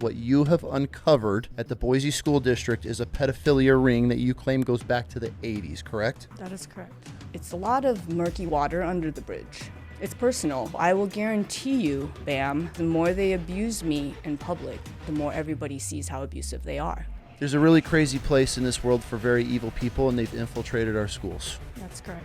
What you have uncovered at the Boise School District is a pedophilia ring that you claim goes back to the 80s, correct? That is correct. It's a lot of murky water under the bridge. It's personal. I will guarantee you, Bam, the more they abuse me in public, the more everybody sees how abusive they are. There's a really crazy place in this world for very evil people, and they've infiltrated our schools. That's correct.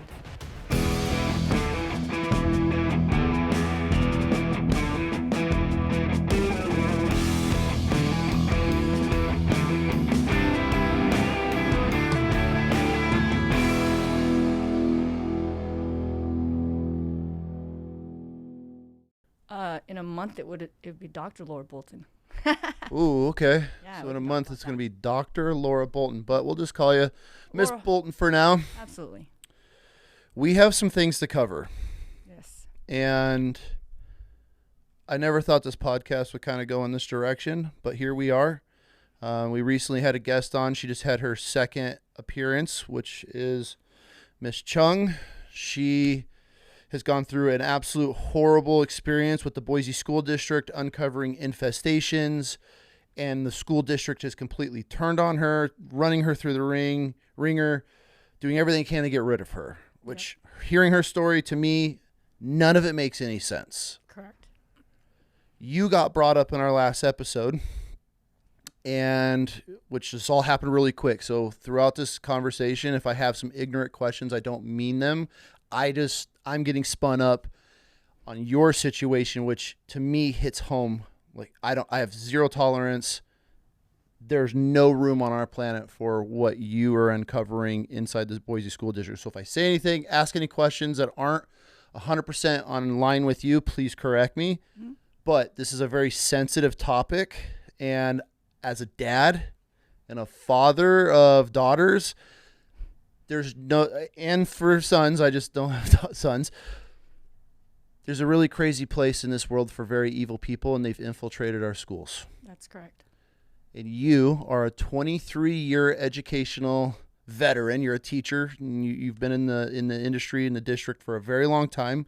In a month, it would be Dr. Laura Boulton. Ooh, okay. Yeah, So we in a can talk month, about it's going to be Dr. Laura Boulton, but we'll just call you Miss Laura. Bolton for now. Absolutely. We have some things to cover, Yes. and I never thought this podcast would kind of go in this direction, but here we are. We recently had a guest on. She just had her second appearance, which is Miss Chung. She has gone through an absolute horrible experience with the Boise School District, uncovering infestations, and the school district has completely turned on her, running her through the ringer, doing everything they can to get rid of her, which, hearing her story, to me, none of it makes any sense. Correct. You got brought up in our last episode, and which just all happened really quick. So throughout this conversation, if I have some ignorant questions, I don't mean them. I'm getting spun up on your situation, which to me hits home. Like I have zero tolerance. There's no room on our planet for what you are uncovering inside this Boise School District. So if I say anything, ask any questions that aren't 100% on line with you, please correct me. Mm-hmm. But this is a very sensitive topic. And as a dad and a father of daughters, there's no, and for sons, I just don't have sons. There's a really crazy place in this world for very evil people, and they've infiltrated our schools. That's correct. And you are a 23-year educational veteran. You're a teacher. And you've been in the industry, in the district for a very long time.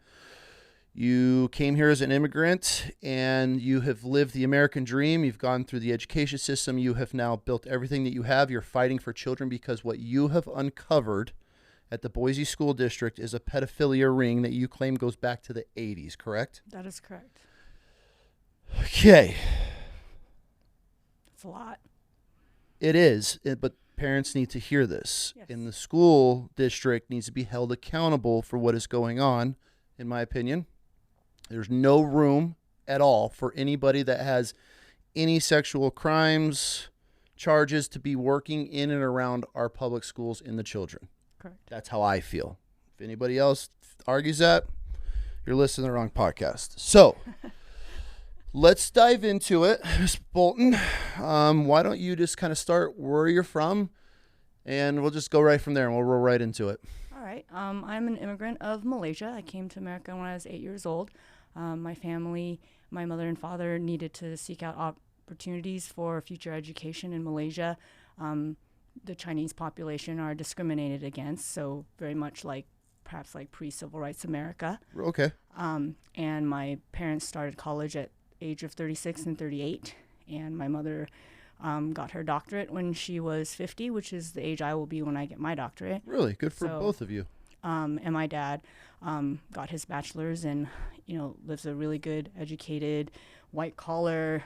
You came here as an immigrant, and you have lived the American dream. You've gone through the education system. You have now built everything that you have. You're fighting for children because what you have uncovered at the Boise School District is a pedophilia ring that you claim goes back to the 80s, correct? That is correct. Okay. It's a lot. It is, but parents need to hear this. Yes. And the school district needs to be held accountable for what is going on, in my opinion. There's no room at all for anybody that has any sexual crimes charges to be working in and around our public schools and the children. Correct. That's how I feel. If anybody else argues that, you're listening to the wrong podcast. So let's dive into it. Ms. Bolton, why don't you just kind of start where you're from, and we'll just go right from there, and we'll roll right into it. All right. I'm an immigrant of Malaysia. I came to America when I was 8 years old. My family, my mother and father, needed to seek out opportunities for future education in Malaysia. The Chinese population are discriminated against, so very much perhaps like pre-civil rights America. Okay. And my parents started college at age of 36 and 38, and my mother got her doctorate when she was 50, which is the age I will be when I get my doctorate. Really? Good for both of you. And my dad got his bachelor's and, lives a really good, educated, white-collar,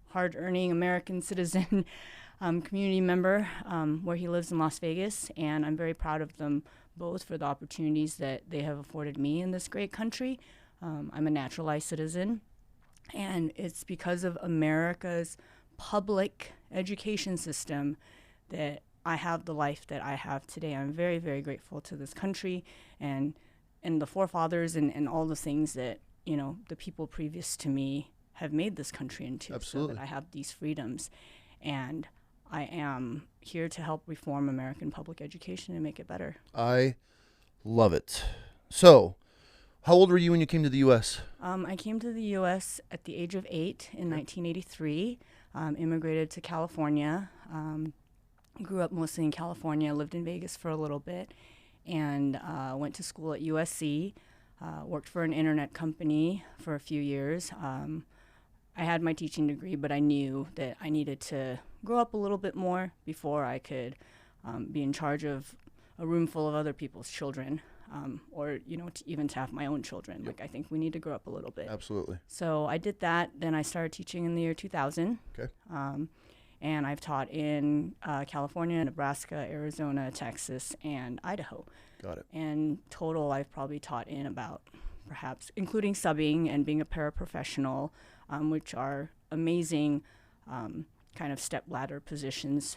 hard-earning American citizen community member where he lives in Las Vegas. And I'm very proud of them both for the opportunities that they have afforded me in this great country. I'm a naturalized citizen, and it's because of America's public education system that I have the life that I have today. I'm very, very grateful to this country and the forefathers and all the things that, the people previous to me have made this country into. Absolutely. So that I have these freedoms. And I am here to help reform American public education and make it better. I love it. So, how old were you when you came to the U.S.? I came to the U.S. at the age of 8 in 1983. Immigrated to California. Grew up mostly in California, lived in Vegas for a little bit, and went to school at USC, worked for an internet company for a few years, I had my teaching degree, but I knew that I needed to grow up a little bit more before I could be in charge of a room full of other people's children, or even to have my own children. Yep. Like, I think we need to grow up a little bit. Absolutely. So I did that. Then I started teaching in the year 2000. Okay. And I've taught in California, Nebraska, Arizona, Texas, and Idaho. Got it. And total, I've probably taught in about, perhaps, including subbing and being a paraprofessional, which are amazing kind of step ladder positions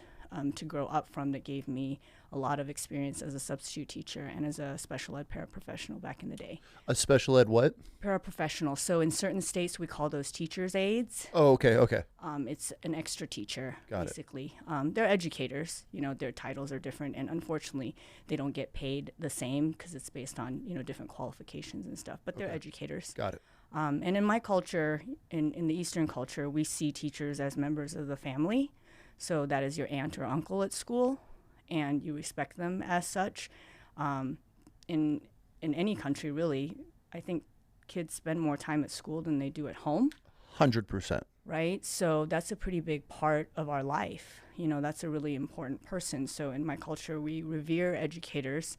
to grow up from, that gave me a lot of experience as a substitute teacher and as a special ed paraprofessional back in the day. A special ed what? Paraprofessional. So in certain states, we call those teacher's aides. Oh, okay. It's an extra teacher, Got basically. They're educators. Their titles are different, and unfortunately, they don't get paid the same because it's based on different qualifications and stuff. But they're educators. Got it. And in my culture, in the Eastern culture, we see teachers as members of the family. So that is your aunt or uncle at school, and you respect them as such. In any country, really, I think kids spend more time at school than they do at home. 100%. Right? So that's a pretty big part of our life. That's a really important person. So in my culture, we revere educators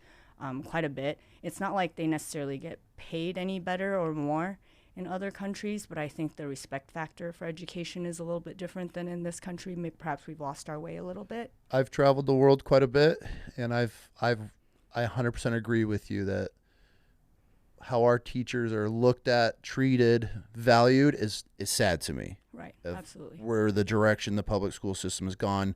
quite a bit. It's not like they necessarily get paid any better or more in other countries, but I think the respect factor for education is a little bit different than in this country. Perhaps we've lost our way a little bit. I've traveled the world quite a bit, and I 100% agree with you that how our teachers are looked at, treated, valued is sad to me. Right, absolutely. Where the direction the public school system has gone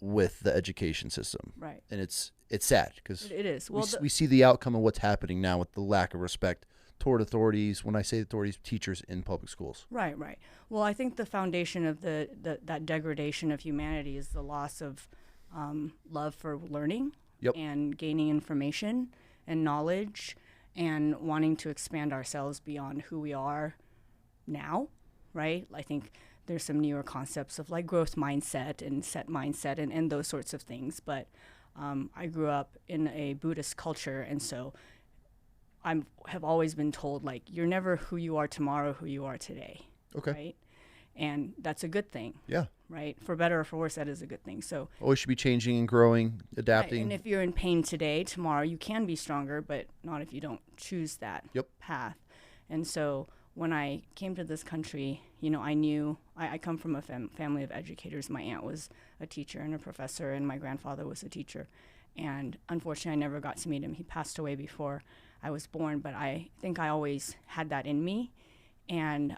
with the education system. Right. And it's sad because it is. Well, we see the outcome of what's happening now with the lack of respect toward authorities. When I say authorities, teachers in public schools. Right. Well, I think the foundation of that degradation of humanity is the loss of love for learning. Yep. And gaining information and knowledge and wanting to expand ourselves beyond who we are now, right? I think there's some newer concepts of like growth mindset and set mindset and those sorts of things. But I grew up in a Buddhist culture, and so I have always been told, like, you're never who you are tomorrow, who you are today. Okay. Right? And that's a good thing. Yeah. Right? For better or for worse, that is a good thing. So always should be changing and growing, adapting. Right. And if you're in pain today, tomorrow you can be stronger, but not if you don't choose that path. And so when I came to this country, I knew I come from a family of educators. My aunt was a teacher and a professor, and my grandfather was a teacher. And unfortunately, I never got to meet him. He passed away before I was born, but I think I always had that in me. And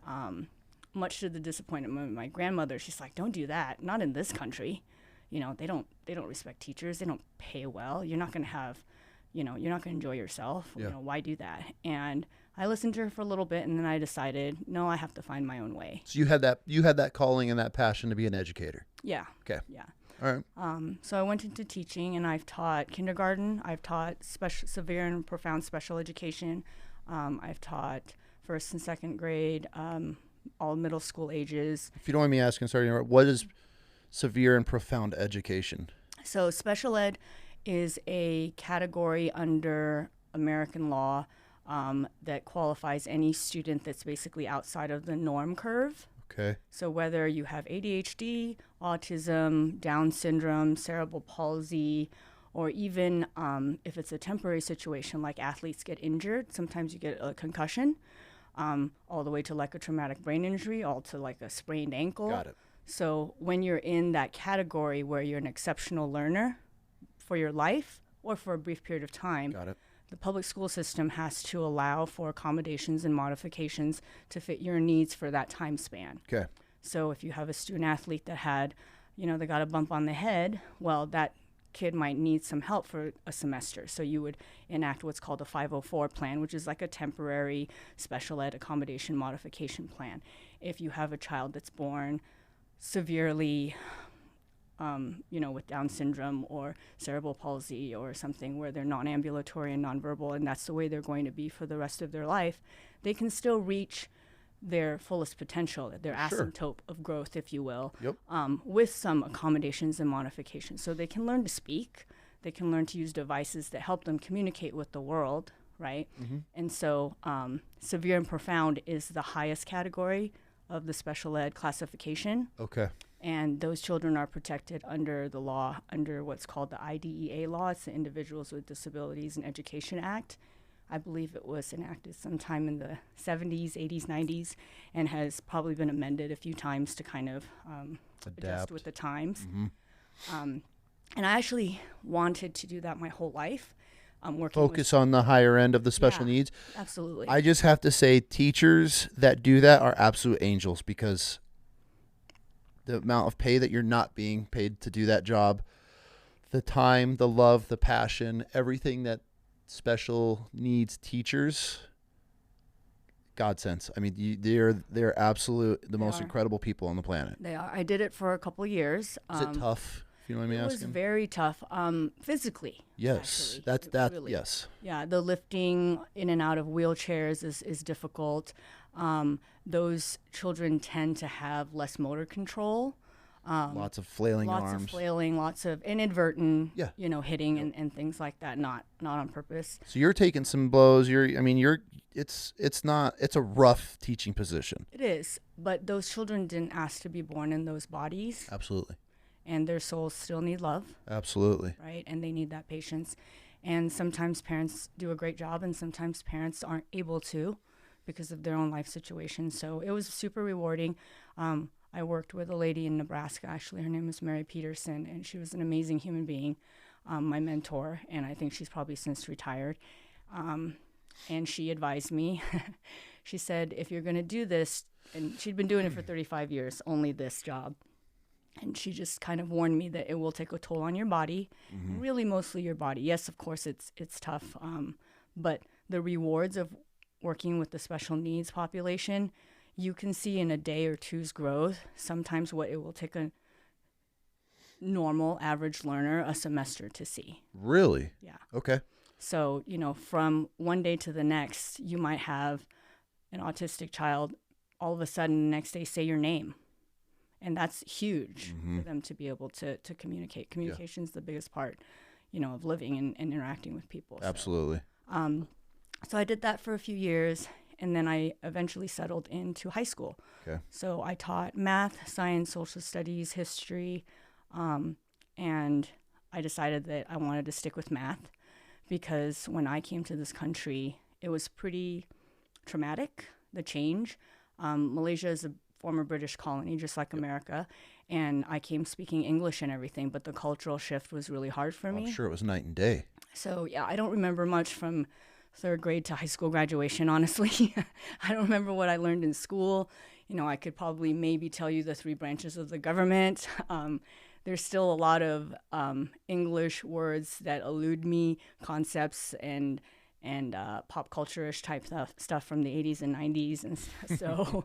much to the disappointment of my grandmother, she's like, "Don't do that. Not in this country. They don't respect teachers. They don't pay well. You're not going to have, you're not going to enjoy yourself. Yeah. Why do that?" And I listened to her for a little bit, and then I decided, no, I have to find my own way. So you had that calling and that passion to be an educator. Yeah. Okay. Yeah. All right. So I went into teaching, and I've taught kindergarten. I've taught severe and profound special education. I've taught first and second grade, all middle school ages. If you don't mind me asking, sorry to interrupt, what is severe and profound education? So special ed is a category under American law that qualifies any student that's basically outside of the norm curve. Okay. So whether you have ADHD, autism, Down syndrome, cerebral palsy, or even if it's a temporary situation like athletes get injured, sometimes you get a concussion, all the way to like a traumatic brain injury, all to like a sprained ankle. Got it. So when you're in that category where you're an exceptional learner for your life or for a brief period of time, Got it. the public school system has to allow for accommodations and modifications to fit your needs for that time span. Okay. So if you have a student athlete that had, they got a bump on the head, well, that kid might need some help for a semester. So you would enact what's called a 504 plan, which is like a temporary special ed accommodation modification plan. If you have a child that's born severely, with Down syndrome or cerebral palsy or something where they're non-ambulatory and nonverbal, and that's the way they're going to be for the rest of their life, they can still reach their fullest potential, their asymptote of growth, if you will, with some accommodations and modifications. So they can learn to speak, they can learn to use devices that help them communicate with the world, right? Mm-hmm. And so severe and profound is the highest category of the special ed classification. Okay. And those children are protected under the law, under what's called the IDEA law. It's the Individuals with Disabilities in Education Act. I believe it was enacted sometime in the 70s, 80s, 90s, and has probably been amended a few times to kind of adjust with the times. And I actually wanted to do that my whole life. Focus on the higher end of the special needs. Absolutely. I just have to say, teachers that do that are absolute angels, because the amount of pay that you're not being paid to do that job, the time, the love, the passion, everything that special needs teachers, godsends. I mean, they're absolute, the most incredible people on the planet. They are. I did it for a couple of years. Is it tough? If you know what I mean? It was very tough, physically. Yes, actually. that's Really, yes. Yeah, the lifting in and out of wheelchairs is difficult. Those children tend to have less motor control. Lots of flailing arms. Lots of flailing, lots of inadvertent, Yeah. Hitting and things like that, not on purpose. So you're taking some blows. It's a rough teaching position. It is, but those children didn't ask to be born in those bodies. Absolutely. And their souls still need love. Absolutely. Right? And they need that patience. And sometimes parents do a great job, and sometimes parents aren't able to because of their own life situation. So it was super rewarding. I worked with a lady in Nebraska, actually. Her name was Mary Peterson, and she was an amazing human being, my mentor, and I think she's probably since retired. And she advised me. She said, if you're going to do this, and she'd been doing it for 35 years, only this job. And she just kind of warned me that it will take a toll on your body, really mostly your body. Yes, of course, it's tough, but the rewards of working with the special needs population, you can see in a day or two's growth, sometimes what it will take a normal average learner a semester to see. Really? Yeah. Okay. So, from one day to the next, you might have an autistic child all of a sudden the next day say your name. And that's huge for them to be able to communicate. Communication is the biggest part, of living and interacting with people. Absolutely. So I did that for a few years, and then I eventually settled into high school. Okay. So I taught math, science, social studies, history, and I decided that I wanted to stick with math because when I came to this country, it was pretty traumatic, the change. Malaysia is a former British colony, just like America, and I came speaking English and everything, but the cultural shift was really hard for me. I'm sure it was night and day. So, yeah, I don't remember much from third grade to high school graduation, honestly. I don't remember what I learned in school. I could probably maybe tell you the 3 branches of the government. There's still a lot of English words that elude me, concepts and pop culture-ish type stuff from the 80s and 90s. And so,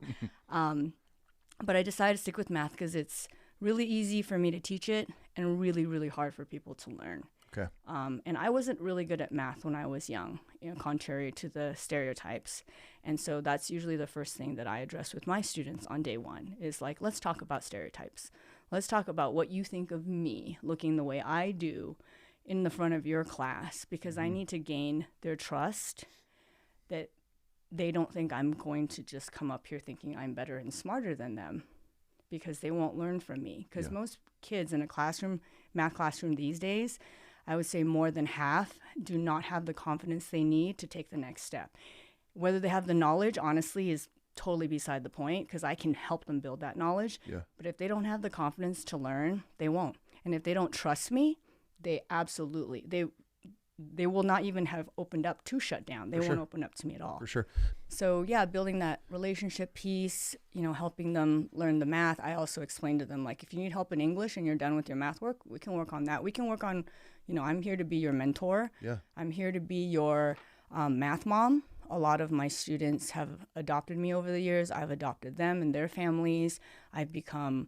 but I decided to stick with math because it's really easy for me to teach it and really, really hard for people to learn. Okay. And I wasn't really good at math when I was young, contrary to the stereotypes. And so that's usually the first thing that I address with my students on day one is like, let's talk about stereotypes. Let's talk about what you think of me looking the way I do in the front of your class, because I need to gain their trust that they don't think I'm going to just come up here thinking I'm better and smarter than them, because they won't learn from me. Because most kids in a classroom, math classroom these days, I would say more than half do not have the confidence they need to take the next step. Whether they have the knowledge, honestly, is totally beside the point, because I can help them build that knowledge. Yeah. But if they don't have the confidence to learn, they won't. And if they don't trust me, they absolutely, they will not even have opened up to shut down. They won't open up to me at all. For sure. So yeah, building that relationship piece, helping them learn the math. I also explained to them, like, if you need help in English and you're done with your math work, we can work on that. We can work on, I'm here to be your mentor. Yeah. I'm here to be your math mom. A lot of my students have adopted me over the years. I've adopted them and their families. I've become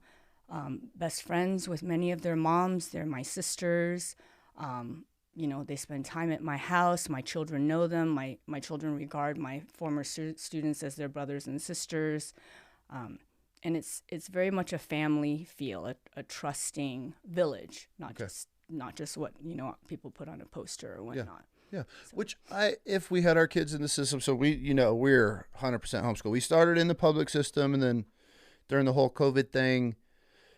best friends with many of their moms. They're my sisters. They spend time at my house. My children know them. My children regard my former students as their brothers and sisters. And it's very much a family feel, a trusting village, not just what, people put on a poster or whatnot. Yeah. So. Which if we had our kids in the system, so we're 100% homeschool. We started in the public system, and then during the whole COVID thing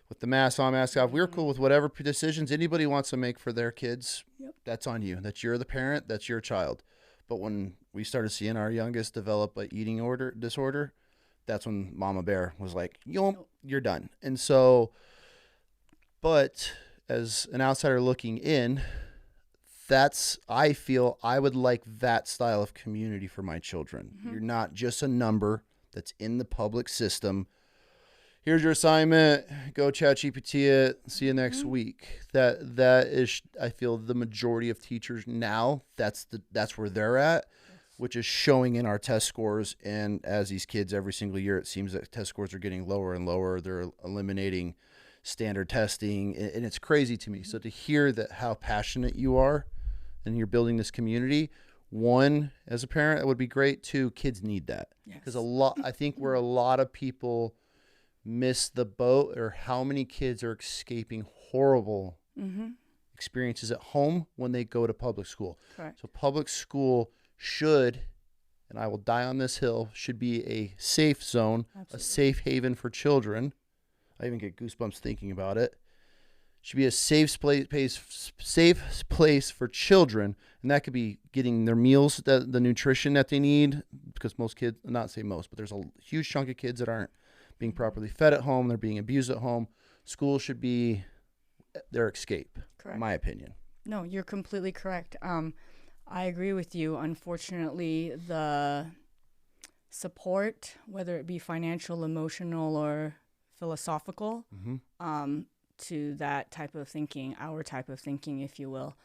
with the mask on, mask off. We were cool with whatever decisions anybody wants to make for their kids. Yep. That's on you. That's you're the parent. That's your child. But when we started seeing our youngest develop a eating disorder, that's when Mama Bear was like, you're done. And so, but as an outsider looking in, I feel I would like that style of community for my children. You're not just a number that's in the public system. Here's your assignment. Go ChatGPT it. See you next week. That is, I feel, the majority of teachers now. That's where they're at, which is showing in our test scores. And as these kids every single year, it seems that test scores are getting lower and lower. They're eliminating standard testing, and it's crazy to me. So to hear that how passionate you are, and you're building this community. One, as a parent, it would be great. Two, kids need that because I think where a lot of people miss the boat or how many kids are escaping horrible experiences at home when they go to public school. Correct. So public school should, and I will die on this hill, should be a safe zone, a safe haven for children. I even get goosebumps thinking about it. Should be a safe place for children, and that could be getting their meals, the nutrition that they need, because most kids, not say most, but there's a huge chunk of kids that aren't being properly fed at home. They're being abused at home. School should be their escape, in my opinion. No, you're completely correct. I agree with you. Unfortunately, the support, whether it be financial, emotional, or philosophical, to that type of thinking, our type of thinking, if you will,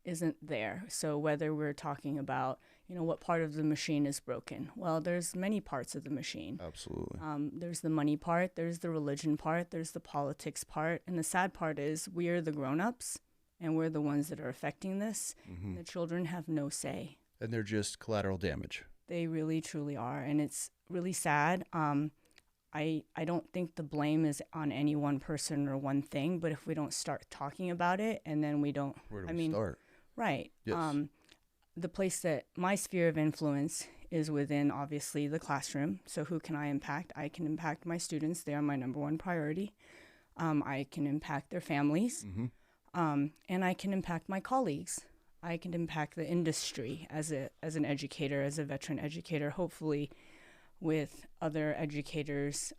isn't there. So whether we're talking about, what part of the machine is broken? Well, there's many parts of the machine. Absolutely. There's the money part, there's the religion part, there's the politics part. And the sad part is we are the grown-ups and we're the ones that are affecting this. The children have no say. And they're just collateral damage. They really, truly are. And it's really sad. I don't think the blame is on any one person or one thing, but if we don't start talking about it and then we don't, where do we start? Right. Yes. The place that my sphere of influence is within, obviously, the classroom. So who can I impact? I can impact my students. They are my number one priority. I can impact their families. And I can impact my colleagues. I can impact the industry as an educator, as a veteran educator, hopefully with other educators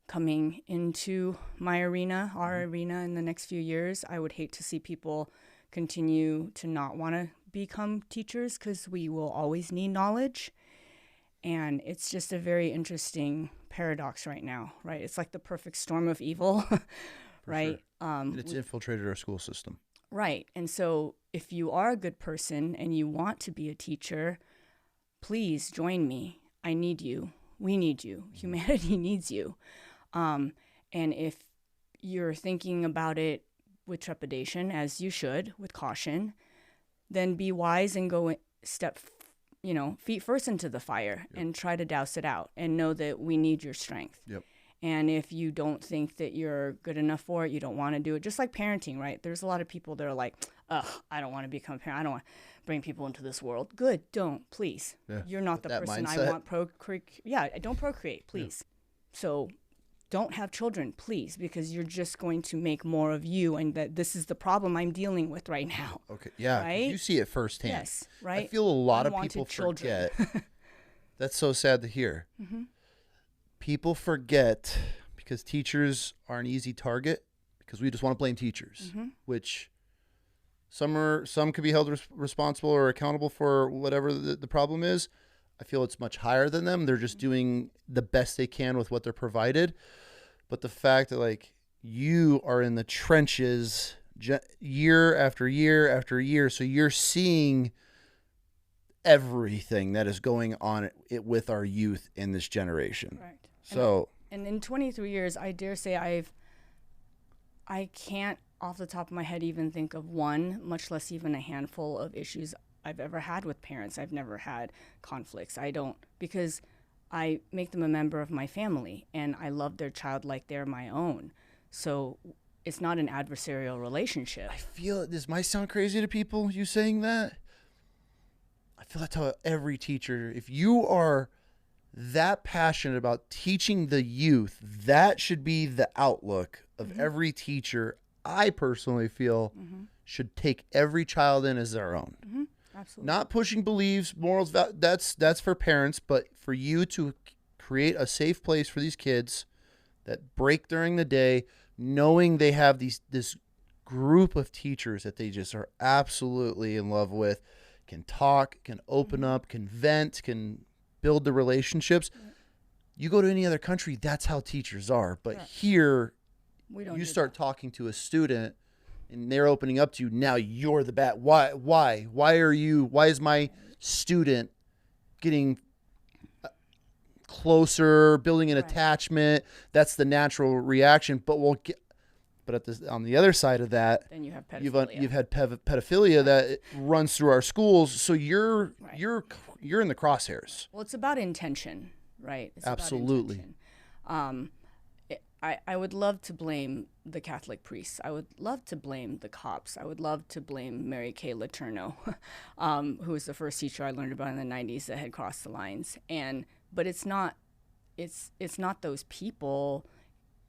coming into my arena, our arena in the next few years. I would hate to see people continue to not want to become teachers because we will always need knowledge. And it's just a very interesting paradox right now, right? It's like the perfect storm of evil, right? Sure. And it's infiltrated our school system. Right. And so if you are a good person and you want to be a teacher, please join me. I need you. We need you. Humanity needs you. And if you're thinking about it with trepidation, as you should, with caution, then be wise and go feet first into the fire and try to douse it out and know that we need your strength. And if you don't think that you're good enough for it, you don't want to do it, just like parenting, right? There's a lot of people that are like, I don't want to become a parent. I don't want to bring people into this world. Good. Don't, please. Yeah. You're not the person mindset. I want procreate. Yeah, don't procreate, please. Yeah. So don't have children, please, because you're just going to make more of you, and that this is the problem I'm dealing with right now. Okay. Yeah. Right? You see it firsthand. Yes. Right. I feel a lot of people forget. That's so sad to hear. People forget because teachers are an easy target because we just want to blame teachers, which some could be held responsible or accountable for whatever the problem is. I feel it's much higher than them. They're just doing the best they can with what they're provided. But the fact that you are in the trenches year after year after year, so you're seeing everything that is going on with our youth in this generation. Right. So, and in 23 years, I dare say I can't off the top of my head even think of one, much less even a handful of issues I've ever had with parents. I've never had conflicts. I don't, because I make them a member of my family and I love their child like they're my own. So it's not an adversarial relationship. I feel this might sound crazy to people, you saying that. I feel that's how every teacher, if you are that passionate about teaching the youth, that should be the outlook of every teacher. I personally feel should take every child in as their own. Absolutely. Not pushing beliefs, morals, that's for parents, but for you to create a safe place for these kids that break during the day, knowing they have this group of teachers that they just are absolutely in love with, can talk, can open up, can vent, can build the relationships. You go to any other country, that's how teachers are. But here, you start talking to a student and they're opening up to you. Now you're the bad. Why is my student getting closer, building an attachment? That's the natural reaction. But on the other side of that, then you have pedophilia. You've had pedophilia that runs through our schools. So you're in the crosshairs. Well, it's about intention, right? It's absolutely. About intention. I would love to blame the Catholic priests. I would love to blame the cops. I would love to blame Mary Kay Letourneau, who was the first teacher I learned about in the 90s that had crossed the lines. But it's not those people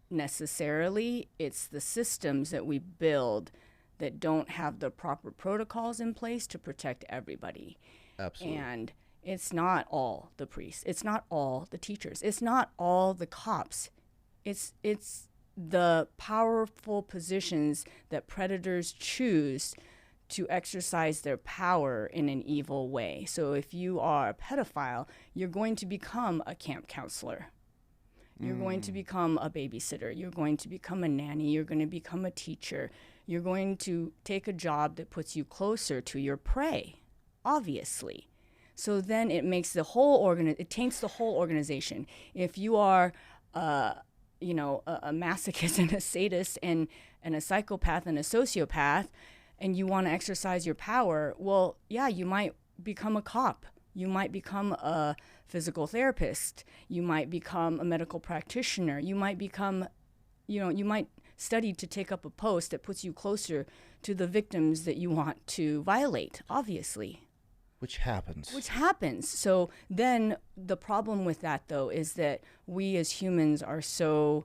necessarily. It's the systems that we build that don't have the proper protocols in place to protect everybody. Absolutely. And it's not all the priests. It's not all the teachers. It's not all the cops. It's the powerful positions that predators choose to exercise their power in an evil way. So if you are a pedophile, you're going to become a camp counselor. You're going to become a babysitter. You're going to become a nanny. You're going to become a teacher. You're going to take a job that puts you closer to your prey, obviously. So then it makes it taints the whole organization. If you are a masochist and a sadist and a psychopath and a sociopath, and you want to exercise your power, well, yeah, you might become a cop. You might become a physical therapist. You might become a medical practitioner. You might become, you might study to take up a post that puts you closer to the victims that you want to violate, obviously. Which happens. So then the problem with that, though, is that we as humans are so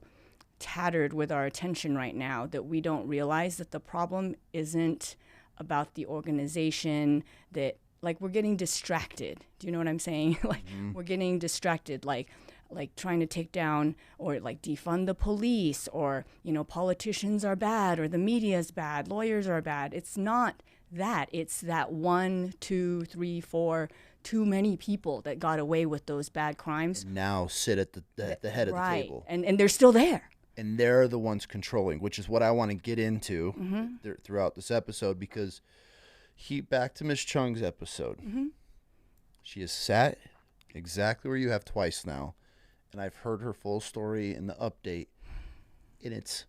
tattered with our attention right now that we don't realize that the problem isn't about the organization, that like we're getting distracted. Do you know what I'm saying? We're getting distracted, like trying to take down or like defund the police, or politicians are bad, or the media is bad, lawyers are bad. It's not that. It's that 1, 2, 3, 4 too many people that got away with those bad crimes now sit at the head of the table, and they're still there. And they're the ones controlling, which is what I want to get into throughout this episode, because back to Miss Chung's episode. She has sat exactly where you have twice now, and I've heard her full story in the update, and it's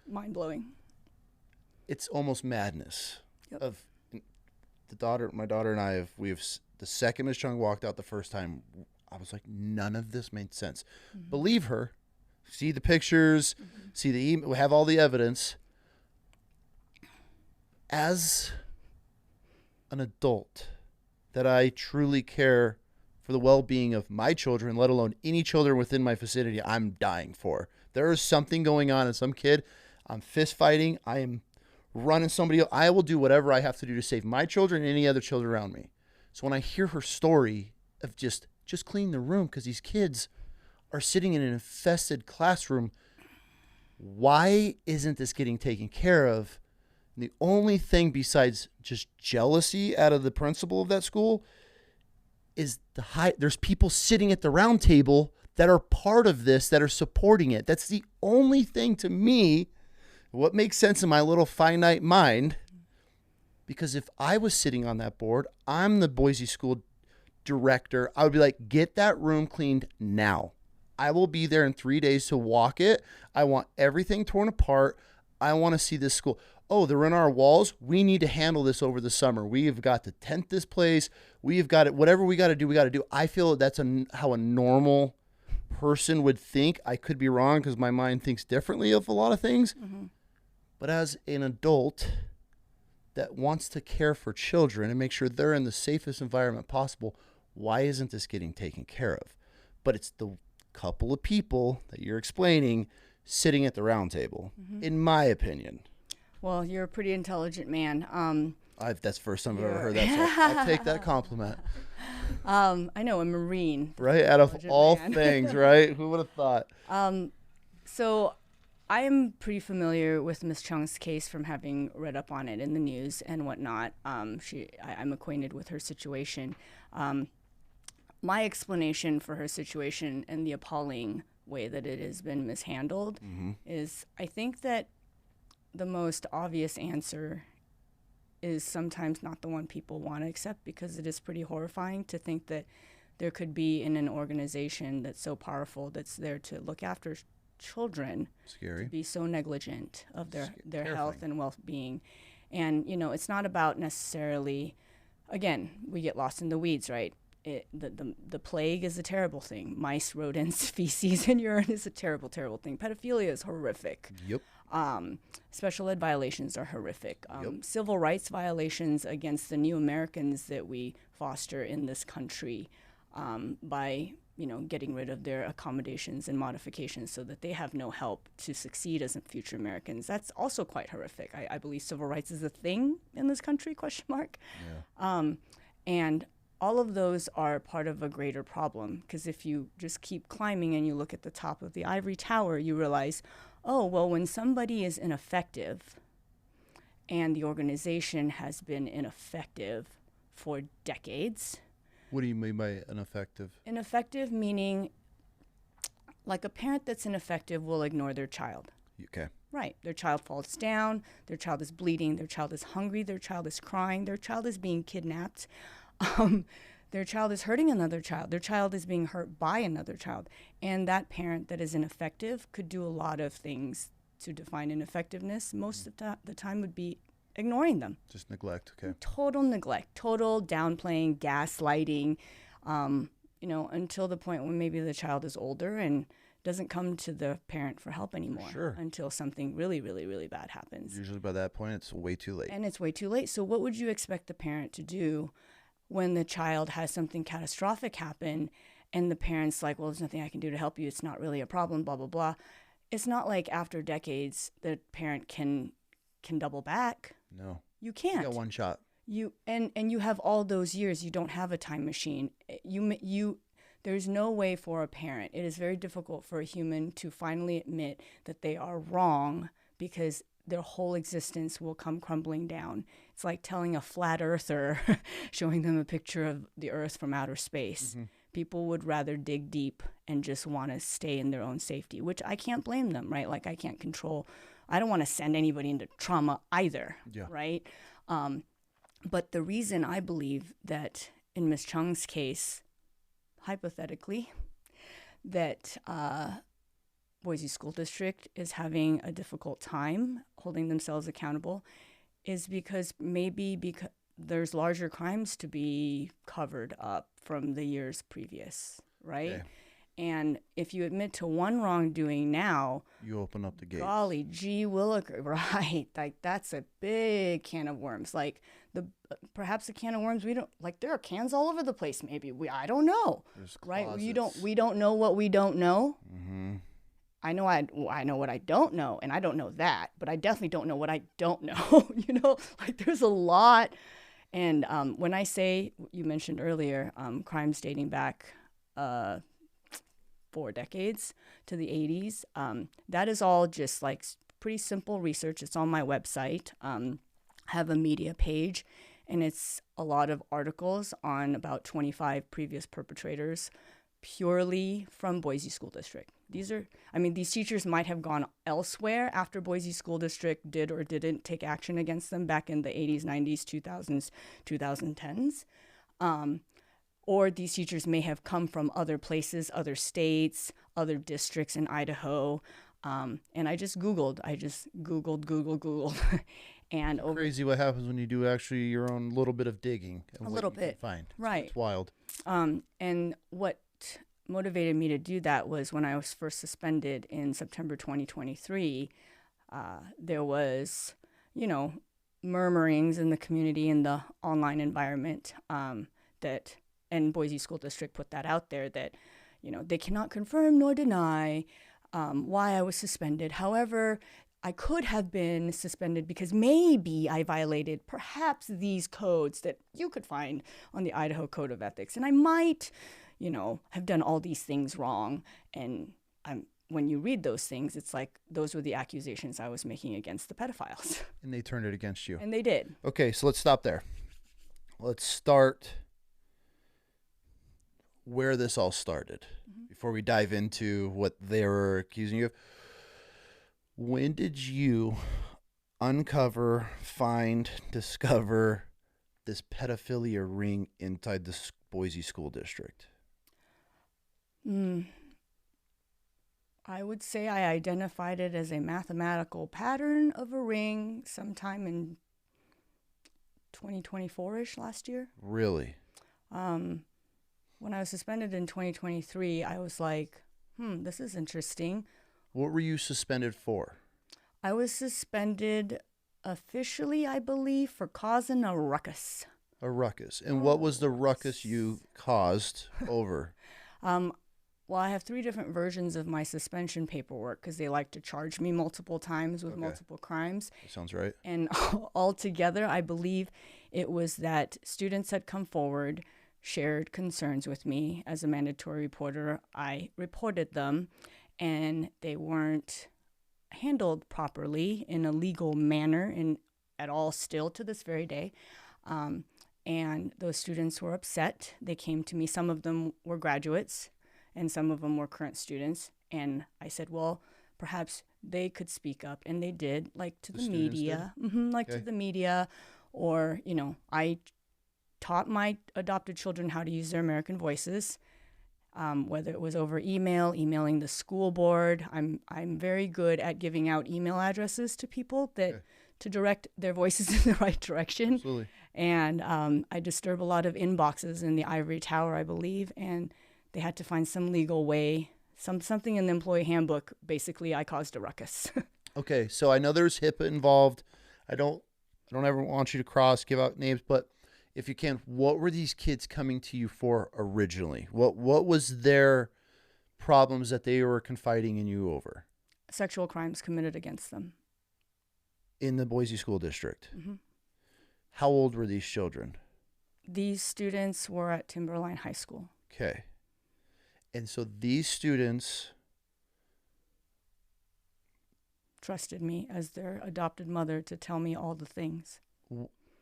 mind-blowing. It's almost madness. Of my daughter and I have the second Miss Chung walked out the first time, I was like, none of this made sense. Believe her. See the pictures, see the email, we have all the evidence. As an adult, that I truly care for the well-being of my children, let alone any children within my vicinity, I'm dying for. There is something going on in some kid. I'm fist fighting. I am running somebody else. I will do whatever I have to do to save my children and any other children around me. So when I hear her story of just clean the room because these kids are sitting in an infested classroom, why isn't this getting taken care of? And the only thing besides just jealousy out of the principal of that school is there's people sitting at the round table that are part of this, that are supporting it. That's the only thing to me, what makes sense in my little finite mind. Because if I was sitting on that board, I'm the Boise school director, I would be like, get that room cleaned now. I will be there in 3 days to walk it. I want everything torn apart. I want to see this school. Oh, they're in our walls. We need to handle this over the summer. We have got to tent this place. We have got it. Whatever we got to do, we got to do. I feel that's how a normal person would think. I could be wrong because my mind thinks differently of a lot of things. But as an adult that wants to care for children and make sure they're in the safest environment possible, why isn't this getting taken care of? but it's the couple of people that you're explaining sitting at the round table, in my opinion. Well, you're a pretty intelligent man. That's the first time I've ever heard that, so I'll take that compliment. I know, a Marine. Right? Out of all man. things, right? Who would have thought? So I am pretty familiar with Ms. Chung's case from having read up on it in the news and whatnot. I'm acquainted with her situation. My explanation for her situation and the appalling way that it has been mishandled is, I think that the most obvious answer is sometimes not the one people want to accept, because it is pretty horrifying to think that there could be in an organization that's so powerful, that's there to look after children, Scary. to be so negligent of their health and well-being. And, it's not about necessarily, again, we get lost in the weeds, right? The plague is a terrible thing. Mice, rodents, feces, and urine is a terrible, terrible thing. Pedophilia is horrific. Yep. Special ed violations are horrific. Yep. Civil rights violations against the new Americans that we foster in this country by getting rid of their accommodations and modifications so that they have no help to succeed as future Americans. That's also quite horrific. I believe civil rights is a thing in this country, ? Yeah. And all of those are part of a greater problem, because if you just keep climbing and you look at the top of the ivory tower, you realize, oh, well, when somebody is ineffective and the organization has been ineffective for decades. What do you mean by ineffective? Ineffective meaning, like, a parent that's ineffective will ignore their child. Okay. Right. Their child falls down, their child is bleeding, their child is hungry, their child is crying, their child is being kidnapped. Their child is hurting another child. Their child is being hurt by another child. And that parent that is ineffective could do a lot of things to define ineffectiveness. Most of the time would be ignoring them. Just neglect, okay. Total neglect, total downplaying, gaslighting, until the point when maybe the child is older and doesn't come to the parent for help anymore. Sure. Until something really, really, really bad happens. Usually by that point, it's way too late. And it's way too late. So what would you expect the parent to do when the child has something catastrophic happen and the parent's like, well, there's nothing I can do to help you. It's not really a problem, blah, blah, blah. It's not like after decades the parent can double back. No. You can't. You got one shot. You have all those years. You don't have a time machine. There's no way for a parent. It is very difficult for a human to finally admit that they are wrong, because their whole existence will come crumbling down. It's like telling a flat earther, showing them a picture of the earth from outer space. Mm-hmm. People would rather dig deep and just want to stay in their own safety, which I can't blame them, right? Like, I can't control. I don't want to send anybody into trauma either, right? But the reason I believe that in Ms. Chung's case, hypothetically, that Boise School District is having a difficult time holding themselves accountable is because there's larger crimes to be covered up from the years previous, right? Okay. And if you admit to one wrongdoing now, you open up the gates. Golly gee williker, right? Like, that's a big can of worms. Like, perhaps a can of worms we don't like. There are cans all over the place. Maybe I don't know. There's right? closets. We don't know what we don't know. Mm-hmm. I know I know what I don't know, and I don't know that, but I definitely don't know what I don't know. Like, there's a lot. And when I say, you mentioned earlier, crimes dating back 4 decades to the 80s, that is all just like pretty simple research. It's on my website. I have a media page, and it's a lot of articles on about 25 previous perpetrators, purely from Boise School District. These teachers might have gone elsewhere after Boise School District did or didn't take action against them back in the 80s, 90s, 2000s, 2010s. Or these teachers may have come from other places, other states, other districts in Idaho. And I just Googled. Googled. And crazy what happens when you do actually your own little bit of digging. A little bit. Find. Right. It's wild. And what motivated me to do that was when I was first suspended in September 2023, there was, murmurings in the community, in the online environment, and Boise School District put that out there, that, they cannot confirm nor deny why I was suspended. However, I could have been suspended because maybe I violated perhaps these codes that you could find on the Idaho Code of Ethics. And I might, have done all these things wrong. And when you read those things, it's like those were the accusations I was making against the pedophiles. And they turned it against you. And they did. Okay, so let's stop there. Let's start where this all started before we dive into what they were accusing you of. When did you uncover, find, discover this pedophilia ring inside the Boise School District? I would say I identified it as a mathematical pattern of a ring sometime in 2024-ish, last year. Really? When I was suspended in 2023, I was like, this is interesting. What were you suspended for? I was suspended officially, I believe, for causing a ruckus. A ruckus. And what was the ruckus you caused over? Well, I have 3 different versions of my suspension paperwork because they like to charge me multiple times with multiple crimes. That sounds right. And altogether, I believe it was that students had come forward, shared concerns with me as a mandatory reporter. I reported them, and they weren't handled properly in a legal manner and at all still to this very day. And those students were upset. They came to me. Some of them were graduates and some of them were current students. And I said, well, perhaps they could speak up. And they did, like to the media, to the media. Or, I taught my adopted children how to use their American voices, whether it was over emailing the school board. I'm very good at giving out email addresses to people to direct their voices in the right direction. Absolutely. And I disturb a lot of inboxes in the ivory tower, I believe, and they had to find some legal way, something in the employee handbook. Basically, I caused a ruckus. Okay, so I know there's HIPAA involved. I don't ever want you to give out names, but if you can, what were these kids coming to you for originally? What was their problems that they were confiding in you over? Sexual crimes committed against them. In the Boise School District? Mm-hmm. How old were these children? These students were at Timberline High School. Okay. And so these students trusted me as their adopted mother to tell me all the things.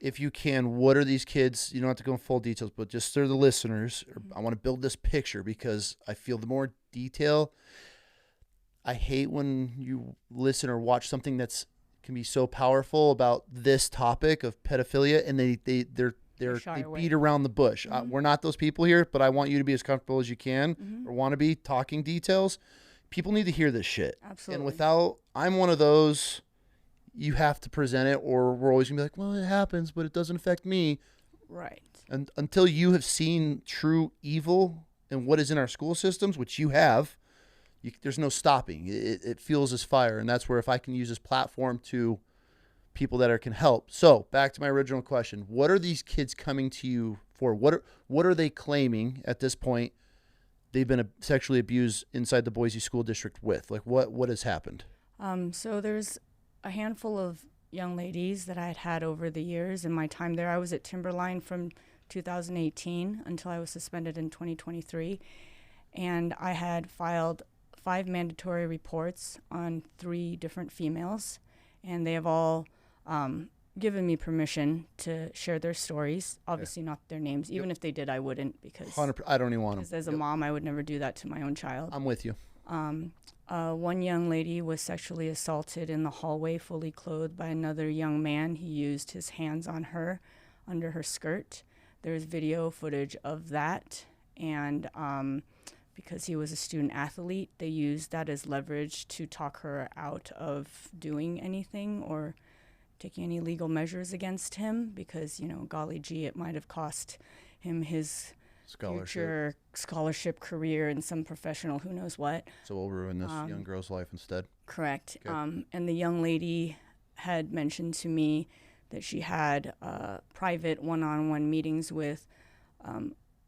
If you can, what are these kids? You don't have to go in full details, but just for the listeners, I want to build this picture because I feel the more detail. I hate when you listen or watch something that's can be so powerful about this topic of pedophilia, and they beat around the bush. We're not those people here, but I want you to be as comfortable as you can or want to be talking details. People need to hear this shit. Absolutely. And I'm one of those. You have to present it, or we're always gonna be like, well, it happens, but it doesn't affect me. Right. And until you have seen true evil and what is in our school systems, which you have, there's no stopping. It fuels this fire, and that's where if I can use this platform to people that can help. So back to my original question: what are these kids coming to you for? What are they claiming at this point? They've been sexually abused inside the Boise School District with? Like what has happened? So there's a handful of young ladies that I had over the years in my time there. I was at Timberline from 2018 until I was suspended in 2023. And I had filed 5 mandatory reports on 3 different females. And they have all given me permission to share their stories. Obviously not their names. Even if they did, I wouldn't, because I don't even want them. Because as a mom, I would never do that to my own child. I'm with you. One young lady was sexually assaulted in the hallway, fully clothed, by another young man. He used his hands on her, under her skirt. There's video footage of that. And because he was a student athlete, they used that as leverage to talk her out of doing anything or taking any legal measures against him, because, golly gee, it might have cost him his future scholarship career and some professional who knows what. So we'll ruin this young girl's life instead. Correct. Okay. And the young lady had mentioned to me that she had private one-on-one meetings with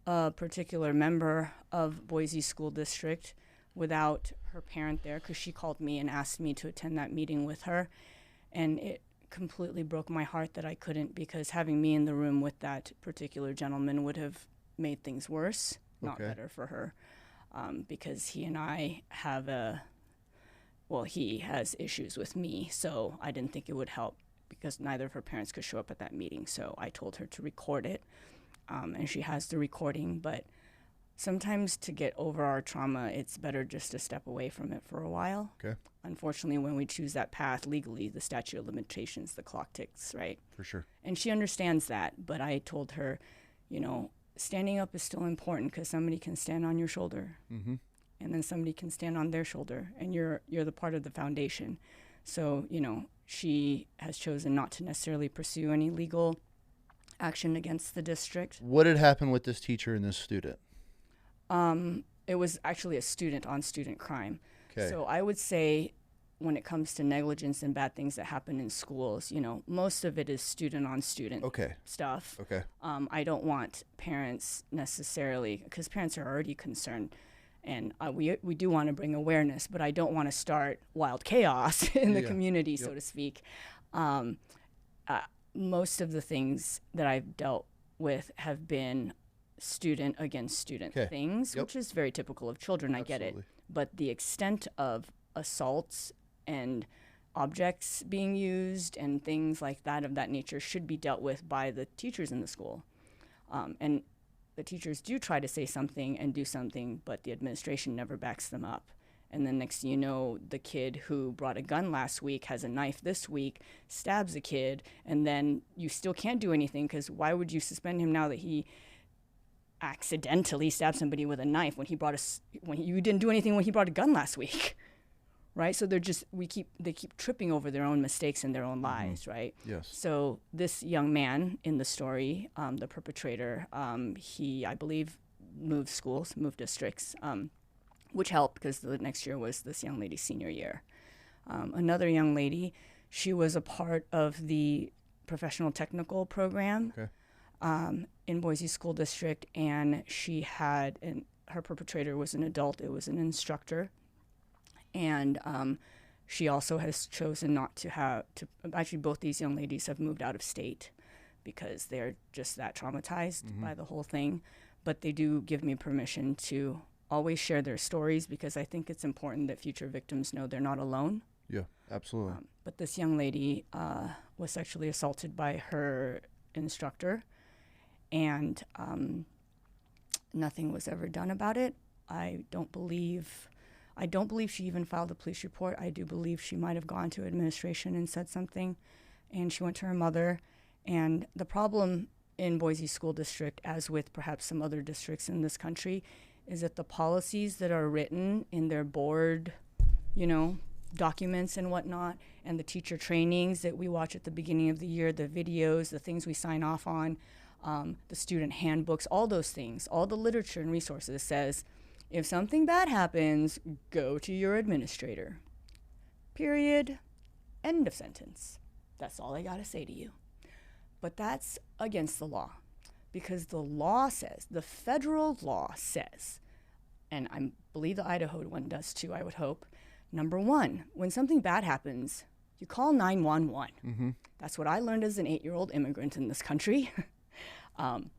a particular member of Boise School District without her parent there, because she called me and asked me to attend that meeting with her. And it completely broke my heart that I couldn't, because having me in the room with that particular gentleman would have made things worse, not better for her. Because he and I have he has issues with me, so I didn't think it would help, because neither of her parents could show up at that meeting. So I told her to record it, and she has the recording. But sometimes to get over our trauma, it's better just to step away from it for a while. Okay. Unfortunately, when we choose that path legally, the statute of limitations, the clock ticks, right? For sure. And she understands that. But I told her, standing up is still important, because somebody can stand on your shoulder, and then somebody can stand on their shoulder, and you're the part of the foundation. So, she has chosen not to necessarily pursue any legal action against the district. What had happened with this teacher and this student? It was actually a student-on-student crime. Okay. So I would say, when it comes to negligence and bad things that happen in schools, most of it is student-on-student stuff. Okay. I don't want parents necessarily, because parents are already concerned, and we do want to bring awareness, but I don't want to start wild chaos in the community, so to speak. Most of the things that I've dealt with have been student against student things, which is very typical of children. I get it. But the extent of assaults and objects being used and things like that of that nature should be dealt with by the teachers in the school. And the teachers do try to say something and do something, but the administration never backs them up. And then next thing you know, the kid who brought a gun last week has a knife this week, stabs a kid, and then you still can't do anything, because why would you suspend him now that he accidentally stabbed somebody with a knife when you didn't do anything when he brought a gun last week? Right? So they keep tripping over their own mistakes in their own lives, right? Yes. So this young man in the story, the perpetrator, he, I believe, moved schools, moved districts, which helped, because the next year was this young lady's senior year. Another young lady, she was a part of the professional technical program in Boise School District, and she had, her perpetrator was an adult, it was an instructor. And she also has chosen not to actually both these young ladies have moved out of state because they're just that traumatized by the whole thing. But they do give me permission to always share their stories, because I think it's important that future victims know they're not alone. Yeah, absolutely. But this young lady was sexually assaulted by her instructor, and nothing was ever done about it. I don't believe she even filed a police report. I do believe she might have gone to administration and said something, and she went to her mother. And the problem in Boise School District, as with perhaps some other districts in this country, is that the policies that are written in their board, documents and whatnot, and the teacher trainings that we watch at the beginning of the year, the videos, the things we sign off on, the student handbooks, all those things, all the literature and resources says, if something bad happens, go to your administrator. Period. End of sentence. That's all I got to say to you. But that's against the law, because the law says, the federal law says, and I believe the Idaho one does too, I would hope, number one, when something bad happens, you call 911. That's what I learned as an 8-year-old immigrant in this country. And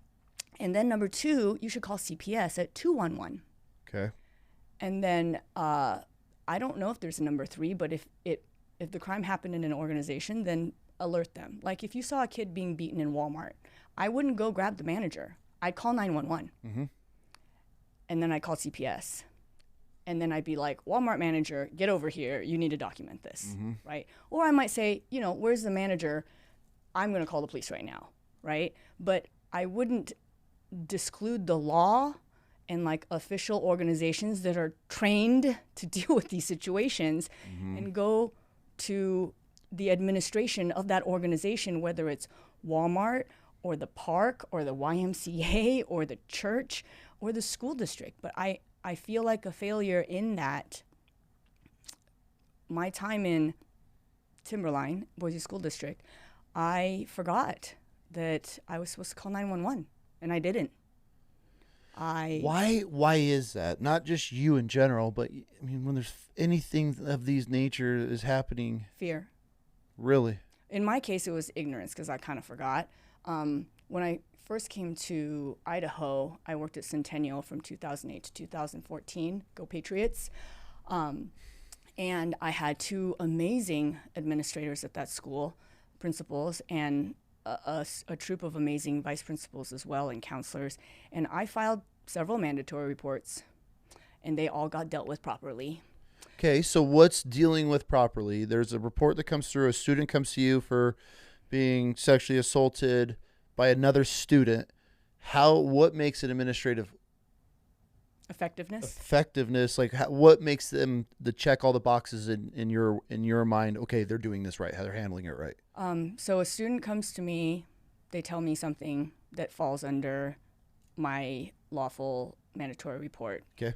then number two, you should call CPS at 211. Okay. And then I don't know if there's a number three, but if the crime happened in an organization, then alert them. Like if you saw a kid being beaten in Walmart, I wouldn't go grab the manager. I'd call 911. And then I'd call CPS. And then I'd be like, Walmart manager, get over here. You need to document this, right? Or I might say, where's the manager? I'm going to call the police right now, right? But I wouldn't disclude the law and like official organizations that are trained to deal with these situations and go to the administration of that organization, whether it's Walmart or the park or the YMCA or the church or the school district. But I feel like a failure in that. My time in Timberline, Boise School District, I forgot that I was supposed to call 911, and I didn't. Why is that? Not just you in general, but I mean, when there's anything of these nature is happening, Fear. really. In my case, it was ignorance because I kind of forgot. When I first came to Idaho, I worked at Centennial from 2008 to 2014. Go Patriots. And I had two amazing administrators at that school, principals, and a troop of amazing vice principals as well and counselors. And I filed several mandatory reports, and they all got dealt with properly. Okay, so what's dealing with properly? There's a report that comes through. A student comes to you for being sexually assaulted by another student. What makes it administrative effectiveness? Like, what makes them check all the boxes in your mind? Okay, they're doing this right. They're handling it right. So a student comes to me, they tell me something that falls under my lawful mandatory report. Okay.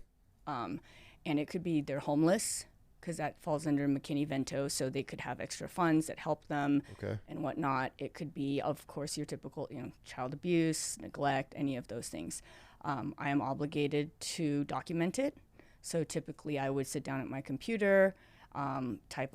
And it could be they're homeless, because that falls under McKinney-Vento, so they could have extra funds that help them and whatnot. It could be, of course, your typical, child abuse, neglect, any of those things. I am obligated to document it. So typically I would sit down at my computer, type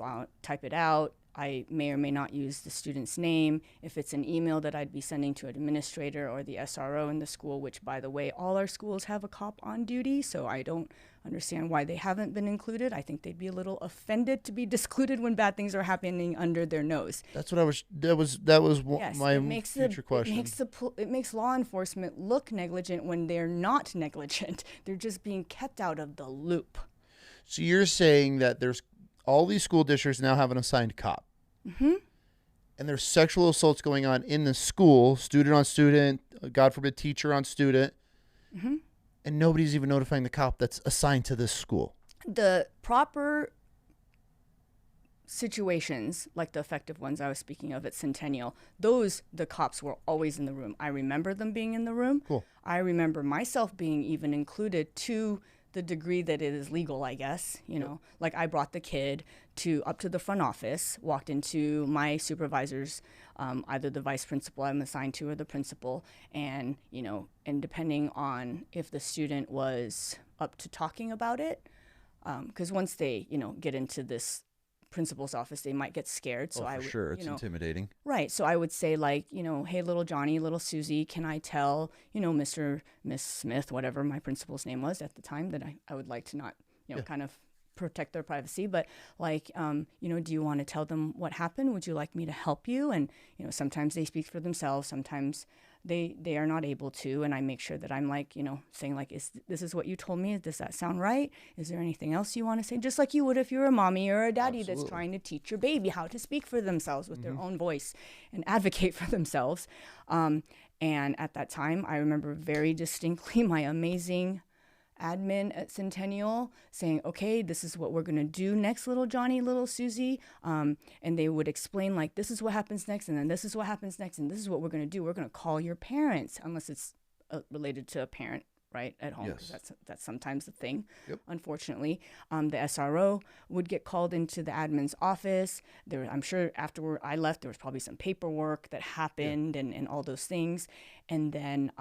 it out. I may or may not use the student's name. If it's an email that I'd be sending to an administrator or the SRO in the school, which, by the way, all our schools have a cop on duty, so I don't understand why they haven't been included. I think they'd be a little offended to be discluded when bad things are happening under their nose. That's what I was. That was my future question. It makes law enforcement look negligent when they're not negligent. They're just being kept out of the loop. So you're saying that there's all these school districts now have an assigned cop. Mm-hmm. And there's sexual assaults going on in the school, student on student, God forbid, teacher on student. Mm-hmm. And nobody's even notifying the cop that's assigned to this school. The proper situations, like the effective ones I was speaking of at Centennial, the cops were always in the room. I remember them being in the room. Cool. I remember myself being even included to the degree that it is legal, I guess. Like I brought the kid up to the front office, walked into my supervisor's, either the vice principal I'm assigned to or the principal, and depending on if the student was up to talking about it, because once they get into this principal's office, they might get scared. So sure, it's intimidating. Right. So I would say, like, hey, little Johnny, little Susie, can I tell, Miss Smith, whatever my principal's name was at the time, that I would like to not, kind of protect their privacy, but like, do you want to tell them what happened? Would you like me to help you? And, sometimes they speak for themselves. Sometimes they are not able to. And I make sure that I'm like, saying like, this is what you told me. Does that sound right? Is there anything else you want to say? Just like you would if you're a mommy or a daddy Absolutely. That's trying to teach your baby how to speak for themselves with their own voice and advocate for themselves. And at that time, I remember very distinctly my amazing admin at Centennial saying, okay, this is what we're going to do next, little Johnny, little Susie. And they would explain, like, this is what happens next, and then this is what happens next, and this is what we're going to do. We're going to call your parents, unless it's related to a parent, right, at home. Yes. That's sometimes the thing, Yep. Unfortunately. The SRO would get called into the admin's office. I'm sure after I left, there was probably some paperwork that happened and all those things. And then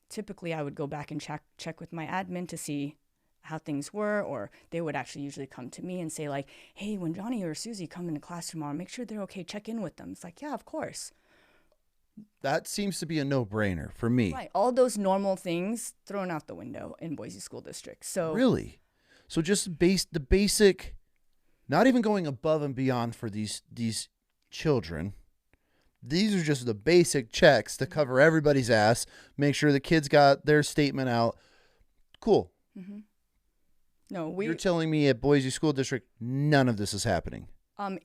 typically I would go back and check with my admin to see how things were, or they would actually usually come to me and say, like, hey, when Johnny or Susie come into class tomorrow, make sure they're okay, check in with them. It's like, yeah, of course. That seems to be a no-brainer for me. Right. All those normal things thrown out the window in Boise School District. So really? So just the basic, not even going above and beyond for these children. These are just the basic checks to cover everybody's ass, make sure the kids got their statement out. Cool. Mm-hmm. No, You're telling me at Boise School District, none of this is happening.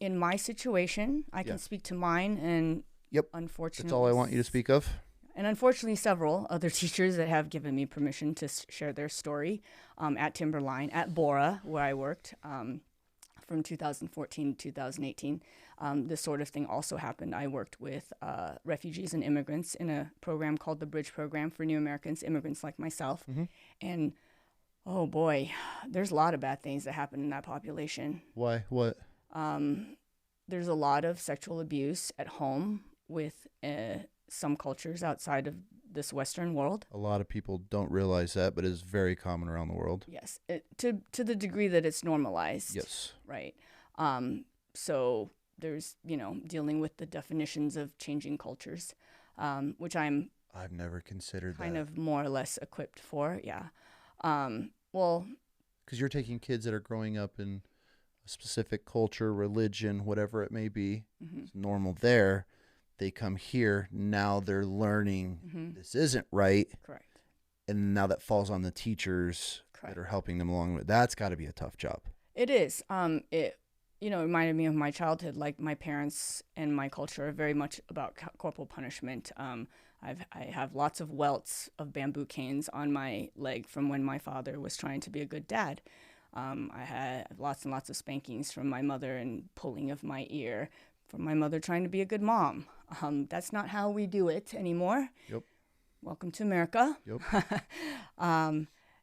In my situation, I can speak to mine, and yep, unfortunately, that's all I want you to speak of. And unfortunately, several other teachers that have given me permission to share their story at Timberline, at Bora, where I worked from 2014 to 2018. This sort of thing also happened. I worked with refugees and immigrants in a program called the Bridge Program for New Americans, immigrants like myself. Mm-hmm. And, oh boy, there's a lot of bad things that happen in that population. Why? What? There's a lot of sexual abuse at home with some cultures outside of this Western world. A lot of people don't realize that, but it is very common around the world. Yes, to the degree that it's normalized. Yes. Right. So there's, dealing with the definitions of changing cultures, which I've never considered kind that. of more or less equipped for. Yeah. Well, because you're taking kids that are growing up in a specific culture, religion, whatever it may be. It's normal there. They come here. Now they're learning this isn't right. Correct. And now that falls on the teachers that are helping them along with. That's got to be a tough job. It is. It reminded me of my childhood. Like, my parents and my culture are very much about corporal punishment. I have lots of welts of bamboo canes on my leg from when my father was trying to be a good dad. I had lots and lots of spankings from my mother and pulling of my ear from my mother trying to be a good mom. That's not how we do it anymore. Yep. Welcome to America. Yep.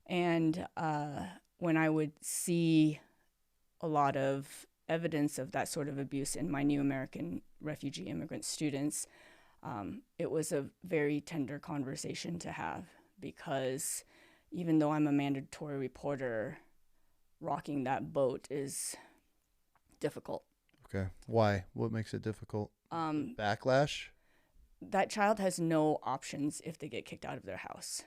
And when I would see a lot of evidence of that sort of abuse in my new American refugee immigrant students, it was a very tender conversation to have, because even though I'm a mandatory reporter, rocking that boat is difficult. Okay. Why? What makes it difficult? Backlash? That child has no options if they get kicked out of their house.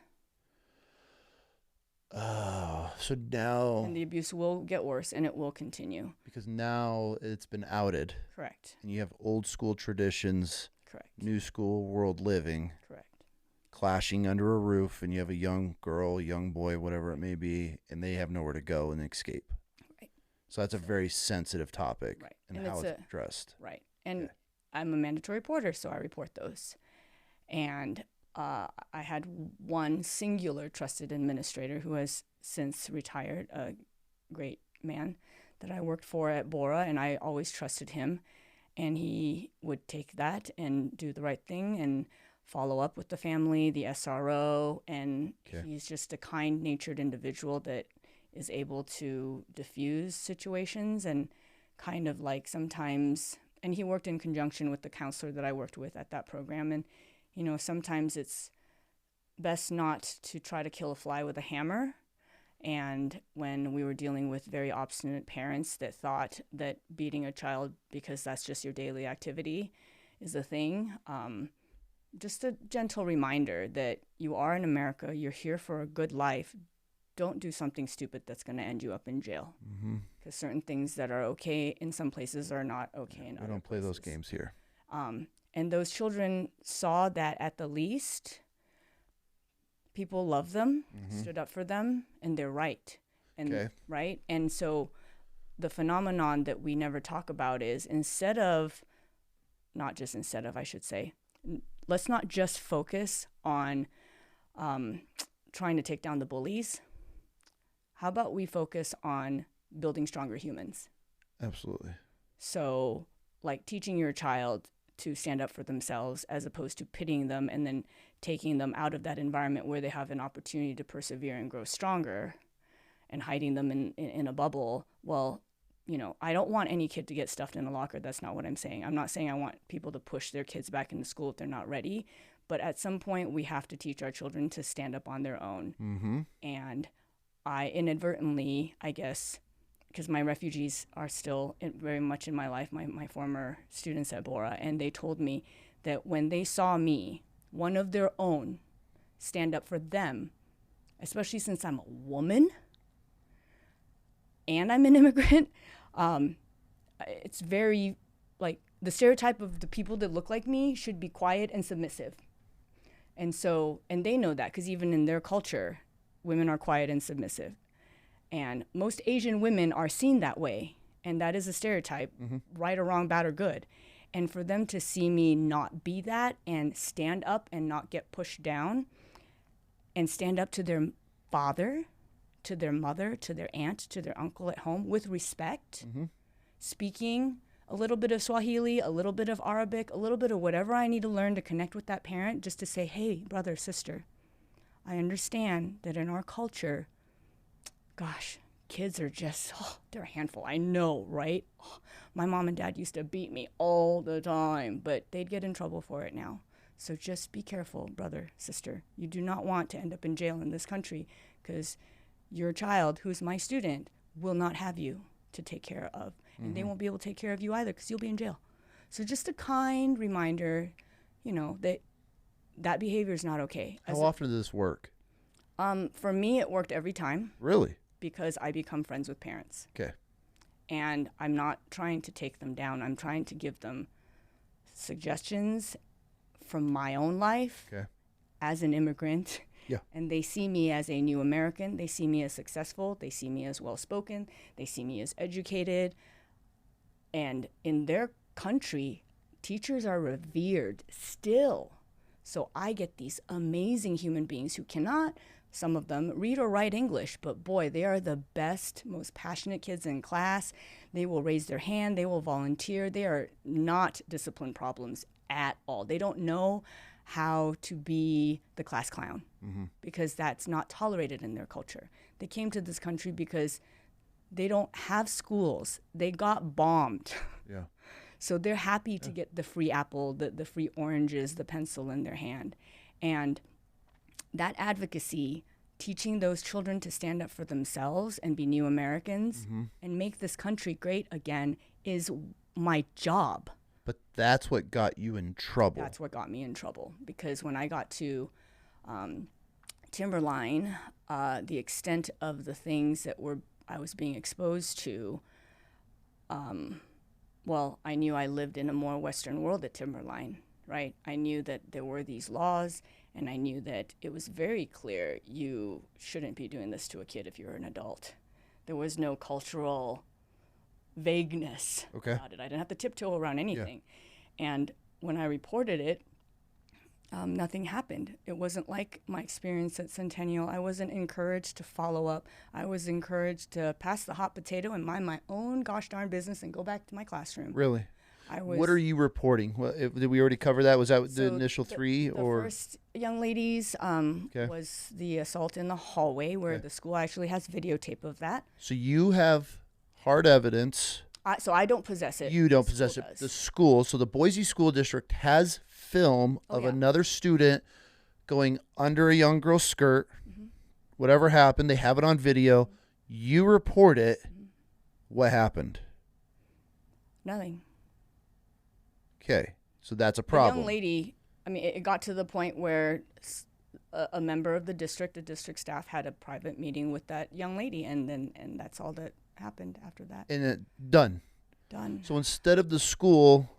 Oh, so now... And the abuse will get worse, and it will continue. Because now it's been outed. Correct. And you have old school traditions. Correct. New school world living. Correct. Clashing under a roof, and you have a young girl, young boy, whatever it may be, and they have nowhere to go and escape. Right. So that's a very sensitive topic. Right. And how it's addressed. Right. And I'm a mandatory reporter, so I report those. And I had one singular trusted administrator who has since retired, a great man that I worked for at Bora, and I always trusted him. And he would take that and do the right thing and follow up with the family, the SRO, and he's just a kind-natured individual that is able to diffuse situations and kind of like sometimes, and he worked in conjunction with the counselor that I worked with at that program, and sometimes it's best not to try to kill a fly with a hammer. And when we were dealing with very obstinate parents that thought that beating a child because that's just your daily activity is a thing, just a gentle reminder that you are in America, you're here for a good life. Don't do something stupid that's going to end you up in jail. Because certain things that are okay in some places are not okay in other places. We don't play those games here. And those children saw that at the least people love them, stood up for them, and they're right. And right? And so the phenomenon that we never talk about is let's not just focus on trying to take down the bullies. How about we focus on building stronger humans? Absolutely. So, like, teaching your child to stand up for themselves as opposed to pitying them and then taking them out of that environment where they have an opportunity to persevere and grow stronger and hiding them in a bubble. Well, I don't want any kid to get stuffed in a locker. That's not what I'm saying. I'm not saying I want people to push their kids back into school if they're not ready. But at some point, we have to teach our children to stand up on their own. And I inadvertently, I guess, because my refugees are still very much in my life, my former students at Bora, and they told me that when they saw me, one of their own, stand up for them, especially since I'm a woman and I'm an immigrant, it's very, like, the stereotype of the people that look like me should be quiet and submissive. And they know that, because even in their culture, women are quiet and submissive. And most Asian women are seen that way. And that is a stereotype, right or wrong, bad or good. And for them to see me not be that and stand up and not get pushed down and stand up to their father, to their mother, to their aunt, to their uncle at home with respect, speaking a little bit of Swahili, a little bit of Arabic, a little bit of whatever I need to learn to connect with that parent, just to say, hey, brother, sister, I understand that in our culture, gosh, kids are just, they're a handful. I know, right? My mom and dad used to beat me all the time, but they'd get in trouble for it now. So just be careful, brother, sister. You do not want to end up in jail in this country, because your child, who's my student, will not have you to take care of. And they won't be able to take care of you either, because you'll be in jail. So just a kind reminder, that behavior is not okay. How often does this work? For me, it worked every time. Really? Because I become friends with parents. Okay. And I'm not trying to take them down. I'm trying to give them suggestions from my own life as an immigrant. Yeah. And they see me as a new American. They see me as successful. They see me as well-spoken. They see me as educated. And in their country, teachers are revered still. So I get these amazing human beings who cannot, some of them, read or write English, but boy, they are the best, most passionate kids in class. They will raise their hand. They will volunteer. They are not discipline problems at all. They don't know how to be the class clown because that's not tolerated in their culture. They came to this country because they don't have schools. They got bombed. Yeah. So they're happy to get the free apple, the free oranges, the pencil in their hand. And that advocacy, teaching those children to stand up for themselves and be new Americans and make this country great again, is my job. But that's what got you in trouble. That's what got me in trouble. Because when I got to Timberline, the extent of the things that I was being exposed to, well, I knew I lived in a more Western world at Timberline, right? I knew that there were these laws, and I knew that it was very clear you shouldn't be doing this to a kid if you're an adult. There was no cultural vagueness about it. I didn't have to tiptoe around anything. Yeah. And when I reported it, nothing happened. It wasn't like my experience at Centennial. I wasn't encouraged to follow up. I was encouraged to pass the hot potato and mind my own gosh darn business and go back to my classroom. Really? What are you reporting? Did we already cover that? Was that the initial three? The first young ladies was the assault in the hallway, where the school actually has videotape of that. So you have hard evidence. So I don't possess it. You don't possess it. The school, so the Boise School District has film of another student going under a young girl's skirt. Whatever happened, they have it on video. You report it. What happened? Nothing. Okay, so that's a problem. The young lady, I mean, it got to the point where a member of the district staff had a private meeting with that young lady, and that's all that happened after that. And done. Done. So instead of the school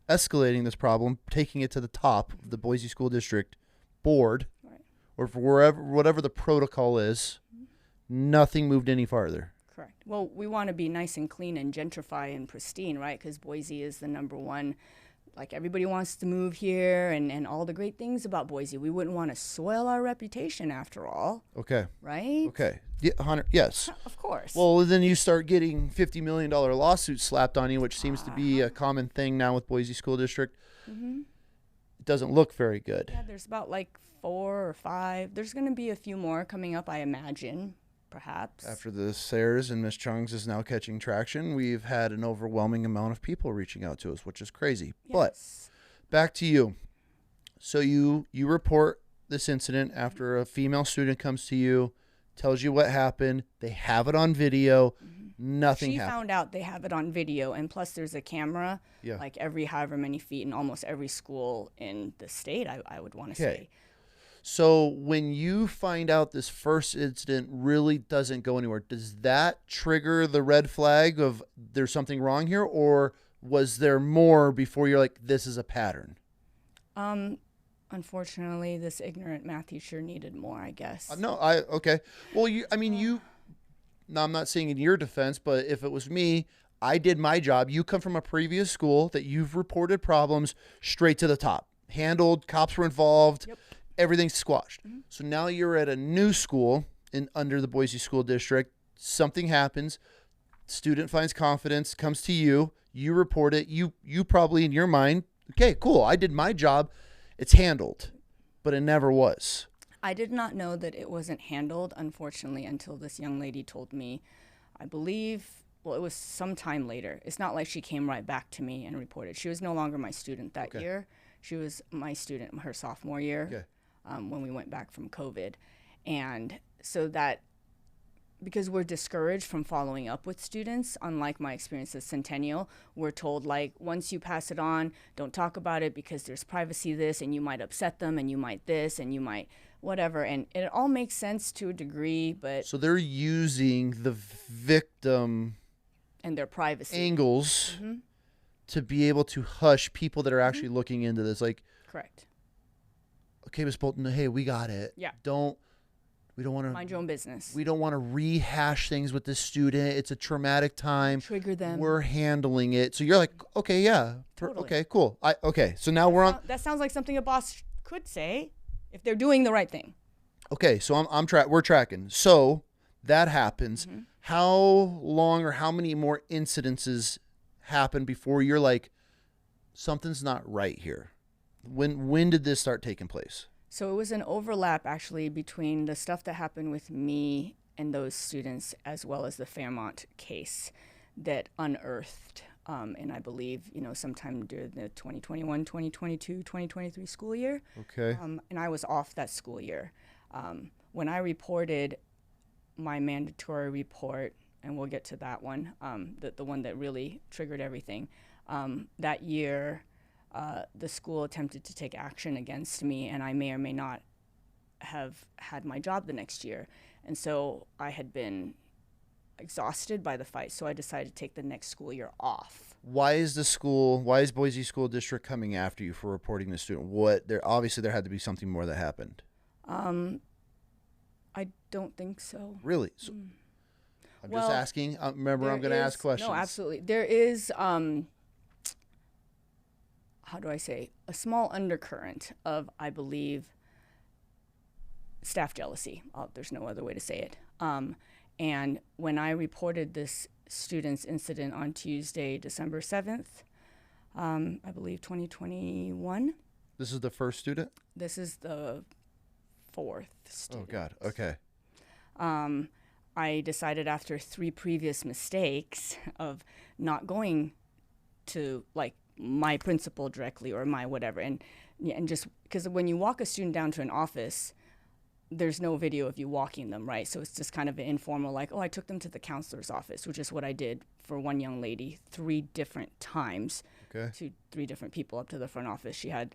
escalating this problem, taking it to the top of the Boise School District board, or for whatever the protocol is, nothing moved any farther. Correct. Well, we want to be nice and clean and gentrify and pristine, right? Because Boise is the number one. Like, everybody wants to move here and all the great things about Boise. We wouldn't want to soil our reputation, after all. Okay. Right? Okay. Yeah, Hunter, yes. Of course. Well, then you start getting $50 million lawsuits slapped on you, which seems to be a common thing now with Boise School District. It doesn't look very good. Yeah, there's about 4 or 5. There's going to be a few more coming up, I imagine. Perhaps. After the Sayers and Miss Chung's is now catching traction, we've had an overwhelming amount of people reaching out to us, which is crazy. Yes. But back to you. So you report this incident after a female student comes to you, tells you what happened. They have it on video. Nothing happened. She found out they have it on video, and plus there's a camera, every however many feet in almost every school in the state, I would want to say. So when you find out this first incident really doesn't go anywhere, does that trigger the red flag of there's something wrong here, or was there more before you're like, this is a pattern? Unfortunately, this ignorant math teacher needed more, I guess. Okay. Well, now I'm not saying in your defense, but if it was me, I did my job. You come from a previous school that you've reported problems straight to the top. Handled, cops were involved. Yep. Everything's squashed. So now you're at a new school under the Boise School District. Something happens. Student finds confidence, comes to you. You report it. You probably in your mind, okay, cool. I did my job. It's handled. But it never was. I did not know that it wasn't handled, unfortunately, until this young lady told me, I believe, well, it was some time later. It's not like she came right back to me and reported. She was no longer my student that year. She was my student her sophomore year. Okay. When we went back from COVID. And so that, because we're discouraged from following up with students, unlike my experience at Centennial, we're told, like, once you pass it on, don't talk about it because there's privacy this, and you might upset them, and you might this, and you might whatever. And it all makes sense to a degree, but... So they're using the victim... and their privacy. Angles to be able to hush people that are actually looking into this. Like... Correct. Okay, Ms. Bolton, hey, we got it. Yeah. We don't want to... Mind your own business. We don't want to rehash things with this student. It's a traumatic time. Trigger them. We're handling it. So you're like, okay, yeah. Totally. Okay, cool. Okay, so now we're on... That sounds like something a boss could say if they're doing the right thing. Okay, so we're tracking. So that happens. How long or how many more incidences happen before you're like, something's not right here? When did this start taking place? So it was an overlap actually between the stuff that happened with me and those students, as well as the Fairmont case that unearthed. And I believe, sometime during the 2021, 2022, 2023 school year. Okay. And I was off that school year. When I reported my mandatory report, and we'll get to that one, the one that really triggered everything, that year, the school attempted to take action against me, and I may or may not have had my job the next year. And so I had been exhausted by the fight, so I decided to take the next school year off. Why is Boise School District coming after you for reporting the student? Obviously there had to be something more that happened. I don't think so. Really? So, I'm just asking. Remember, I'm going to ask questions. No, absolutely. There is... how do I say, a small undercurrent of, I believe, staff jealousy. There's no other way to say it. And when I reported this student's incident on Tuesday, December 7th, I believe 2021. This is the first student? This is the fourth student. Oh, God. Okay. I decided after 3 previous mistakes of not going to, like, my principal directly or my whatever, and just because when you walk a student down to an office, there's no video of you walking them, right? So it's just kind of an informal, like, I took them to the counselor's office, which is what I did for one young lady 3 different times. Okay. To 3 different people up to the front office. She had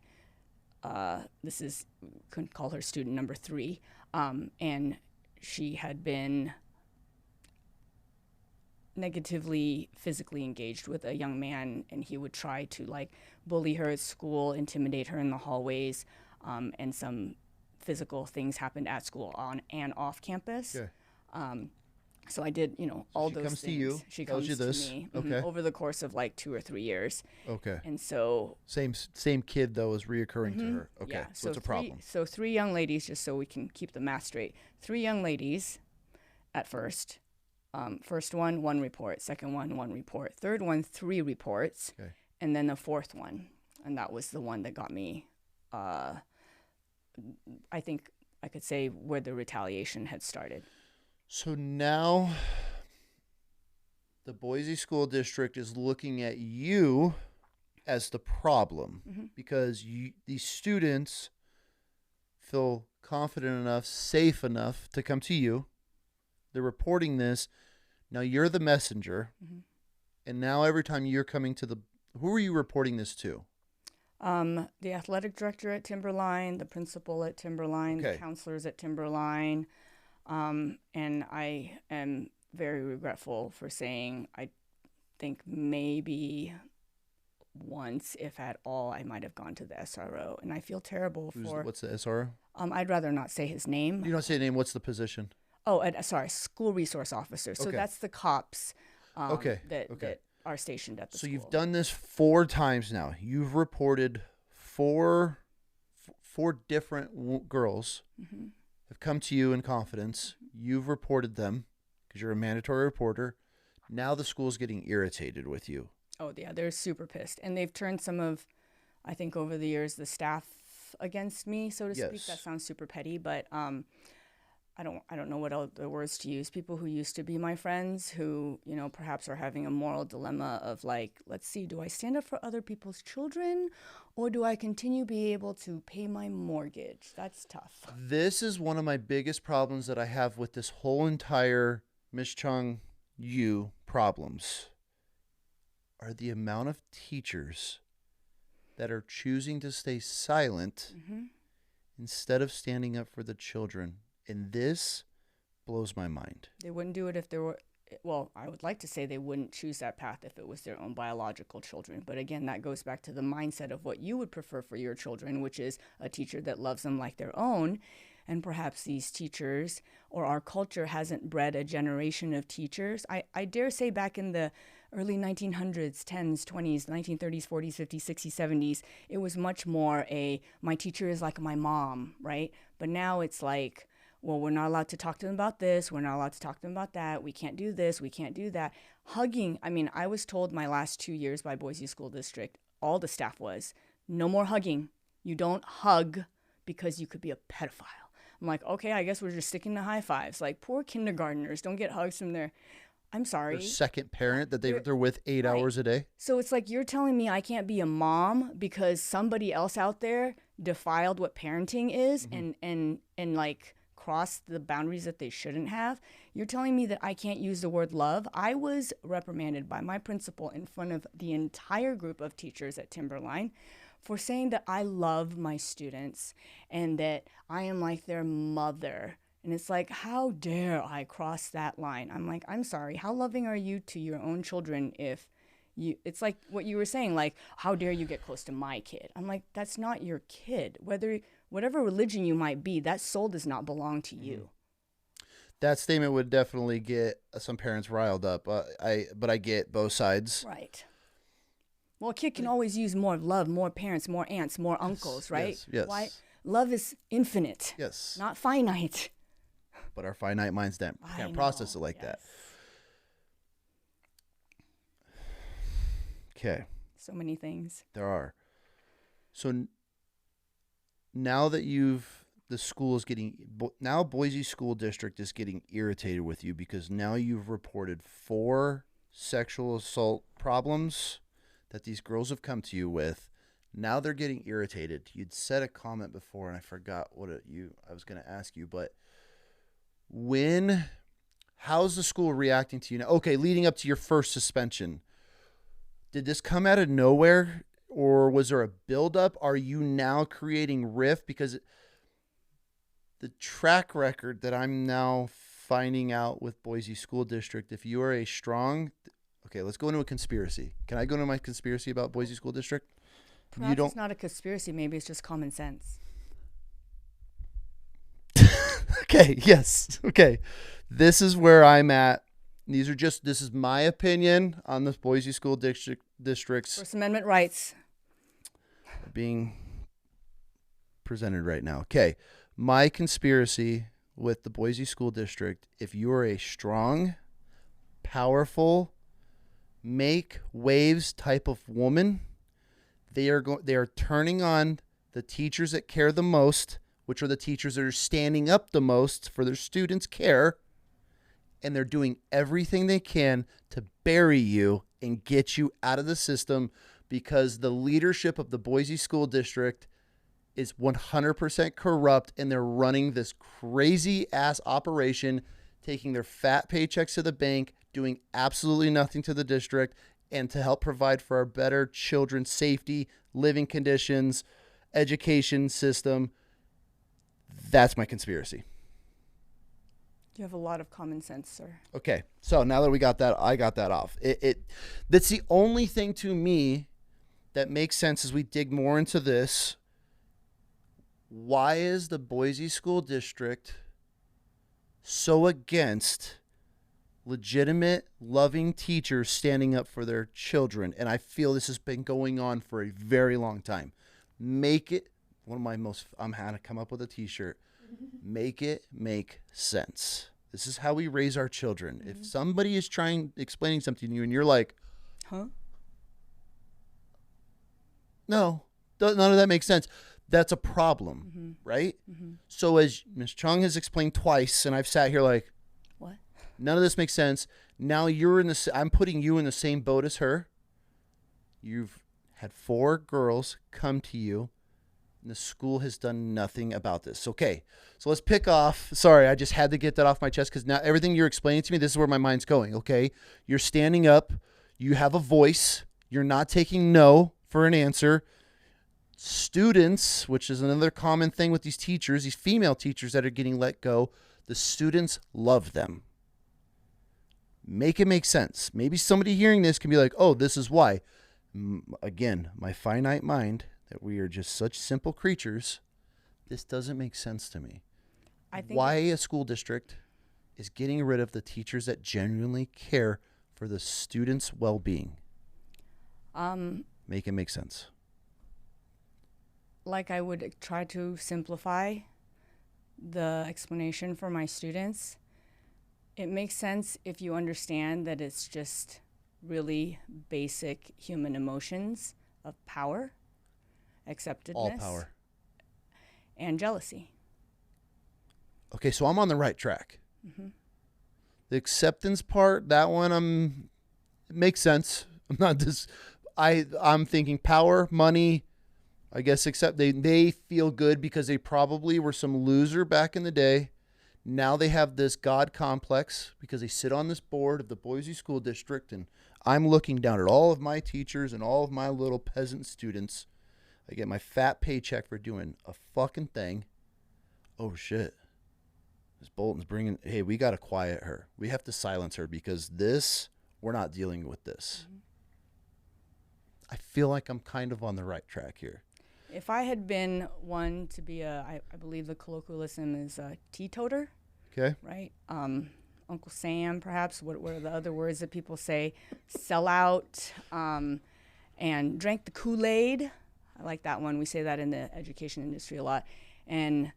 couldn't call her student number 3, and she had been negatively physically engaged with a young man, and he would try to, like, bully her at school, intimidate her in the hallways, and some physical things happened at school on and off campus. Okay. So I did, all those things. She comes to you. She tells comes you this. to me Okay. over the course of like 2 or 3 years. Okay. And so same kid though is reoccurring to her. Okay. yeah, so it's a problem. So 3 young ladies, just so we can keep the math straight. 3 young ladies at first. First one, 1 report. Second one, 1 report. Third one, 3 reports. Okay. And then the 4th one. And that was the one that got me, I think I could say, where the retaliation had started. So now the Boise School District is looking at you as the problem because these students feel confident enough, safe enough to come to you. They're reporting this. Now you're the messenger. And now every time you're coming to who are you reporting this to? The athletic director at Timberline, the principal at Timberline, the counselors at Timberline. And I am very regretful for saying I think maybe once, if at all, I might have gone to the SRO. And I feel terrible for... What's the SRO? I'd rather not say his name. You don't say the name. What's the position? Oh, sorry, school resource officer. So that's the cops that are stationed at the school. So you've done this 4 times now. You've reported 4 different girls have come to you in confidence. You've reported them because you're a mandatory reporter. Now the school's getting irritated with you. Oh, yeah, they're super pissed. And they've turned some of, I think over the years, the staff against me, so to speak. That sounds super petty, but I don't know what other words to use. People who used to be my friends who, you know, perhaps are having a moral dilemma of like, let's see, do I stand up for other people's children or do I continue be able to pay my mortgage? That's tough. This is one of my biggest problems that I have with this whole entire Miss Chung Yu problems are the amount of teachers that are choosing to stay silent instead of standing up for the children. And this blows my mind. They wouldn't do it if there were, well, I would like to say they wouldn't choose that path if it was their own biological children. But again, that goes back to the mindset of what you would prefer for your children, which is a teacher that loves them like their own. And perhaps these teachers or our culture hasn't bred a generation of teachers. I dare say back in the early 1900s, 10s, 20s, 1930s, 40s, 50s, 60s, 70s, it was much more my teacher is like my mom, right? But now it's like, well, we're not allowed to talk to them about this. We're not allowed to talk to them about that. We can't do this. We can't do that. Hugging. I mean, I was told my last 2 years by Boise School District, all the staff was, no more hugging. You don't hug because you could be a pedophile. I'm like, okay, I guess we're just sticking to high fives. Like, poor kindergartners don't get hugs from I'm sorry. Their second parent that they're with 8 hours a day. So it's like you're telling me I can't be a mom because somebody else out there defiled what parenting is and like crossed the boundaries that they shouldn't have. You're telling me that I can't use the word love. I was reprimanded by my principal in front of the entire group of teachers at Timberline for saying that I love my students and that I am like their mother. And it's like, how dare I cross that line? I'm like, I'm sorry. How loving are you to your own children if it's like what you were saying, like, how dare you get close to my kid? I'm like, that's not your kid. Whatever religion you might be, that soul does not belong to you. That statement would definitely get some parents riled up. But I get both sides. Right. Well, a kid can always use more love, more parents, more aunts, more uncles, right? Yes. Why? Love is infinite. Yes. Not finite. But our finite minds can't process it like that. Okay. So many things. There are. So now that the school is now Boise School District is getting irritated with you because now you've reported 4 sexual assault problems that these girls have come to you with. Now they're getting irritated. You'd said a comment before and I forgot I was going to ask you, but how's the school reacting to you now? Okay, leading up to your first suspension. Did this come out of nowhere or was there a buildup? Are you now creating rift? Because the track record that I'm now finding out with Boise School District, if you are okay, let's go into a conspiracy. Can I go into my conspiracy about Boise School District? Perhaps it's not a conspiracy. Maybe it's just common sense. Okay, yes. Okay. This is where I'm at. This is my opinion on this Boise School District's First Amendment rights being presented right now. Okay. My conspiracy with the Boise School District, if you are a strong, powerful, make waves type of woman, they are turning on the teachers that care the most, which are the teachers that are standing up the most for their students' care, and they're doing everything they can to bury you and get you out of the system because the leadership of the Boise School District is 100% corrupt, and they're running this crazy-ass operation, taking their fat paychecks to the bank, doing absolutely nothing to the district, and to help provide for our better children's safety, living conditions, education system. That's my conspiracy. You have a lot of common sense, sir. Okay, so now that I got that off. That's the only thing to me that makes sense as we dig more into this. Why is the Boise School District so against legitimate, loving teachers standing up for their children? And I feel this has been going on for a very long time. I'm having to come up with a t-shirt. Make it make sense. This is how we raise our children. If somebody is explaining something to you and you're like, huh? No, none of that makes sense. That's a problem, right? So as Ms. Chung has explained twice, and I've sat here like, What? none of this makes sense. Now I'm putting you in the same boat as her. You've had 4 girls come to you, and the school has done nothing about this. Okay, so let's pick off. Sorry, I just had to get that off my chest because now everything you're explaining to me, this is where my mind's going, okay? You're standing up. You have a voice. You're not taking no for an answer. Students, which is another common thing with these teachers, these female teachers that are getting let go, the students love them. Make it make sense. Maybe somebody hearing this can be like, oh, this is why. Again, my finite mind, that we are just such simple creatures, this doesn't make sense to me. I think Why a school district is getting rid of the teachers that genuinely care for the students' well-being. Make it make sense. Like I would try to simplify the explanation for my students. It makes sense if you understand that it's just really basic human emotions of power, acceptedness, All power. and jealousy. Okay, so I'm on the right track. The acceptance part, that one, it makes sense. I'm thinking power, money, I guess, except they feel good because they probably were some loser back in the day. Now they have this God complex because they sit on this board of the Boise School District, and I'm looking down at all of my teachers and all of my little peasant students. I get my fat paycheck for doing a fucking thing. Oh, shit. Ms. Bolton's hey, we got to quiet her. We have to silence her because we're not dealing with this. I feel like I'm kind of on the right track here. If I had been one to be I believe the colloquialism is a teetoter. Okay. Right? Uncle Sam, perhaps. What are the other words that people say? Sell out, and drank the Kool-Aid. I like that one. We say that in the education industry a lot. And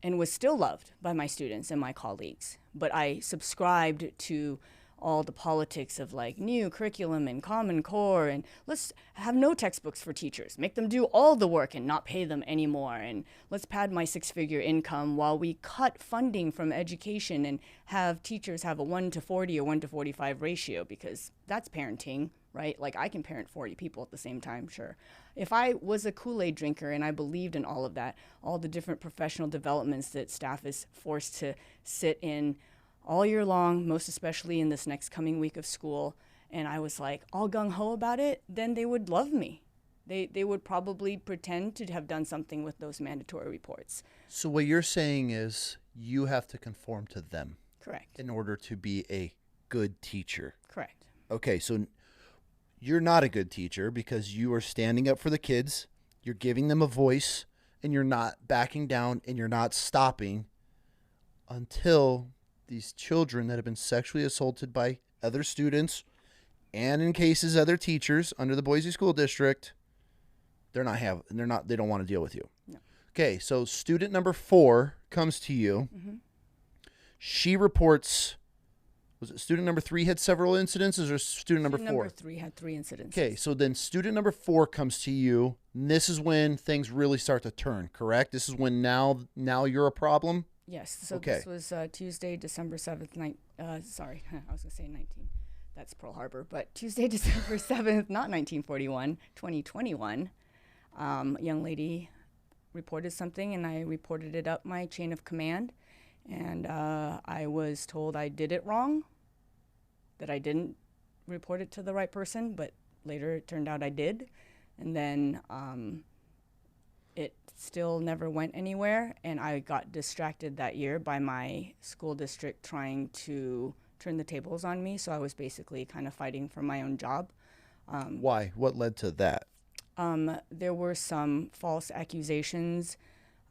was still loved by my students and my colleagues. But I subscribed to all the politics of like new curriculum and Common Core, and let's have no textbooks for teachers, make them do all the work and not pay them anymore, and let's pad my 6-figure income while we cut funding from education and have teachers have a 1-to-40 or 1-to-45 ratio, because that's parenting, right? Like I can parent 40 people at the same time, sure. If I was a Kool-Aid drinker and I believed in all of that, all the different professional developments that staff is forced to sit in all year long, most especially in this next coming week of school, and I was like all gung-ho about it, then they would love me. They would probably pretend to have done something with those mandatory reports. So what you're saying is you have to conform to them. Correct. In order to be a good teacher. Correct. Okay, so you're not a good teacher because you are standing up for the kids, you're giving them a voice, and you're not backing down, and you're not stopping until these children that have been sexually assaulted by other students and in cases other teachers under the Boise School District, they don't want to deal with you. No. Okay, so student number 4 comes to you. She reports, was it student number 3 had several incidences or student number 4? Number 3 had 3 incidents. Okay, so then student number 4 comes to you, and this is when things really start to turn, correct? This is when now you're a problem? Yes, so Okay. This was Tuesday, December 7th, sorry, I was going to say 19. That's Pearl Harbor. But Tuesday, December 7th, not 1941, 2021, a young lady reported something, and I reported it up my chain of command. And I was told I did it wrong, that I didn't report it to the right person, but later it turned out I did. And then it still never went anywhere, and I got distracted that year by my school district trying to turn the tables on me, so I was basically kind of fighting for my own job. Why? What led to that? There were some false accusations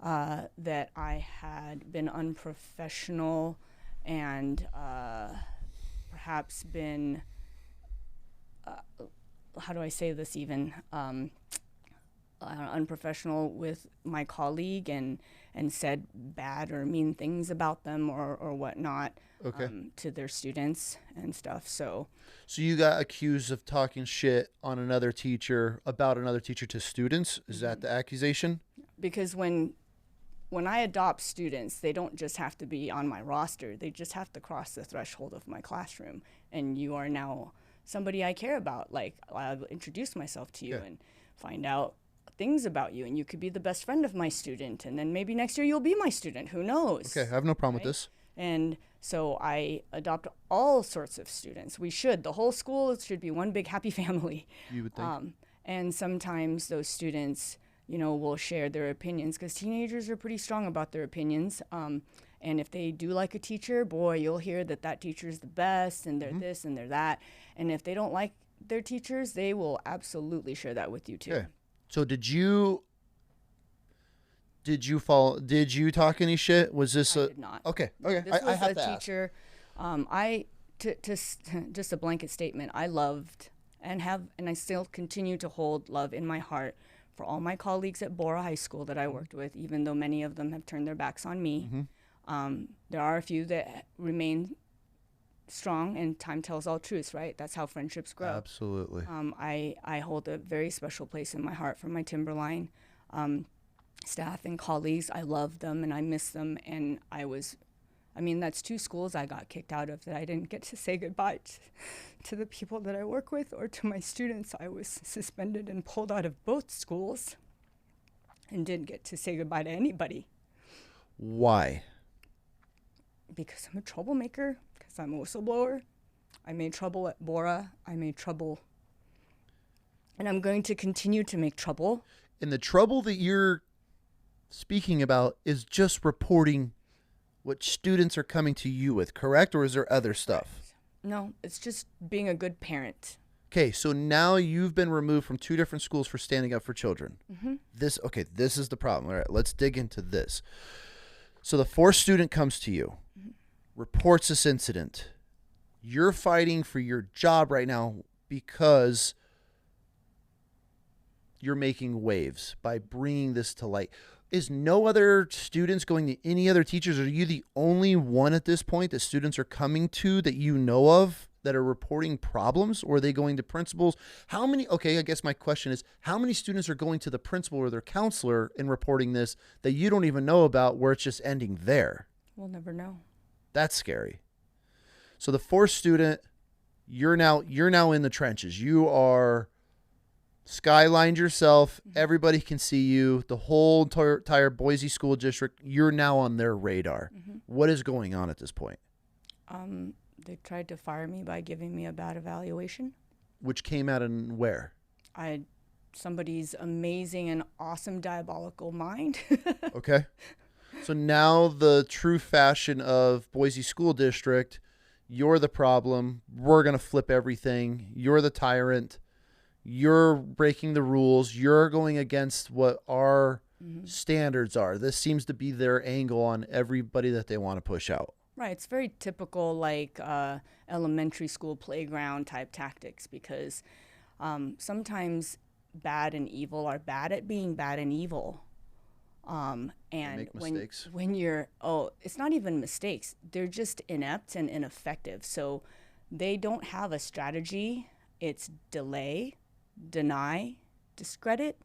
that I had been unprofessional and perhaps been, how do I say this even, unprofessional with my colleague and said bad or mean things about them or whatnot. Okay. To their students and stuff. So you got accused of talking shit on another teacher about another teacher to students? Is that the accusation? because when I adopt students, they don't just have to be on my roster. They just have to cross the threshold of my classroom. And you are now somebody I care about. Like, I'll introduce myself to you and find out things about you. And you could be the best friend of my student. And then maybe next year you'll be my student. Who knows? Okay, I have no problem with this. And so I adopt all sorts of students. We should. The whole school should be one big happy family. You would think. And sometimes those students, will share their opinions, because teenagers are pretty strong about their opinions. And if they do like a teacher, boy, you'll hear that teacher's the best and they're this and they're that. And if they don't like their teachers, they will absolutely share that with you too. Okay. So did you talk any shit? Was this I did not. Okay. This was I have a to ask. teacher. Just a blanket statement. I loved and I still continue to hold love in my heart for all my colleagues at Bora High School that I worked with, even though many of them have turned their backs on me. There are a few that remain strong, and time tells all truths, right? That's how friendships grow. Absolutely. I hold a very special place in my heart for my Timberline staff and colleagues. I love them and I miss them. And that's 2 schools I got kicked out of that I didn't get to say goodbye to the people that I work with or to my students. I was suspended and pulled out of both schools and didn't get to say goodbye to anybody. Why? Because I'm a troublemaker, because I'm a whistleblower. I made trouble at Bora. I made trouble. And I'm going to continue to make trouble. And the trouble that you're speaking about is just reporting what students are coming to you with, correct? Or is there other stuff? No, it's just being a good parent. Okay, so now you've been removed from 2 different schools for standing up for children. This is the problem. All right, let's dig into this. So the 4th student comes to you, reports this incident. You're fighting for your job right now because you're making waves by bringing this to light. Is no other students going to any other teachers? Are you the only one at this point that students are coming to that you know of that are reporting problems, or are they going to principals? I guess my question is, how many students are going to the principal or their counselor and reporting this that you don't even know about, where it's just ending there? We'll never know. That's scary. So the 4th student, you're now in the trenches. You are skylined yourself. Everybody can see you. The whole entire Boise school district, you're now on their radar. What is going on at this point? They tried to fire me by giving me a bad evaluation. Which came out in where? I had somebody's amazing and awesome diabolical mind. Okay. So now the true fashion of Boise School District, you're the problem. We're going to flip everything. You're the tyrant. You're breaking the rules. You're going against what our standards are. This seems to be their angle on everybody that they want to push out. Right. It's very typical, elementary school playground type tactics, because sometimes bad and evil are bad at being bad and evil. And make mistakes. when you're, it's not even mistakes. They're just inept and ineffective. So they don't have a strategy. It's delay, deny, discredit,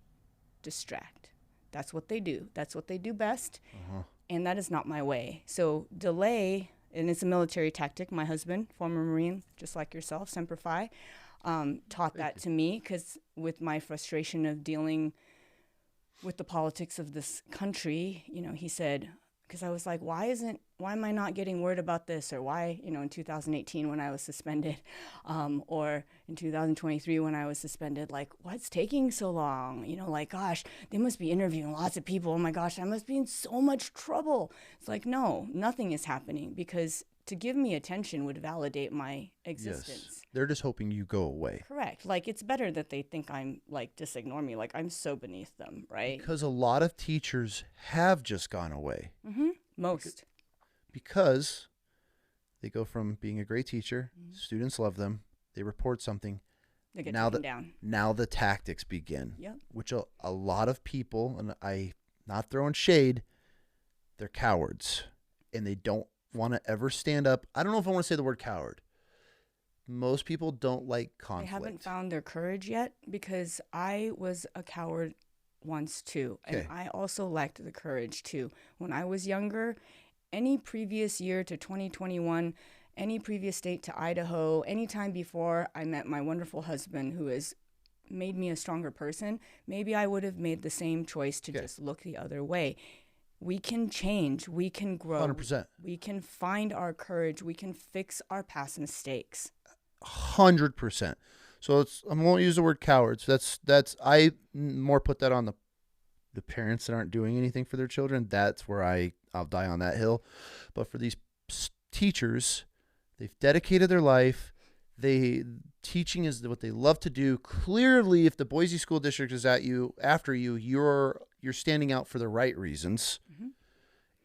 distract. That's what they do. That's what they do best. And that is not my way. So delay, and it's a military tactic. My husband, former Marine, just like yourself, Semper Fi, taught that to me, because with my frustration of dealing with the politics of this country, he said, because I was like, why am I not getting word about this? Or why, in 2018 when I was suspended, or in 2023 when I was suspended, what's taking so long? Gosh, they must be interviewing lots of people. Oh my gosh, I must be in so much trouble. It's like, no, nothing is happening, because to give me attention would validate my existence. Yes. They're just hoping you go away. Correct. It's better that they think I'm just ignore me. I'm so beneath them, right? Because a lot of teachers have just gone away. Most. Because they go from being a great teacher, students love them, they report something. They get taken down. Now the tactics begin. Yep. Which a lot of people, and I not throwing shade, they're cowards. And they don't want to ever stand up. I don't know if I want to say the word coward. Most people don't like conflict. They haven't found their courage yet, because I was a coward once too. Okay. And I also lacked the courage too. When I was younger, any previous year to 2021, any previous state to Idaho, any time before I met my wonderful husband who has made me a stronger person, maybe I would have made the same choice to just look the other way. We can change, we can grow, 100%. we can find our courage, we can fix our past mistakes. 100%. So I won't use the word cowards. I more put that on the parents that aren't doing anything for their children. That's where I'll die on that hill. But for these teachers, they've dedicated their life. Teaching is what they love to do. Clearly, if the Boise School District is after you, you're standing out for the right reasons. Mm-hmm.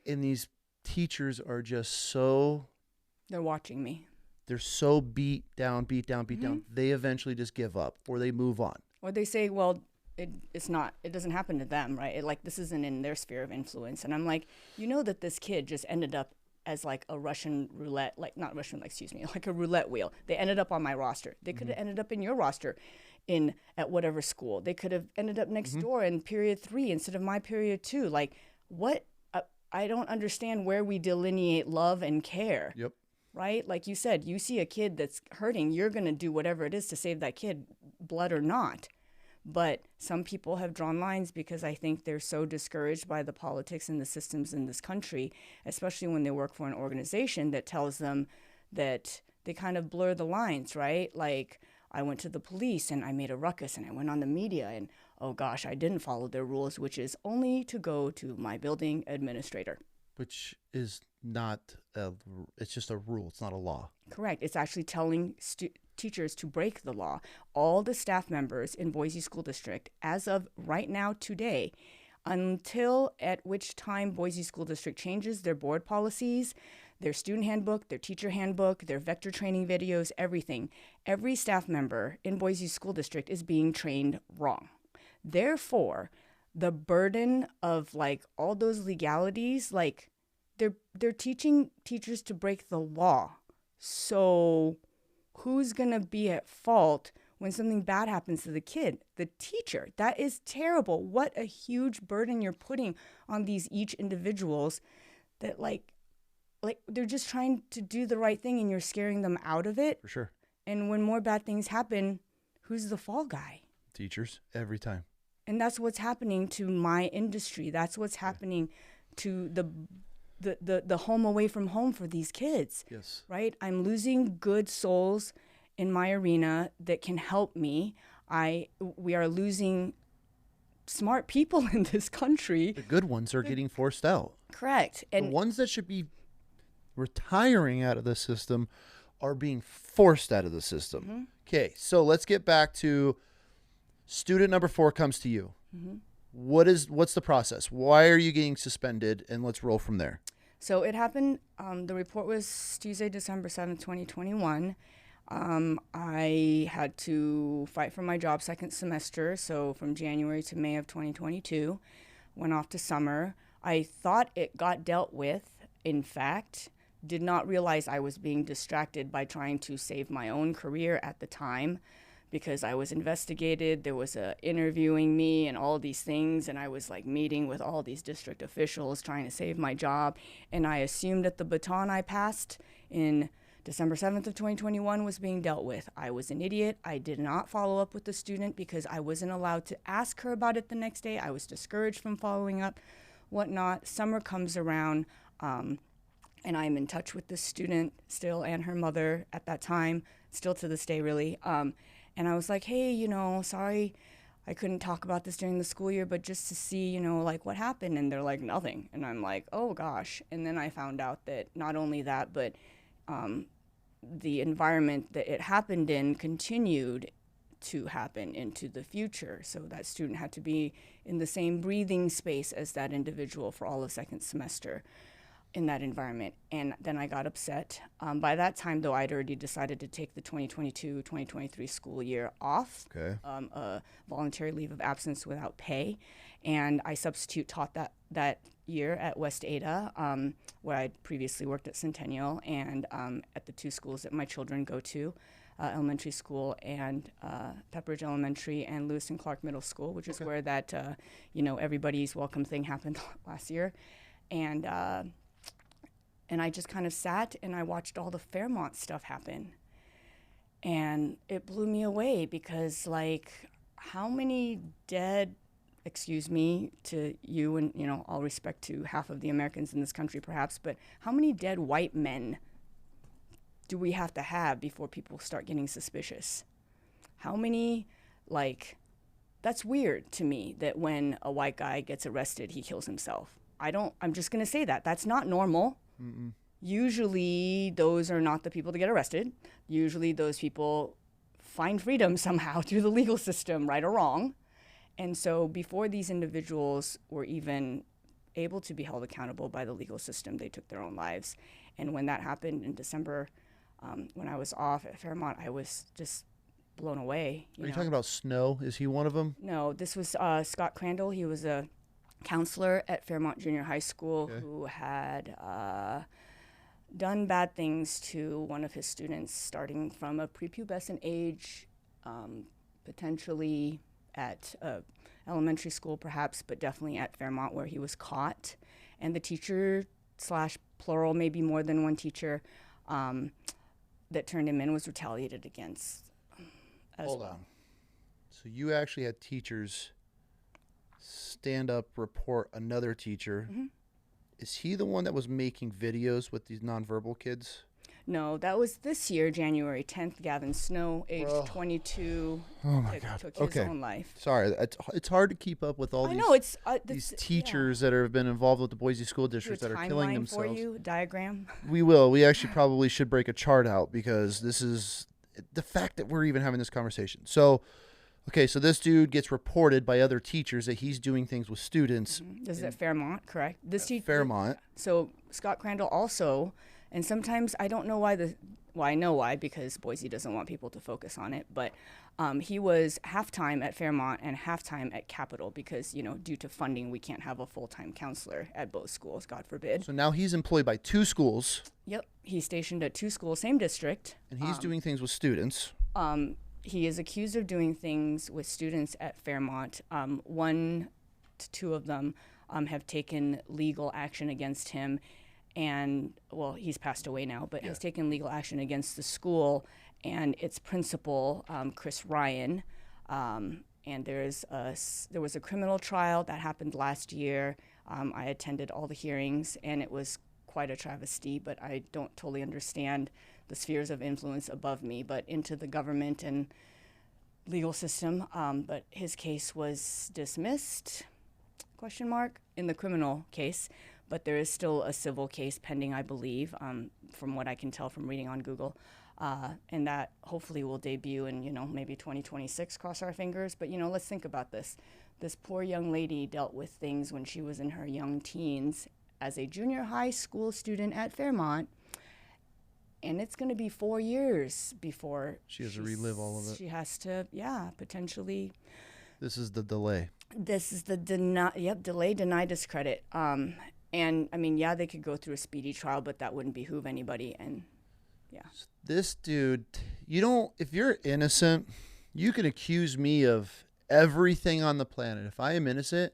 And these teachers are just they're watching me. They're so beat down. They eventually just give up or they move on. Or they say, well, it doesn't happen to them, right? This isn't in their sphere of influence. And I'm like, that this kid just ended up as like a Russian roulette, like a roulette wheel. They ended up on my roster. They could have ended up in your roster at whatever school. They could have ended up next door in period 3 instead of my period 2. Like, what? I don't understand where we delineate love and care. Yep. Right? Like you said, you see a kid that's hurting, you're going to do whatever it is to save that kid, blood or not. But some people have drawn lines because I think they're so discouraged by the politics and the systems in this country, especially when they work for an organization that tells them that they kind of blur the lines, right? Like, I went to the police and I made a ruckus and I went on the media and, oh gosh, I didn't follow their rules, which is only to go to my building administrator. Which is it's just a rule. It's not a law. Correct. It's actually telling teachers to break the law. All the staff members in Boise School District, as of right now today, until at which time Boise School District changes their board policies, their student handbook, their teacher handbook, their vector training videos, everything, every staff member in Boise School District is being trained wrong. Therefore, the burden of like all those legalities, like they're teaching teachers to break the law. So who's going to be at fault when something bad happens to the kid? The teacher. That is terrible. What a huge burden you're putting on these each individuals that like they're just trying to do the right thing and you're scaring them out of it. For sure. And when more bad things happen, who's the fall guy? Teachers, every time. And that's what's happening to my industry. That's what's happening to the home away from home for these kids. Yes. Right? I'm losing good souls in my arena that can help me. We are losing smart people in this country. The good ones are getting forced out. Correct. And the ones that should be retiring out of the system are being forced out of the system. Okay, so let's get back to student number 4 comes to you. What's the process? Why are you getting suspended? And let's roll from there. So it happened, the report was Tuesday, December 7th, 2021. I had to fight for my job second semester, so from January to May of 2022, went off to summer. I thought it got dealt with, in fact, did not realize I was being distracted by trying to save my own career at the time because I was investigated. There was interviewing me and all these things, and I was like meeting with all these district officials trying to save my job, and I assumed that the baton I passed in December 7th of 2021 was being dealt with. I was an idiot. I did not follow up with the student because I wasn't allowed to ask her about it the next day. I was discouraged from following up, whatnot. Summer comes around, and I'm in touch with the student still and her mother at that time, still to this day, really. And I was like, hey, sorry I couldn't talk about this during the school year, but just to see, like what happened. And they're like, nothing. And I'm like, oh, gosh. And then I found out that not only that, but the environment that it happened in continued to happen into the future. So that student had to be in the same breathing space as that individual for all of second semester in that environment. And then I got upset. By that time, though, I'd already decided to take the 2022-2023 school year off, a voluntary leave of absence without pay. And I substitute taught that year at West Ada, where I'd previously worked at Centennial, and at the 2 schools that my children go to. Elementary School and Pepperidge Elementary and Lewis and Clark Middle School, which is where that, everybody's welcome thing happened last year. And I just kind of sat and I watched all the Fairmont stuff happen. And it blew me away because, like, how many dead, excuse me to you and, all respect to half of the Americans in this country perhaps, but how many dead white men do we have to have before people start getting suspicious? How many, that's weird to me that when a white guy gets arrested, he kills himself. I'm just going to say that. That's not normal. Mm-mm. Usually those are not the people to get arrested. Usually those people find freedom somehow through the legal system, right or wrong. And so before these individuals were even able to be held accountable by the legal system, they took their own lives. And when that happened in December, when I was off at Fairmont, I was just blown away. Are you talking about Snow? Is he one of them? No, this was Scott Crandall. He was a counselor at Fairmont Junior High School who had done bad things to one of his students starting from a prepubescent age, potentially at elementary school perhaps, but definitely at Fairmont where he was caught. And the teacher / plural, maybe more than one teacher, that turned him in was retaliated against. Hold on. So you actually had teachers stand up, report another teacher. Mm-hmm. Is he the one that was making videos with these nonverbal kids? No, that was this year, January 10th. Gavin Snow, age 22, took his own life. Sorry, it's hard to keep up with all these teachers that have been involved with the Boise School District that are killing themselves. For you, diagram. We will. We actually probably should break a chart out because this is the fact that we're even having this conversation. So, okay, so this dude gets reported by other teachers that he's doing things with students. Mm-hmm. This is at Fairmont, correct? Fairmont. So Scott Crandall also. And sometimes I don't know why I know why, because Boise doesn't want people to focus on it, but he was half-time at Fairmont and half-time at Capitol because, due to funding, we can't have a full-time counselor at both schools, God forbid. So now he's employed by 2 schools. Yep. He's stationed at 2 schools, same district. And he's doing things with students. He is accused of doing things with students at Fairmont. 1 to 2 of them have taken legal action against him. And, well, he's passed away now, but has taken legal action against the school and its principal, Chris Ryan. And there was a criminal trial that happened last year. I attended all the hearings, and it was quite a travesty, but I don't totally understand the spheres of influence above me, but into the government and legal system. But his case was dismissed, ? In the criminal case. But there is still a civil case pending, I believe, from what I can tell from reading on Google. And that hopefully will debut in, maybe 2026, cross our fingers. But, let's think about this. This poor young lady dealt with things when she was in her young teens as a junior high school student at Fairmont. And it's going to be 4 years before she has to relive all of it. She has to, potentially. This is the delay. This is the delay, deny, discredit. And, they could go through a speedy trial, but that wouldn't behoove anybody. And, This dude, if you're innocent, you can accuse me of everything on the planet. If I am innocent,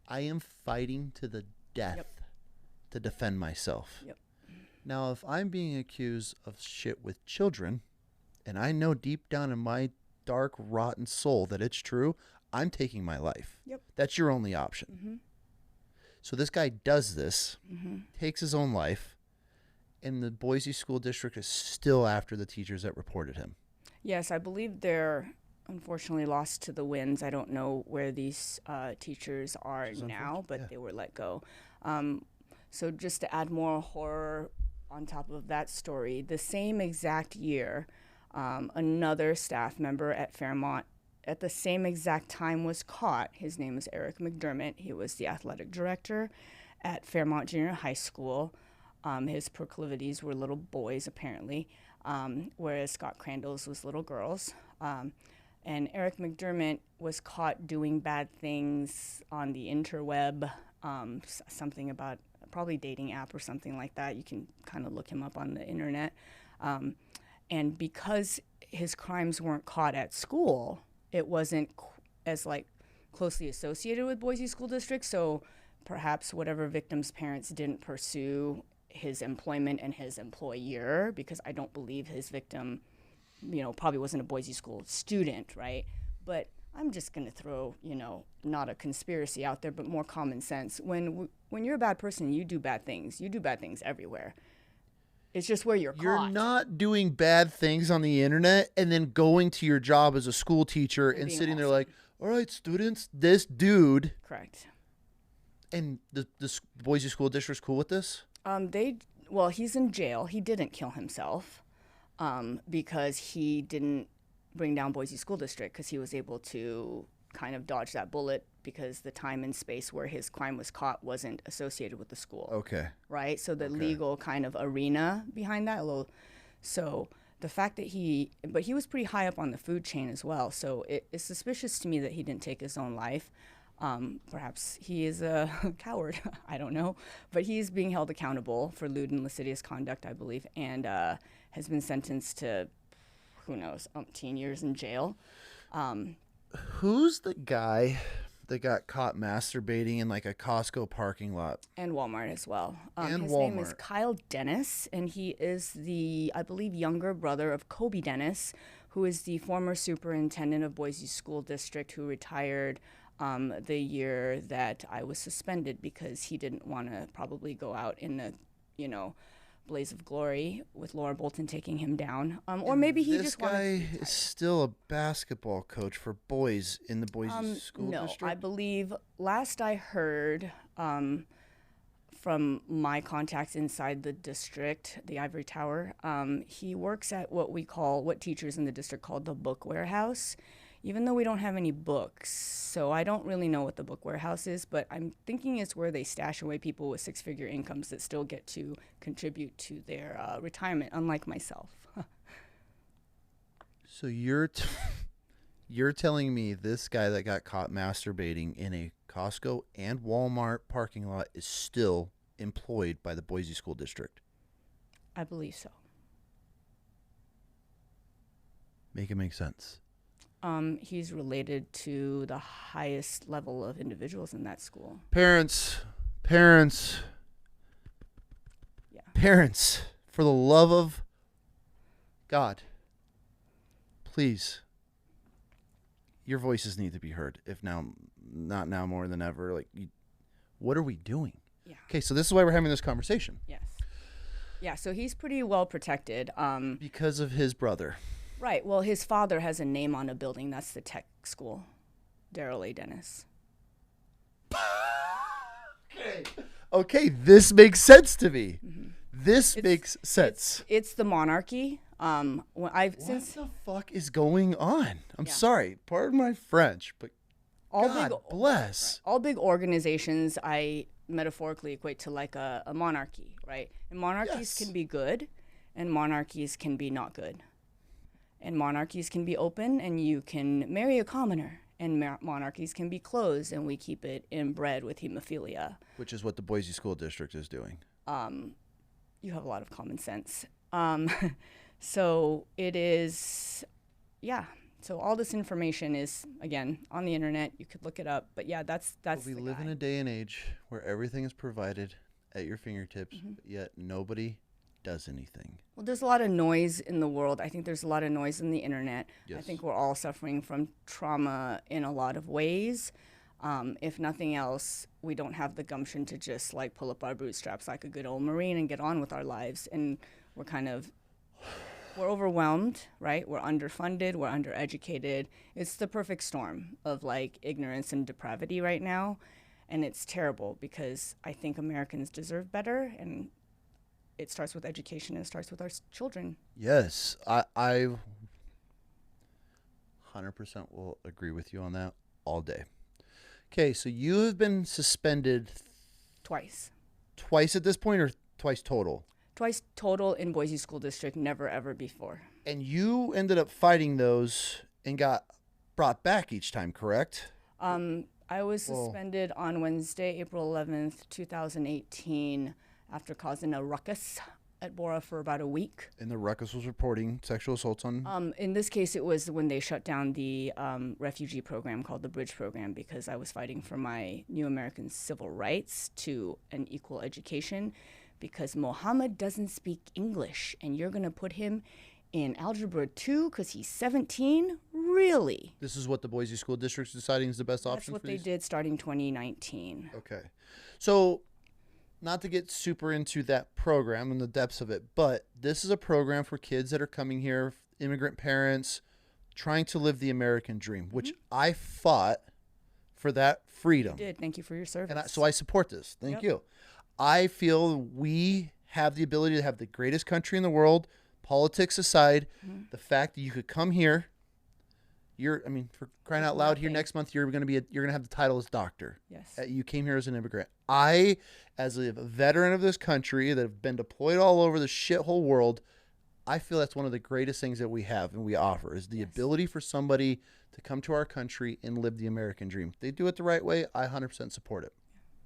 I am fighting to the death to defend myself. Yep. Now, if I'm being accused of shit with children, and I know deep down in my dark, rotten soul that it's true, I'm taking my life. Yep. That's your only option. Mm-hmm. So this guy does this, Mm-hmm. takes his own life, and the Boise School District is still after the teachers that reported him. Yes, I believe they're unfortunately lost to the winds. I don't know where these teachers are now, but they were let go. So just to add more horror on top of that story, the same exact year, another staff member at Fairmont at the same exact time was caught. His name is Eric McDermott. He was the athletic director at Fairmont Junior High School. His proclivities were little boys, apparently, whereas Scott Crandall's was little girls. And Eric McDermott was caught doing bad things on the interweb, something about probably dating app or something like that. You can kind of look him up on the internet. And because his crimes weren't caught at school. It wasn't as like closely associated with Boise School District, so perhaps whatever victim's parents didn't pursue his employment and his employer, because I don't believe his victim, probably wasn't a Boise School student, right? But I'm just going to throw, not a conspiracy out there, but more common sense. When you're a bad person, you do bad things. You do bad things everywhere. It's just where you're caught. not doing bad things on the internet and then going to your job as a school teacher and sitting there like, all right, students, this dude. Correct. And the Boise School District's cool with this? He's in jail. He didn't kill himself because he didn't bring down Boise School District, because he was able to kind of dodge that bullet because the time and space where his crime was caught wasn't associated with the school. Okay. Right? So the legal kind of arena behind that, so the fact that he was pretty high up on the food chain as well. So it's suspicious to me that he didn't take his own life. Perhaps he is a coward, I don't know, but he's being held accountable for lewd and lascivious conduct, I believe, and has been sentenced to, who knows, umpteen years in jail. Who's the guy that got caught masturbating in like a Costco parking lot? And Walmart as well. His name is Kyle Dennis, and he is the, I believe, younger brother of Kobe Dennis, who is the former superintendent of Boise School District, who retired the year that I was suspended because he didn't want to probably go out in the, blaze of glory with Laura Boulton taking him down. Or maybe he just wanted to retire. This guy is still a basketball coach for boys in the Boise School District? No, I believe last I heard from my contacts inside the district, the Ivory Tower, he works at what teachers in the district call the book warehouse, even though we don't have any books. So I don't really know what the book warehouse is, but I'm thinking it's where they stash away people with six-figure incomes that still get to contribute to their retirement, unlike myself. So you're telling me this guy that got caught masturbating in a Costco and Walmart parking lot is still employed by the Boise School District? I believe so. Make it make sense. He's related to the highest level of individuals in that school. Parents, Yeah. parents, for the love of God, please, your voices need to be heard. If not now more than ever. Like, what are we doing? Yeah. Okay, so this is why we're having this conversation. Yes. Yeah, so he's pretty well protected. Because of his brother. Right. Well, his father has a name on a building. That's the tech school, Darrell A. Dennis. Okay, this makes sense to me. Mm-hmm. This makes sense. It's the monarchy. What the fuck is going on? I'm sorry, pardon my French, but God bless. All big organizations I metaphorically equate to like a monarchy, right? And monarchies can be good, and monarchies can be not good. And monarchies can be open, and you can marry a commoner. And monarchies can be closed, and we keep it inbred with hemophilia. Which is what the Boise School District is doing. You have a lot of common sense. So it is, So all this information is, again, on the internet. You could look it up. But yeah, that's we live in a day and age where everything is provided at your fingertips, but yet nobody does anything. Well, there's a lot of noise in the world. I think there's a lot of noise in the internet. Yes. I think we're all suffering from trauma in a lot of ways. If nothing else, we don't have the gumption to just like pull up our bootstraps like a good old Marine and get on with our lives. And we're overwhelmed, right? We're underfunded, we're undereducated. It's the perfect storm of like ignorance and depravity right now. And it's terrible because I think Americans deserve better, and it starts with education and it starts with our children. Yes, I 100% will agree with you on that all day. Okay, so you have been suspended Twice at this point, or twice total? Twice total in Boise School District, never ever before. And you ended up fighting those and got brought back each time, correct? I was suspended on Wednesday, April 11th, 2018, after causing a ruckus at Bora for about a week. And the ruckus was reporting sexual assaults on... In this case, it was when they shut down the refugee program called the Bridge Program, because I was fighting for my new American civil rights to an equal education, because Mohammed doesn't speak English, and you're going to put him in Algebra 2 because he's 17? Really? This is what the Boise School District's deciding is the best option That's what for they these? did starting 2019. Okay. So, not to get super into that program and the depths of it, but this is a program for kids that are coming here, immigrant parents, trying to live the American dream, which I fought for that freedom. You did. Thank you for your service. And so I support this. Thank you. I feel we have the ability to have the greatest country in the world, politics aside, the fact that you could come here, for crying out loud, here next month you're going to have the title as doctor. Yes. You came here as an immigrant. I, as a veteran of this country that have been deployed all over the shithole world, I feel that's one of the greatest things that we have and we offer is the ability for somebody to come to our country and live the American dream. If they do it the right way, I 100% support it.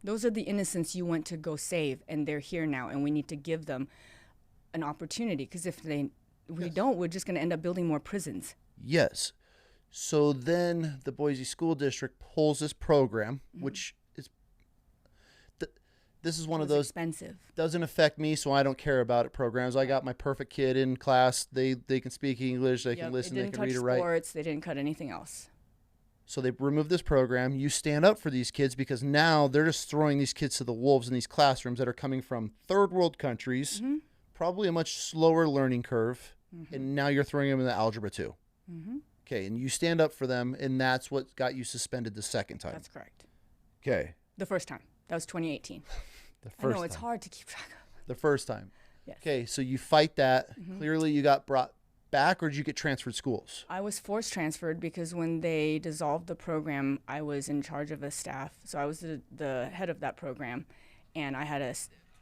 Those are the innocents you went to go save, and they're here now, and we need to give them an opportunity, because if we don't, we're just going to end up building more prisons. Yes. So then the Boise School District pulls this program, which is this is one of those expensive. Doesn't affect me, so I don't care about it programs. I got my perfect kid in class. They can speak English. They can listen. They can read or write. Sports. They didn't cut anything else. So they removed this program. You stand up for these kids because now they're just throwing these kids to the wolves in these classrooms that are coming from third world countries, probably a much slower learning curve, and now you're throwing them in the Algebra 2. Okay, and you stand up for them, and that's what got you suspended the second time. That's correct. Okay. The first time. That was 2018. The first I know, it's time. hard to keep track of. The first time. Yes. Okay, so you fight that. Clearly you got brought back, or did you get transferred schools? I was forced transferred because when they dissolved the program, I was in charge of a staff. So I was the head of that program, and I had a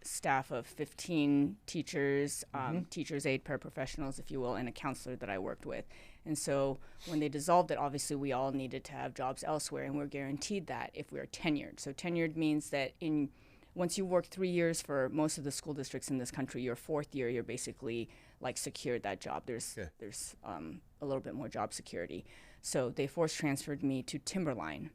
staff of 15 teachers, teachers aid, paraprofessionals, if you will, and a counselor that I worked with. And so when they dissolved it, obviously we all needed to have jobs elsewhere, and we're guaranteed that if we're tenured. So tenured means that once you work 3 years for most of the school districts in this country, your fourth year, you're basically like secured that job. There's a little bit more job security. So they force transferred me to Timberline,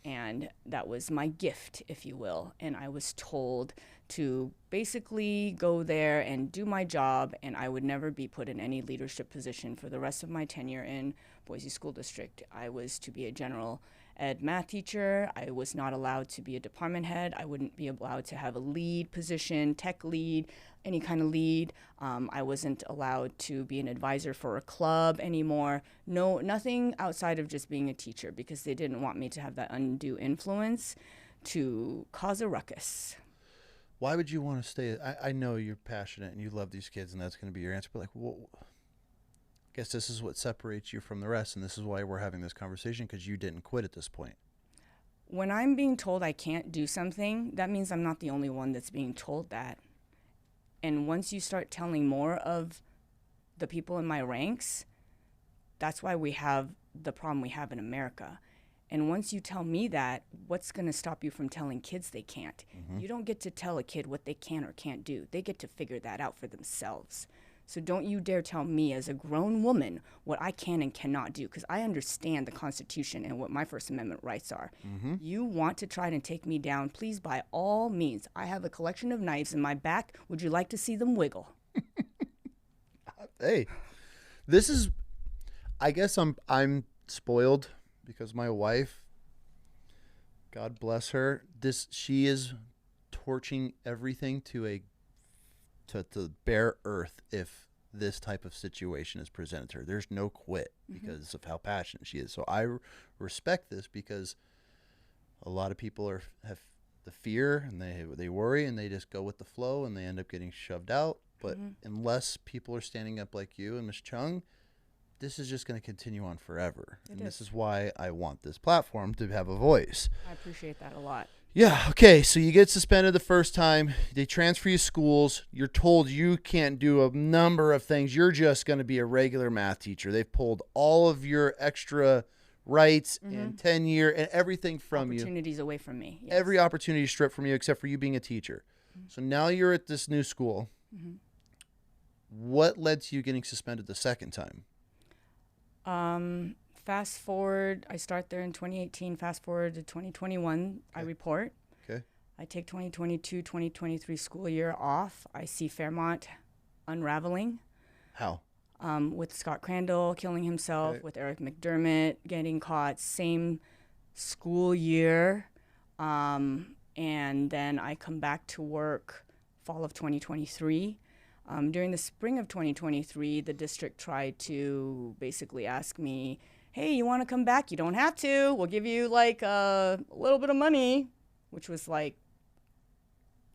and that was my gift, if you will. And I was told to basically go there and do my job, and I would never be put in any leadership position for the rest of my tenure in Boise School District. I was to be a general ed math teacher. I was not allowed to be a department head. I wouldn't be allowed to have a lead position, tech lead, any kind of lead. I wasn't allowed to be an advisor for a club anymore. No, nothing outside of just being a teacher, because they didn't want me to have that undue influence to cause a ruckus. Why would you want to stay? I know you're passionate and you love these kids, and that's going to be your answer. But I guess this is what separates you from the rest, and this is why we're having this conversation, because you didn't quit at this point. When I'm being told I can't do something, that means I'm not the only one that's being told that. And once you start telling more of the people in my ranks, that's why we have the problem we have in America. And once you tell me that, what's going to stop you from telling kids they can't? You don't get to tell a kid what they can or can't do. They get to figure that out for themselves. So don't you dare tell me as a grown woman what I can and cannot do, because I understand the Constitution and what my First Amendment rights are. You want to try to take me down, please, by all means. I have a collection of knives in my back. Would you like to see them wiggle? Hey, this is, I guess I'm spoiled because my wife, God bless her, she is torching everything to bare earth if this type of situation is presented to her. There's no quit because of how passionate she is. So I respect this, because a lot of people have the fear and they worry and they just go with the flow and they end up getting shoved out. But unless people are standing up like you and Ms. Chung, this is just going to continue on forever. This is why I want this platform to have a voice. I appreciate that a lot. Yeah, okay, so you get suspended the first time. They transfer you schools. You're told you can't do a number of things. You're just going to be a regular math teacher. They've pulled all of your extra rights and tenure and everything from you. Opportunities away from me. Yes. Every opportunity stripped from you except for you being a teacher. So now you're at this new school. What led to you getting suspended the second time? Fast forward, I start there in 2018. Fast forward to 2021, I report. Okay. I take 2022, 2023 school year off. I see Fairmont unraveling. How? With Scott Crandall killing himself, with Eric McDermott getting caught, same school year. And then I come back to work fall of 2023. During the spring of 2023, the district tried to basically ask me, hey, you want to come back? You don't have to. We'll give you like a little bit of money, which was like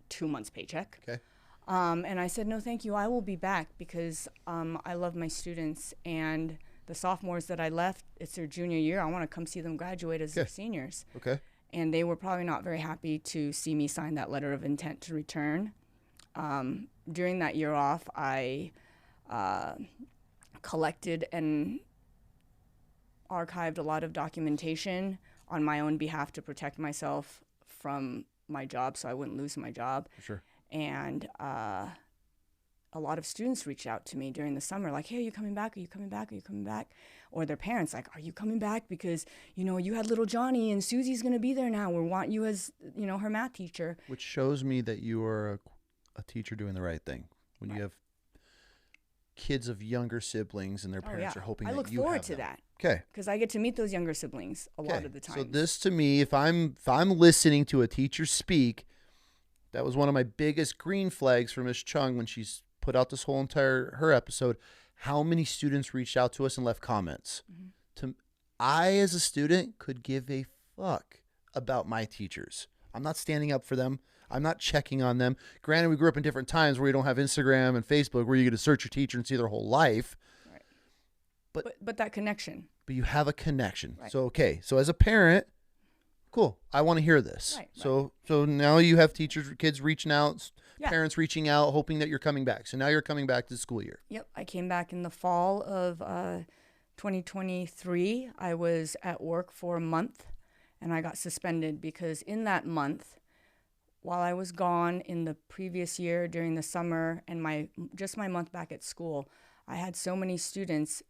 2 months' paycheck. Okay. And I said, no, thank you. I will be back because I love my students. And the sophomores that I left, it's their junior year. I want to come see them graduate as their seniors. Okay. And they were probably not very happy to see me sign that letter of intent to return. During that year off, I collected and archived a lot of documentation on my own behalf to protect myself from my job so I wouldn't lose my job. For sure. And a lot of students reached out to me during the summer, like, hey, are you coming back? Are you coming back? Are you coming back? Or their parents, like, are you coming back? Because, you know, you had little Johnny and Susie's going to be there now. We want you as, you know, her math teacher. Which shows me that you are a teacher doing the right thing. When you have kids of younger siblings and their parents are hoping that you have them. I look forward to that. Okay. Because I get to meet those younger siblings a lot of the time. So this to me, if I'm listening to a teacher speak, that was one of my biggest green flags for Miss Chung when she's put out this whole entire her episode. How many students reached out to us and left comments? I, as a student, could give a fuck about my teachers. I'm not standing up for them. I'm not checking on them. Granted, we grew up in different times where you don't have Instagram and Facebook where you get to search your teacher and see their whole life. Right. But that connection. But you have a connection. Right. So, okay. So as a parent, cool. I want to hear this. Right. So now you have kids reaching out, parents reaching out, hoping that you're coming back. So now you're coming back to the school year. Yep. I came back in the fall of 2023. I was at work for a month and I got suspended because in that month, while I was gone in the previous year during the summer and my month back at school, I had so many students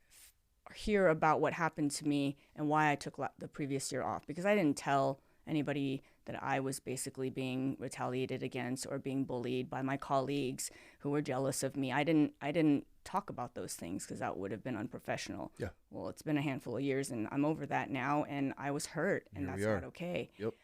hear about what happened to me and why I took the previous year off, because I didn't tell anybody that I was basically being retaliated against or being bullied by my colleagues who were jealous of me. I didn't talk about those things because that would have been unprofessional. Yeah. Well, it's been a handful of years and I'm over that now, and I was hurt, and that's not okay. Yep.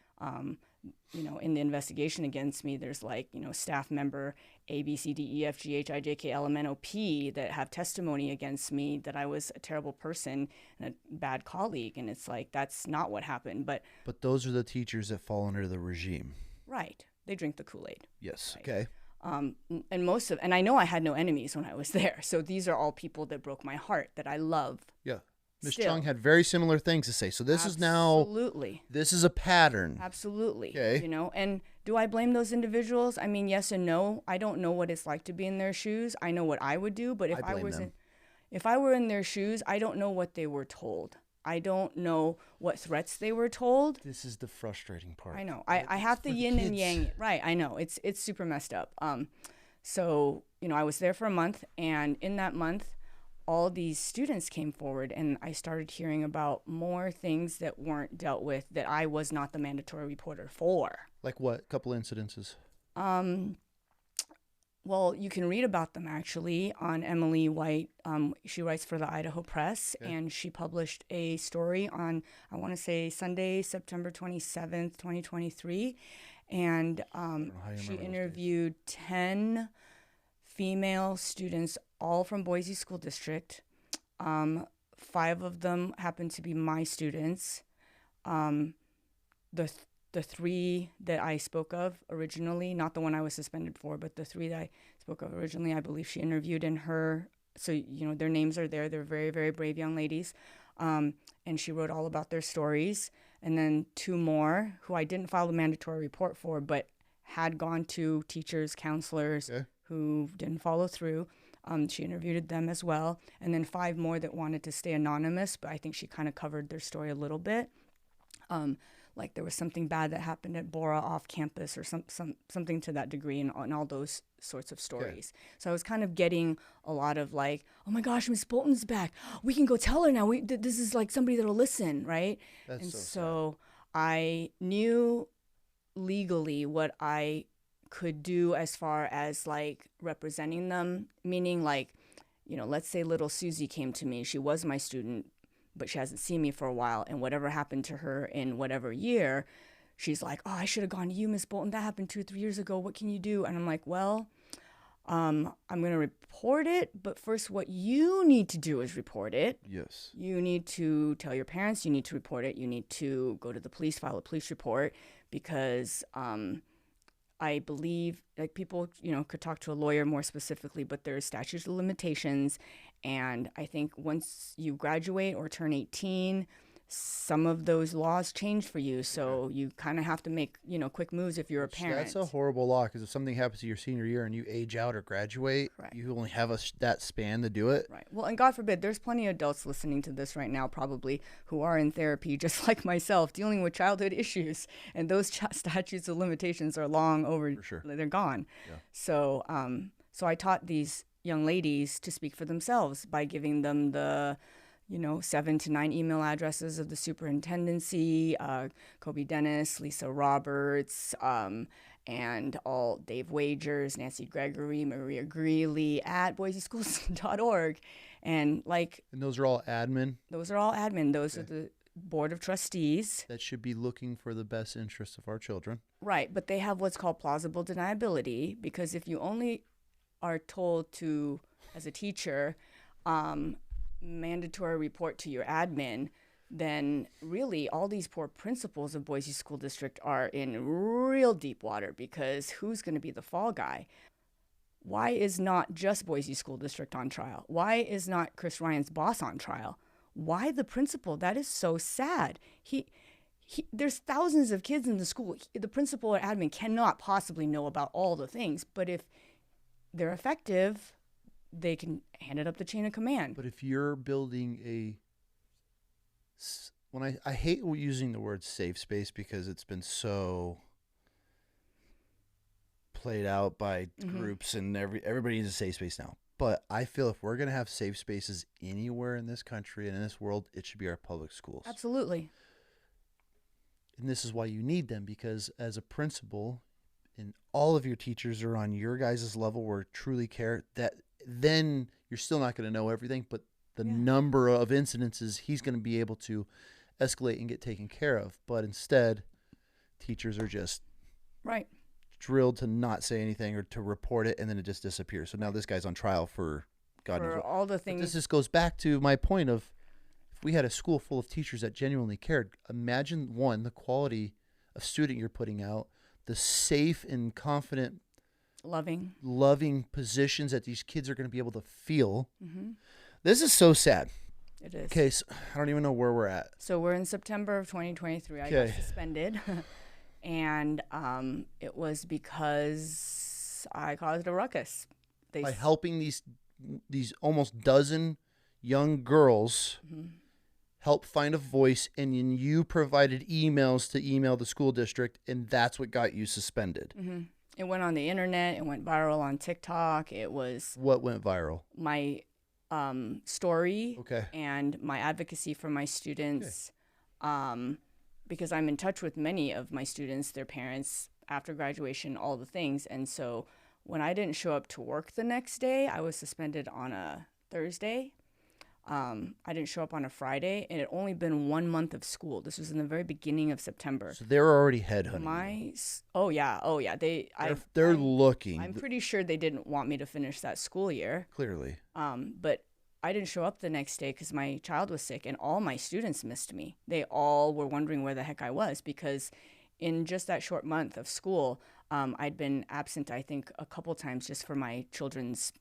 You know, in the investigation against me, there's like, you know, staff member A, B, C, D, E, F, G, H, I, J, K, L, M, N, O, P that have testimony against me that I was a terrible person and a bad colleague. And it's like, that's not what happened. But those are the teachers that fall under the regime. Right. They drink the Kool-Aid. Yes. Right? Okay. And I know I had no enemies when I was there. So these are all people that broke my heart that I love. Yeah. Ms. Chung had very similar things to say. So this is now, this is a pattern. Absolutely. Okay. You know, and do I blame those individuals? I mean, yes and no. I don't know what it's like to be in their shoes. I know what I would do, but if I were in their shoes, I don't know what they were told. I don't know what threats they were told. This is the frustrating part. I know. I have to yin and yang it. Right. I know. It's super messed up. So, you know, I was there for a month, and in that month, all these students came forward and I started hearing about more things that weren't dealt with that I was not the mandatory reporter for. Like what? A couple incidences. Well, you can read about them actually on Emily White. She writes for the Idaho Press, and she published a story on, I want to say Sunday, September 27th, 2023. And she interviewed 10 female students, all from Boise School District. 5 of them happened to be my students. The 3 that I spoke of originally, not the one I was suspended for, but the 3 that I spoke of originally, I believe she interviewed in her. So, you know, their names are there. They're very, very brave young ladies. And she wrote all about their stories. And then 2 more who I didn't file a mandatory report for, but had gone to teachers, counselors who didn't follow through. She interviewed them as well. And then 5 more that wanted to stay anonymous, but I think she kind of covered their story a little bit. like there was something bad that happened at Bora off campus or something to that degree, and all those sorts of stories. So I was kind of getting a lot of like, oh my gosh, Miss Bolton's back. We can go tell her now. This is like somebody that'll listen, right? That's and so I knew legally what I could do as far as like representing them, meaning like, let's say little Susie came to me. She was my student, but she hasn't seen me for a while. And whatever happened to her in whatever year, she's like, oh, I should have gone to you, Miss Bolton. That happened 2 or 3 years ago. What can you do? And I'm like, well, I'm going to report it. But first, what you need to do is report it. Yes. You need to tell your parents. You need to report it. You need to go to the police, file a police report, because I believe like people, could talk to a lawyer more specifically, but there's statutes of limitations. And I think once you graduate or turn 18, some of those laws change for you. So you kind of have to make, quick moves if you're a parent. That's a horrible law, because if something happens to your senior year and you age out or graduate, you only have that span to do it. Right. Well, and God forbid, there's plenty of adults listening to this right now probably who are in therapy, just like myself, dealing with childhood issues. And those statutes of limitations are long over. For sure. They're gone. Yeah. So, so I taught these young ladies to speak for themselves by giving them the 7 to 9 email addresses of the superintendency, Kobe Dennis, Lisa Roberts, and all Dave Wagers, Nancy Gregory, Maria Greeley at boiseschools.org. And those are all admin? Those are all admin. Those are the board of trustees. That should be looking for the best interests of our children. Right, but they have what's called plausible deniability, because if you only are told to, as a teacher, mandatory report to your admin, then really all these poor principals of Boise School District are in real deep water, because who's going to be the fall guy? Why is not just Boise School District on trial? Why is not Chris Ryan's boss on trial? Why the principal? That is so sad. There's thousands of kids in the school. The principal or admin cannot possibly know about all the things, but if they're effective, they can hand it up the chain of command. But if you're building I hate using the word safe space, because it's been so played out by groups, and everybody needs a safe space now. But I feel if we're going to have safe spaces anywhere in this country and in this world, it should be our public schools. Absolutely. And this is why you need them, because as a principal, and all of your teachers are on your guys' level where truly care, that then you're still not going to know everything, but the number of incidences he's going to be able to escalate and get taken care of. But instead, teachers are just drilled to not say anything or to report it, and then it just disappears. So now this guy's on trial for God knows what. All the things. But this just goes back to my point of, if we had a school full of teachers that genuinely cared, imagine, one, the quality of student you're putting out, the safe and confident, loving positions that these kids are going to be able to feel. This is so sad. It is. Okay, so I don't even know where we're at. So we're in September of 2023. I got suspended. And it was because I caused a ruckus. By helping these almost dozen young girls help find a voice, and then you provided emails to email the school district, and that's what got you suspended. It went on the internet. It went viral on TikTok. It was... What went viral? My story and my advocacy for my students, because I'm in touch with many of my students, their parents, after graduation, all the things. And so when I didn't show up to work the next day, I was suspended on a Thursday. I didn't show up on a Friday, and it had only been 1 month of school. This was in the very beginning of September. So they're already headhunting. Oh yeah. They're looking. I'm pretty sure they didn't want me to finish that school year. Clearly. But I didn't show up the next day because my child was sick, and all my students missed me. They all were wondering where the heck I was, because in just that short month of school, I'd been absent, I think, a couple times just for my children's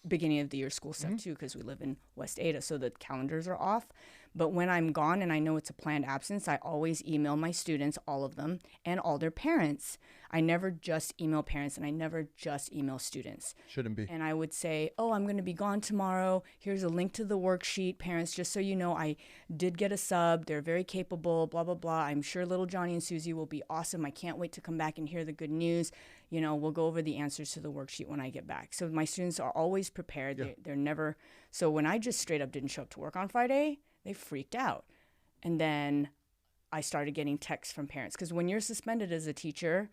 beginning of the year school stuff too, because we live in West Ada, so the calendars are off. But when I'm gone and I know it's a planned absence, I always email my students, all of them, and all their parents. I never just email parents, and I never just email students. Shouldn't be. And I would say, oh, I'm going to be gone tomorrow. Here's a link to the worksheet. Parents, just so you know, I did get a sub. They're very capable, blah, blah, blah. I'm sure little Johnny and Susie will be awesome. I can't wait to come back and hear the good news. You know, we'll go over the answers to the worksheet when I get back. So my students are always prepared. Yeah. They're never. So when I just straight up didn't show up to work on Friday, they freaked out. And then I started getting texts from parents. Because when you're suspended as a teacher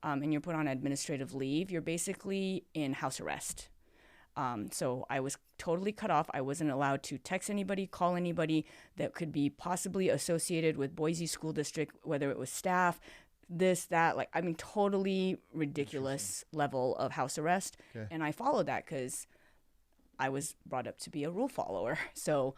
and you're put on administrative leave, you're basically in house arrest. So I was totally cut off. I wasn't allowed to text anybody, call anybody that could be possibly associated with Boise School District, whether it was staff, this, that. Like, I mean, totally ridiculous level of house arrest. Okay. And I followed that because I was brought up to be a rule follower. So,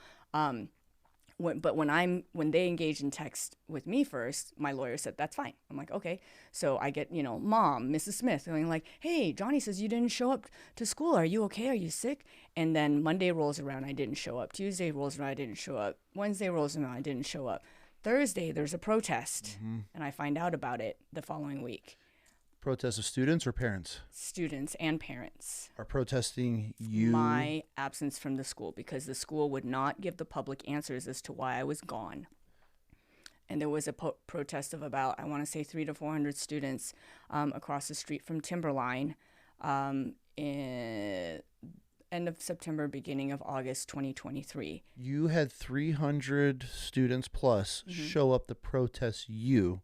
when they engage in text with me first, my lawyer said, that's fine. I'm like, okay. So I get, Mom, Mrs. Smith, going like, hey, Johnny says you didn't show up to school. Are you okay? Are you sick? And then Monday rolls around, I didn't show up. Tuesday rolls around, I didn't show up. Wednesday rolls around, I didn't show up. Thursday, there's a protest. And I find out about it the following week. Protests of students or parents? Students and parents Are protesting you? my absence from the school because the school would not give the public answers as to why I was gone. And there was a protest of about, I want to say 300 to 400 students across the street from Timberline in end of September, beginning of August 2023. You had 300 students plus show up to protest you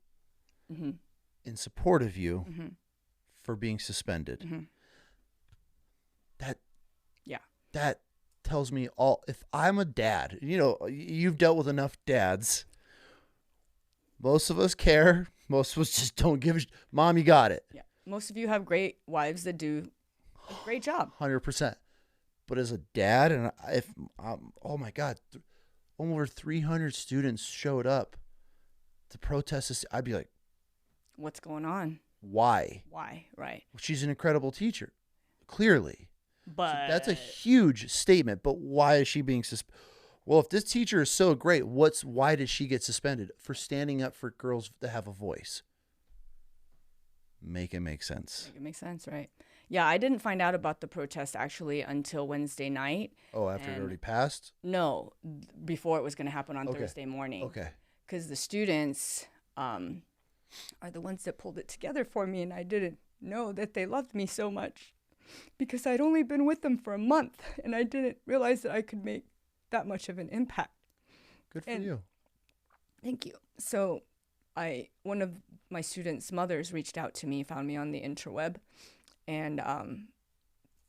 in support of you for being suspended. That tells me all. If I'm a dad, you've dealt with enough dads. Most of us care. Most of us just don't give a Mom, you got it. Yeah. Most of you have great wives that do a great job. 100%. But as a dad, and oh my God, over 300 students showed up to protest this, I'd be like, what's going on? Why? Right. She's an incredible teacher, clearly. But So that's a huge statement. But why is she being suspended? Well, if this teacher is so great, why did she get suspended? For standing up for girls that have a voice. Make it make sense. It makes sense, right? Yeah, I didn't find out about the protest actually until Wednesday night. Oh, after it already passed? No, before it was going to happen on Thursday morning. Okay. Because the students are the ones that pulled it together for me, and I didn't know that they loved me so much because I'd only been with them for a month, and I didn't realize that I could make that much of an impact. Good for you. Thank you. So one of my students' mothers reached out to me, found me on the interweb, and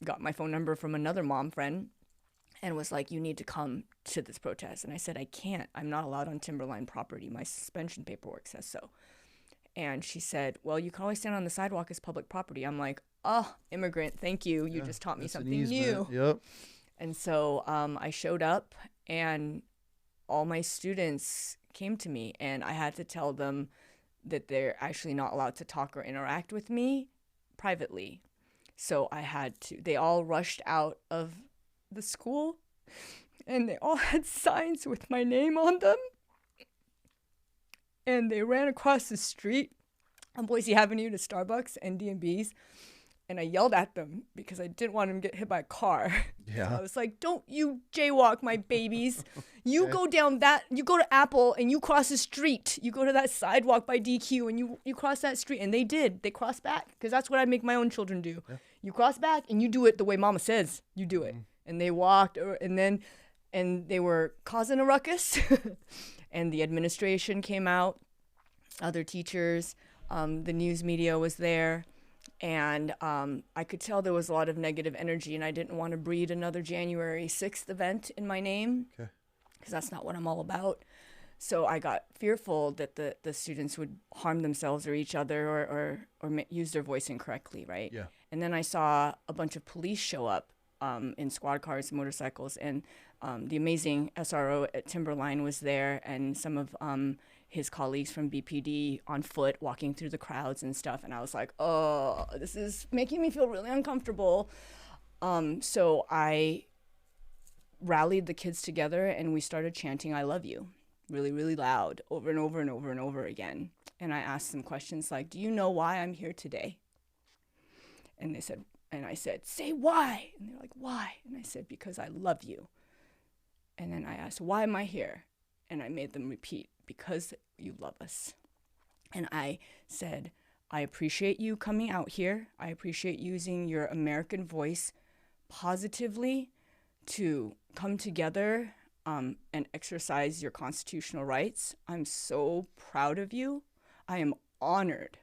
got my phone number from another mom friend and was like, you need to come to this protest. And I said, I can't. I'm not allowed on Timberline property. My suspension paperwork says so. And she said, well, you can always stand on the sidewalk as public property. I'm like, oh, immigrant, thank you. You just taught me something new. Yep. And so I showed up, and all my students came to me, and I had to tell them that they're actually not allowed to talk or interact with me privately. So they all rushed out of the school, and they all had signs with my name on them. And they ran across the street on Boise Avenue to Starbucks and D&B's. And I yelled at them because I didn't want them to get hit by a car. Yeah. So I was like, don't you jaywalk, my babies. You go down you go to Apple and you cross the street. You go to that sidewalk by DQ and you cross that street. And they did. They crossed back because that's what I make my own children do. Yeah. You cross back and you do it the way Mama says you do it. And they walked and they were causing a ruckus. And the administration came out, other teachers, the news media was there. And I could tell there was a lot of negative energy, and I didn't want to breed another January 6th event in my name, because that's not what I'm all about. So I got fearful that the students would harm themselves or each other or use their voice incorrectly, right? Yeah. And then I saw a bunch of police show up in squad cars and motorcycles, and the amazing SRO at Timberline was there, and some of his colleagues from BPD on foot walking through the crowds and stuff. And I was like, oh, this is making me feel really uncomfortable. So I rallied the kids together and we started chanting, "I love you," really, really loud, over and over and over and over again. And I asked them questions like, "Do you know why I'm here today?" And they said, and I said, "Say why." And they're like, "Why?" And I said, "Because I love you." And then I asked, "Why am I here?" And I made them repeat, "Because you love us." And I said, "I appreciate you coming out here. I appreciate using your American voice positively to come together and exercise your constitutional rights. I'm so proud of you. I am honored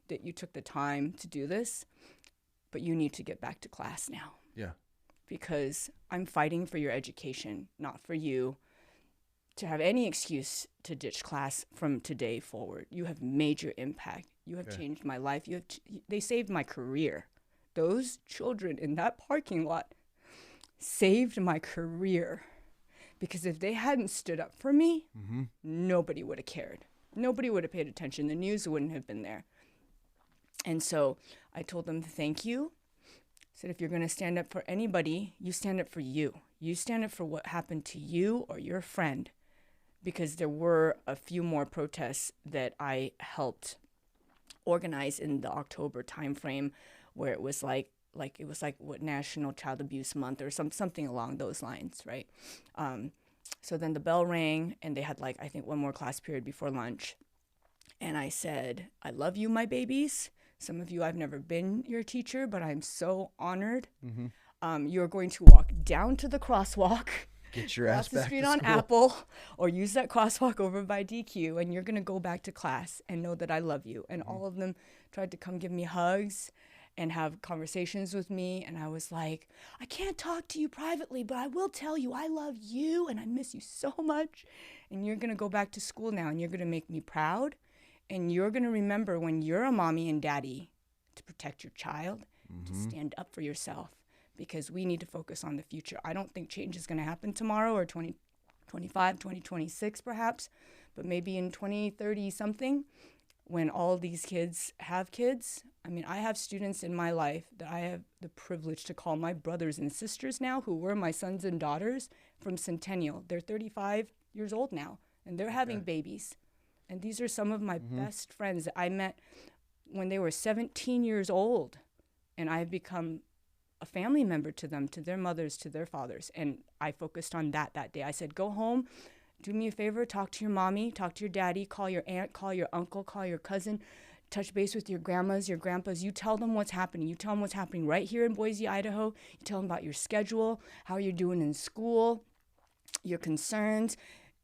that you took the time to do this, but you need to get back to class now. Yeah. Because I'm fighting for your education, not for you to have any excuse to ditch class from today forward. You have major impact. You have changed my life. They saved my career. Those children in that parking lot saved my career. Because if they hadn't stood up for me, nobody would have cared. Nobody would have paid attention. The news wouldn't have been there. And so I told them, thank you. I said, if you're going to stand up for anybody, you stand up for you. You stand up for what happened to you or your friend. Because there were a few more protests that I helped organize in the October timeframe, where it was like what National Child Abuse Month or something along those lines, right? So then the bell rang, and they had I think one more class period before lunch, and I said, "I love you, my babies. Some of you, I've never been your teacher, but I'm so honored. You're going to walk down to the crosswalk." Get your ass Cross the back street to on school. Apple, or use that crosswalk over by DQ, and you're going to go back to class and know that I love you. And all of them tried to come give me hugs and have conversations with me. And I was like, I can't talk to you privately, but I will tell you I love you and I miss you so much. And you're going to go back to school now, and you're going to make me proud. And you're going to remember when you're a mommy and daddy to protect your child, to stand up for yourself. Because we need to focus on the future. I don't think change is going to happen tomorrow or 2025, 2026 perhaps, but maybe in 2030 something, when all these kids have kids. I mean, I have students in my life that I have the privilege to call my brothers and sisters now, who were my sons and daughters from Centennial. They're 35 years old now, and they're having babies. And these are some of my best friends that I met when they were 17 years old, and I've become a family member to them, to their mothers, to their fathers. And I focused on that day. I said, go home, do me a favor, talk to your mommy, talk to your daddy, call your aunt, call your uncle, call your cousin, touch base with your grandmas, your grandpas. You tell them what's happening. You tell them what's happening right here in Boise, Idaho. You tell them about your schedule, how you're doing in school, your concerns.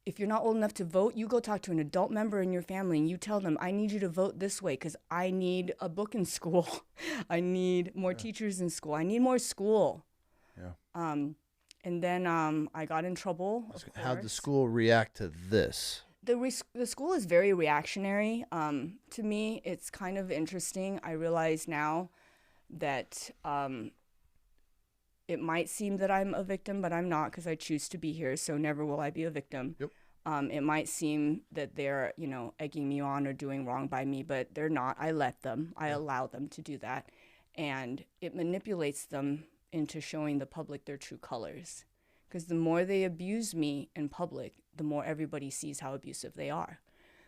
If you're not old enough to vote, you go talk to an adult member in your family and you tell them, I need you to vote this way because I need a book in school. I need more teachers in school. I need more school. Yeah. And then I got in trouble. How'd the school react to this? The school is very reactionary. To me, it's kind of interesting. I realize now that it might seem that I'm a victim, but I'm not, because I choose to be here, so never will I be a victim. Yep. It might seem that they're, egging me on or doing wrong by me, but they're not. I let them. I allow them to do that. And it manipulates them into showing the public their true colors. Because the more they abuse me in public, the more everybody sees how abusive they are.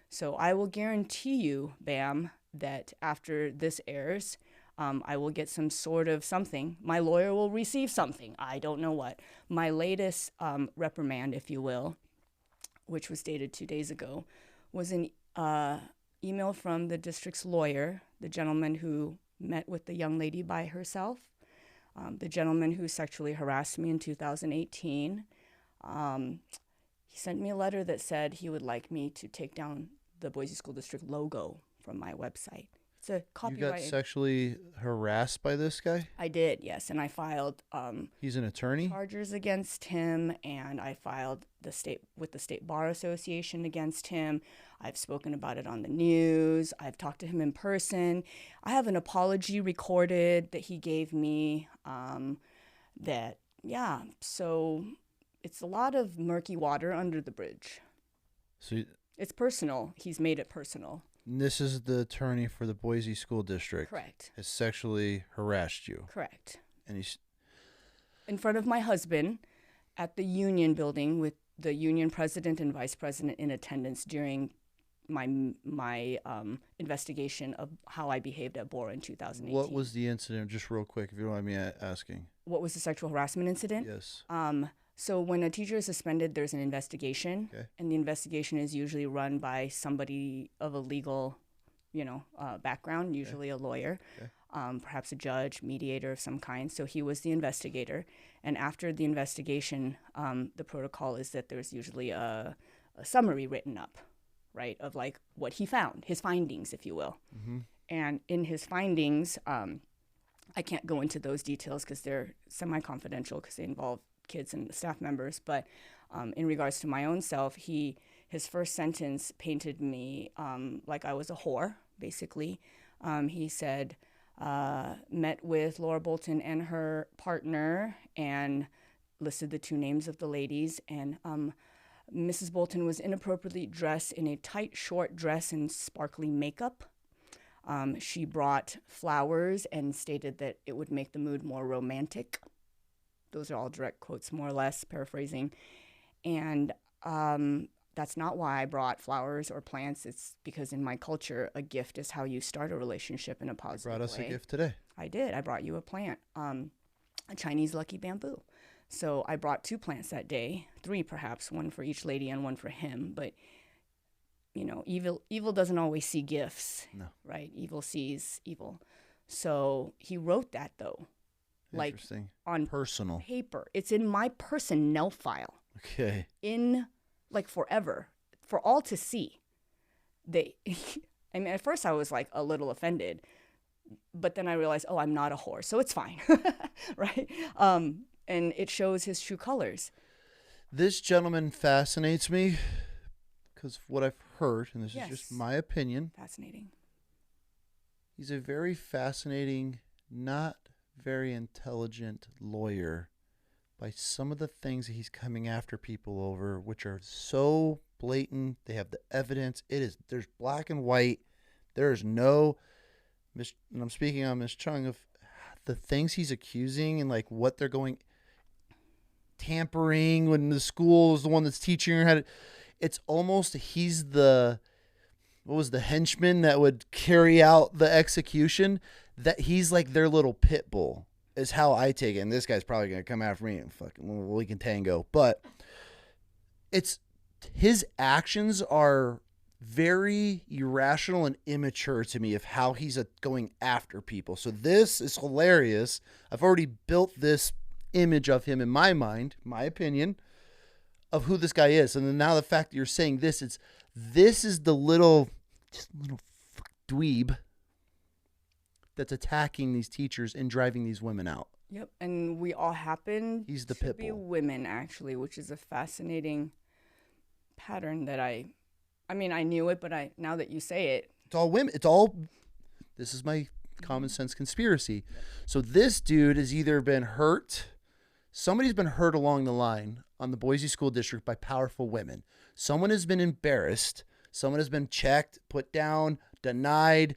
So I will guarantee you, Bam, that after this airs, I will get some sort of something. My lawyer will receive something. I don't know what. My latest reprimand, if you will, which was dated 2 days ago, was an email from the district's lawyer, the gentleman who met with the young lady by herself, the gentleman who sexually harassed me in 2018. He sent me a letter that said he would like me to take down the Boise School District logo from my website. It's a copyright. You got sexually harassed by this guy? I did, yes, and I filed He's an attorney? charges against him, and I filed with the State Bar Association against him. I've spoken about it on the news. I've talked to him in person. I have an apology recorded that he gave me. So it's a lot of murky water under the bridge. So It's personal. He's made it personal. this is the attorney for the Boise School District. Correct. Has sexually harassed you. Correct. And he's In front of my husband at the union building with the union president and vice president in attendance during my investigation of how I behaved at Bora in 2018. What was the incident, just real quick, if you don't mind me asking? What was the sexual harassment incident? Yes. So when a teacher is suspended, there's an investigation, Okay. and the investigation is usually run by somebody of a legal, background, usually a lawyer, perhaps a judge, mediator of some kind. So he was the investigator, and after the investigation, the protocol is that there's usually a summary written up, right, of like what he found, his findings, if you will. Mm-hmm. And in his findings, I can't go into those details because they're semi-confidential because they involve kids and staff members. But in regards to my own self, his first sentence painted me like I was a whore, basically. He said, met with Laura Boulton and her partner and listed the two names of the ladies. And Mrs. Bolton was inappropriately dressed in a tight, short dress and sparkly makeup. She brought flowers and stated that it would make the mood more romantic. Those are all direct quotes, more or less, paraphrasing. And that's not why I brought flowers or plants. It's because in my culture, a gift is how you start a relationship in a positive way. You brought us a gift today. I did. I brought you a plant, a Chinese lucky bamboo. So I brought 2 plants that day, 3 perhaps, one for each lady and one for him. But evil doesn't always see gifts. No. Right? Evil sees evil. So he wrote that, though, like on personal paper. It's in my personnel file. Okay. In like forever, for all to see. At first I was like a little offended, but then I realized, oh, I'm not a whore, so it's fine, right? And it shows his true colors. This gentleman fascinates me because of what I've heard, and this Yes. is just my opinion. Fascinating. He's a very fascinating, not very intelligent lawyer by some of the things that he's coming after people over, which are so blatant. They have the evidence. There's black and white. There's no, and I'm speaking on Ms. Chung, of the things he's accusing and like what they're going, tampering when the school is the one that's teaching her how to, it's almost, he's the henchman that would carry out the execution, that he's like their little pit bull. Is how I take it. And this guy's probably going to come after me and fucking we can tango. But his actions are very irrational and immature to me of how he's going after people. So this is hilarious. I've already built this image of him in my mind, my opinion, of who this guy is. And then now the fact that you're saying this is the little dweeb that's attacking these teachers and driving these women out. Yep, and we all happen He's the to pit be bull. women, actually, which is a fascinating pattern that I knew it, but now that you say it. It's all women. This is my common sense conspiracy. So this dude has either been hurt, somebody's been hurt along the line on the Boise School District by powerful women. Someone has been embarrassed. Someone has been checked, put down, denied,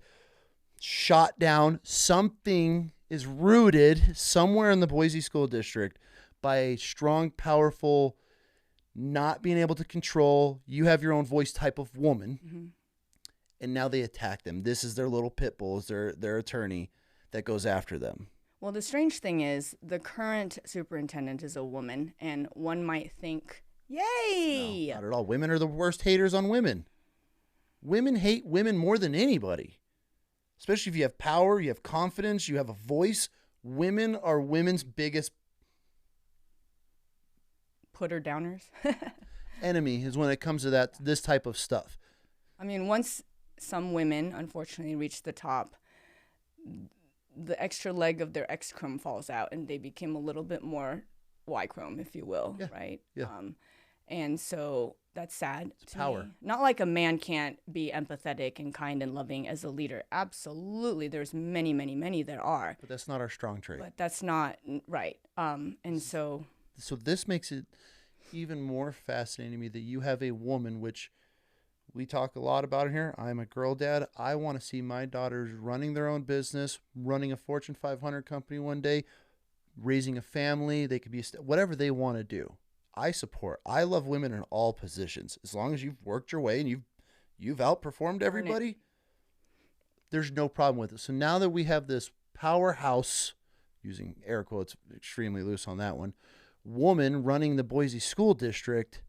shot down. Something is rooted somewhere in the Boise School District by a strong, powerful, not being able to control, you have your own voice type of woman. Mm-hmm. And now they attack them. This is their little pit bull, is their attorney that goes after them. Well, the strange thing is the current superintendent is a woman, and one might think, yay! No, not at all. Women are the worst haters on women. Women hate women more than anybody. Especially if you have power, you have confidence, you have a voice. Women are women's biggest putter downers. enemy is when it comes to this type of stuff. I mean, once some women unfortunately reach the top, the extra leg of their X chrome falls out and they become a little bit more Y chrome, if you will, right? Yeah. And so that's sad. It's power. Me. Not like a man can't be empathetic and kind and loving as a leader. Absolutely. There's many, many, many that are. But that's not our strong trait. But that's not right. And so this makes it even more fascinating to me that you have a woman, which we talk a lot about here. I'm a girl dad. I want to see my daughters running their own business, running a Fortune 500 company one day, raising a family. They could be whatever they want to do. I support. I love women in all positions. As long as you've worked your way and you've outperformed everybody, there's no problem with it. So now that we have this powerhouse, using air quotes, extremely loose on that one, woman running the Boise School District,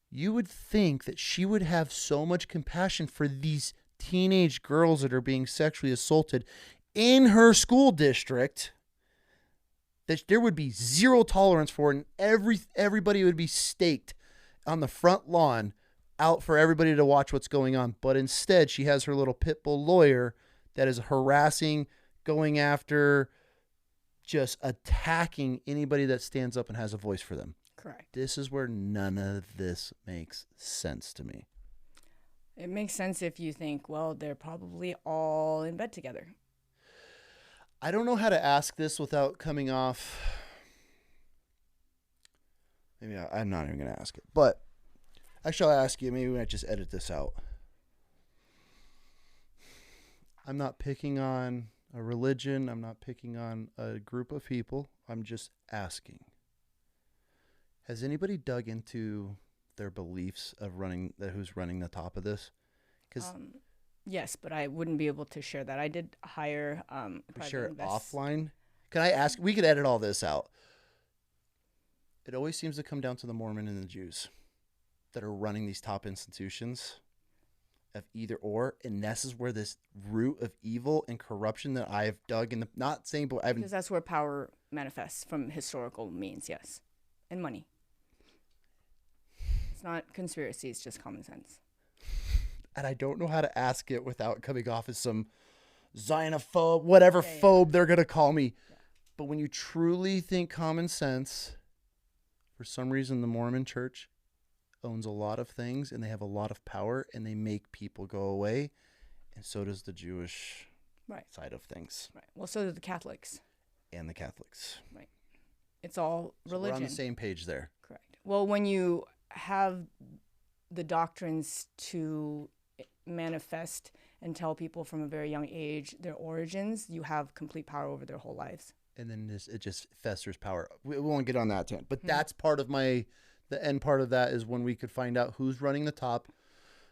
you would think that she would have so much compassion for these teenage girls that are being sexually assaulted in her school district, that there would be zero tolerance for it, and everybody would be staked on the front lawn out for everybody to watch what's going on. But instead, she has her little pit bull lawyer that is harassing, going after, just attacking anybody that stands up and has a voice for them. Correct. This is where none of this makes sense to me. It makes sense if you think, well, they're probably all in bed together. I don't know how to ask this without coming off. Maybe I'm not even going to ask it. But actually, I'll ask you. Maybe we might just edit this out. I'm not picking on a religion. I'm not picking on a group of people. I'm just asking. Has anybody dug into their beliefs of who's running the top of this? Because yes, but I wouldn't be able to share that. I did hire share it offline. Can I ask? We could edit all this out. It always seems to come down to the Mormon and the Jews that are running these top institutions of either or, and this is where this root of evil and corruption that I've dug in. Not saying, but I've because that's where power manifests from historical means, yes, and money. It's not conspiracy; it's just common sense. And I don't know how to ask it without coming off as some xenophobe, whatever phobe they're going to call me. Yeah. But when you truly think common sense, for some reason, the Mormon church owns a lot of things and they have a lot of power and they make people go away. And so does the Jewish side of things. Right. Well, so do the Catholics. And the Catholics. Right. It's all religion. So we're on the same page there. Correct. Well, when you have the doctrines to manifest and tell people from a very young age their origins, you have complete power over their whole lives. And then it just festers power. We won't get on that tangent, but that's part of the end part of that is when we could find out who's running the top.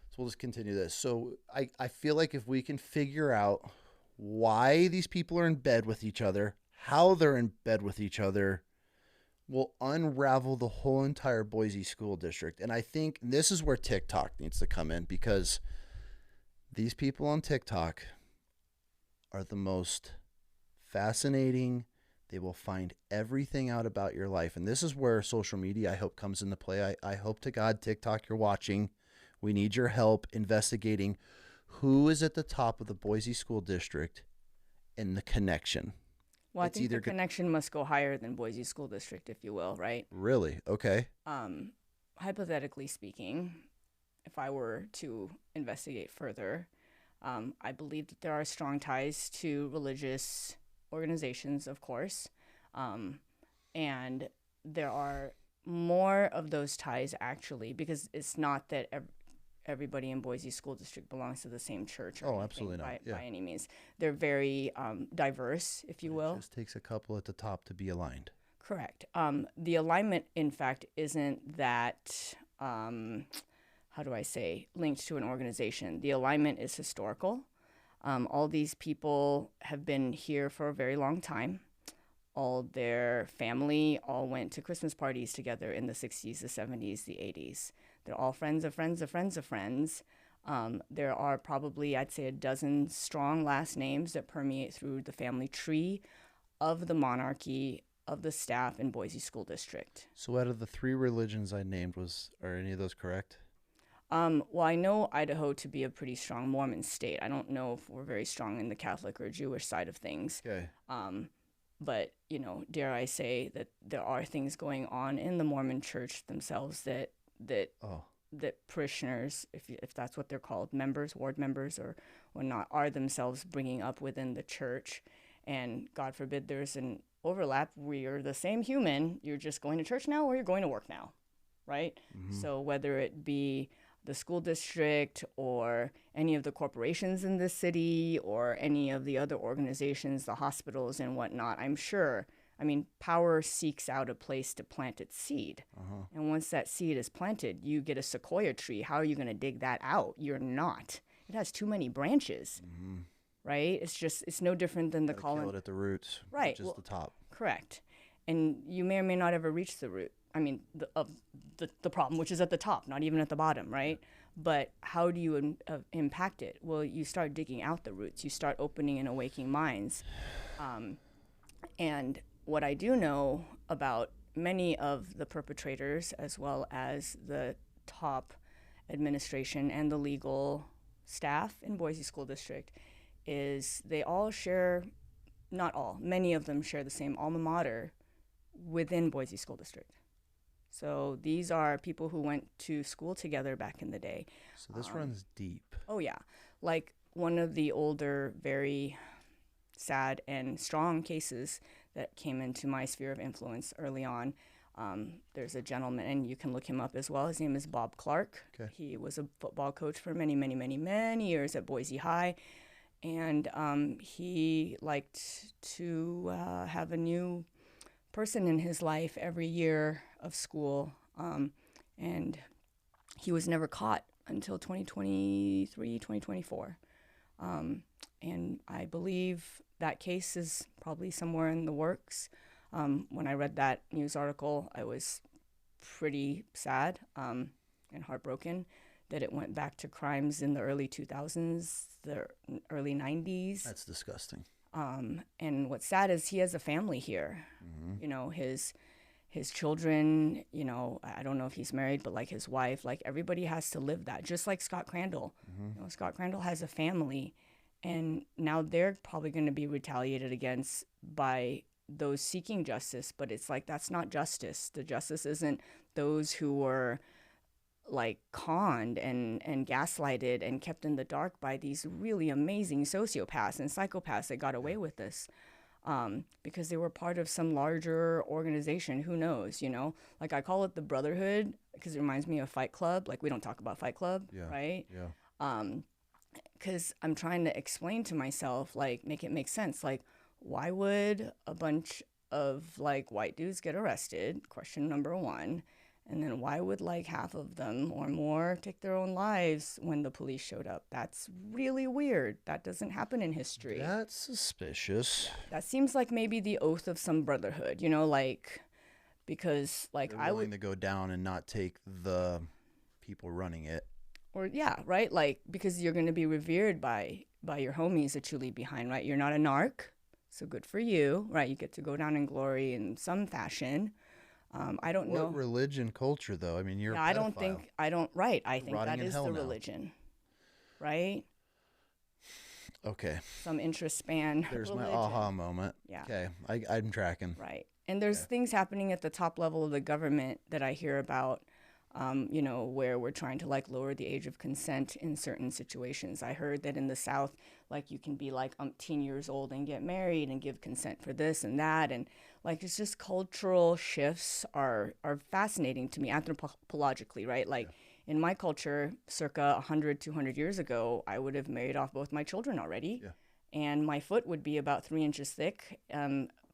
So we'll just continue this. So I feel like if we can figure out why these people are in bed with each other, how they're in bed with each other, we'll unravel the whole entire Boise School District. And I think this is where TikTok needs to come in, because these people on TikTok are the most fascinating. They will find everything out about your life. And this is where social media, I hope, comes into play. I hope to God, TikTok, you're watching. We need your help investigating who is at the top of the Boise School District and the connection. Well, I think the connection must go higher than Boise School District, if you will, right? Really? Okay. Hypothetically speaking, if I were to investigate further, I believe that there are strong ties to religious organizations, of course, and there are more of those ties, actually, because it's not that everybody in Boise School District belongs to the same church. Oh, absolutely not. By any means. They're very diverse, if you will. It just takes a couple at the top to be aligned. Correct. The alignment, in fact, isn't that, how do I say, linked to an organization. The alignment is historical. All these people have been here for a very long time. All their family all went to Christmas parties together in the 60s, the 70s, the 80s. They're all friends of friends of friends of friends. There are probably, I'd say, a dozen strong last names that permeate through the family tree of the monarchy, of the staff in Boise School District. So out of the 3 religions I named, are any of those correct? Well, I know Idaho to be a pretty strong Mormon state. I don't know if we're very strong in the Catholic or Jewish side of things. Okay. But, dare I say that there are things going on in the Mormon church themselves that parishioners, if that's what they're called, members, ward members or whatnot, are themselves bringing up within the church. And God forbid there's an overlap where you're the same human, you're just going to church now or you're going to work now, right? Mm-hmm. So whether it be the school district or any of the corporations in the city or any of the other organizations, the hospitals and whatnot, I'm sure I mean, power seeks out a place to plant its seed. Uh-huh. And once that seed is planted, you get a sequoia tree. How are you going to dig that out? You're not. It has too many branches, right? It's no different than the column. Kill it at the roots, right? Just the top. Correct. And you may or may not ever reach the root. I mean, the problem, which is at the top, not even at the bottom, right? But how do you impact it? Well, you start digging out the roots. You start opening and awakening minds. And what I do know about many of the perpetrators, as well as the top administration and the legal staff in Boise School District, is they all share, not all, many of them share the same alma mater within Boise School District. So these are people who went to school together back in the day. So this runs deep. Oh, yeah. Like one of the older, very sad and strong cases that came into my sphere of influence early on. There's a gentleman, and you can look him up as well. His name is Bob Clark. Okay. He was a football coach for many, many, many, many years at Boise High. And he liked to have a new person in his life every year of school. And he was never caught until 2023, 2024. And I believe that case is probably somewhere in the works. When I read that news article, I was pretty sad and heartbroken that it went back to crimes in the early 2000s, the early 90s. That's disgusting. And what's sad is he has a family here. You know, his children, you know, I don't know if he's married, but like his wife, like everybody has to live that, just like Scott Crandall. You know, Scott Crandall has a family, and now they're probably going to be retaliated against by those seeking justice. But it's like, that's not justice. The justice isn't those who were like conned and gaslighted and kept in the dark by these really amazing sociopaths and psychopaths that got away with this. Because they were part of some larger organization. Who knows, you know? Like, I call it the Brotherhood because it reminds me of Fight Club. Like, we don't talk about Fight Club, right? Yeah. Because I'm trying to explain to myself, like, make it make sense. Like, why would a bunch of, like, white dudes get arrested? Question number one. And then why would, like, half of them or more take their own lives when the police showed up? That's really weird. That doesn't happen in history. That's suspicious. That seems like maybe the oath of some brotherhood, you know, like, because, like, They're willing to go down and not take the people running it. Or, yeah, right? Like, because you're going to be revered by your homies that you leave behind, right? You're not a narc, so good for you, right? You get to go down in glory in some fashion. I don't know. What religion, culture, though? I mean, you're. Yeah, I think that is the religion, right? Okay. Some interest span. There's religion. my aha moment. Yeah. Okay, I'm tracking. Right, and there's things happening at the top level of the government that I hear about. You know, where we're trying to like lower the age of consent in certain situations. I heard that in the South, like you can be like 18 years old and get married and give consent for this and that. And like, it's just cultural shifts are fascinating to me anthropologically, right? Like in my culture, circa 100, 200 years ago, I would have married off both my children already. Yeah. And my foot would be about 3 inches thick,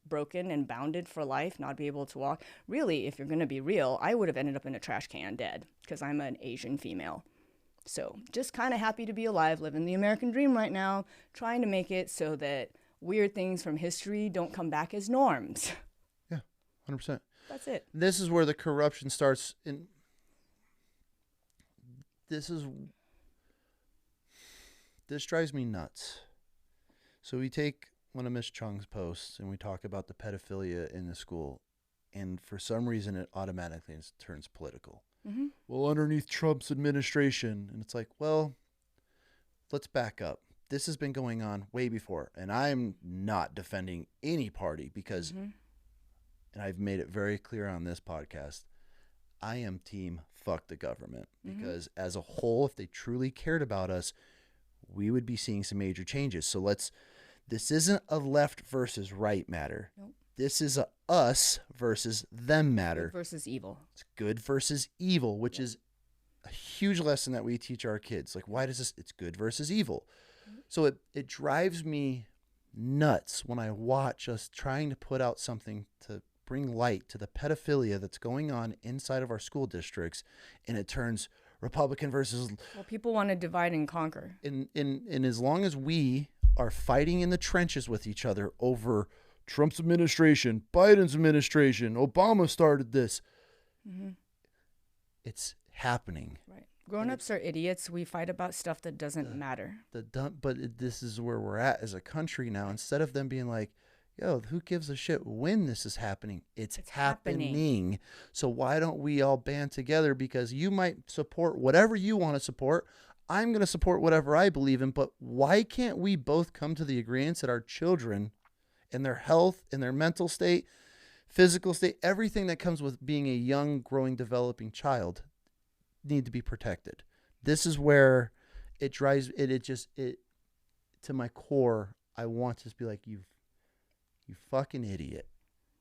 broken and bounded for life, not be able to walk. Really, if you're going to be real, I would have ended up in a trash can dead because I'm an Asian female. So just kind of happy to be alive, living the American dream right now, trying to make it so that weird things from history don't come back as norms. Yeah, 100%. That's it. This is where the corruption starts. This drives me nuts. So we take one of Miss Chung's posts and we talk about the pedophilia in the school, and for some reason it automatically turns political. Mm-hmm. Well, underneath Trump's administration, and it's like, well, let's back up. This has been going on way before, and I'm not defending any party because, and I've made it very clear on this podcast, I am team fuck the government, because as a whole, if they truly cared about us, we would be seeing some major changes. So this isn't a left versus right matter. Nope. This is a us versus them matter. Good versus evil. It's good versus evil, which is a huge lesson that we teach our kids. Like, why does this? It's good versus evil. So it drives me nuts when I watch us trying to put out something to bring light to the pedophilia that's going on inside of our school districts, and it turns Republican versus. Well, people want to divide and conquer. In as long as we are fighting in the trenches with each other over Trump's administration, Biden's administration, Obama started this, it's happening. Right. Grown-ups are idiots. We fight about stuff that doesn't matter. This is where we're at as a country now. Instead of them being like, yo, who gives a shit when this is happening? It's happening. So why don't we all band together? Because you might support whatever you want to support. I'm going to support whatever I believe in. But why can't we both come to the agreement that our children and their health and their mental state, physical state, everything that comes with being a young, growing, developing child need to be protected? This is where it drives it to my core. I want to just be like, you fucking idiot.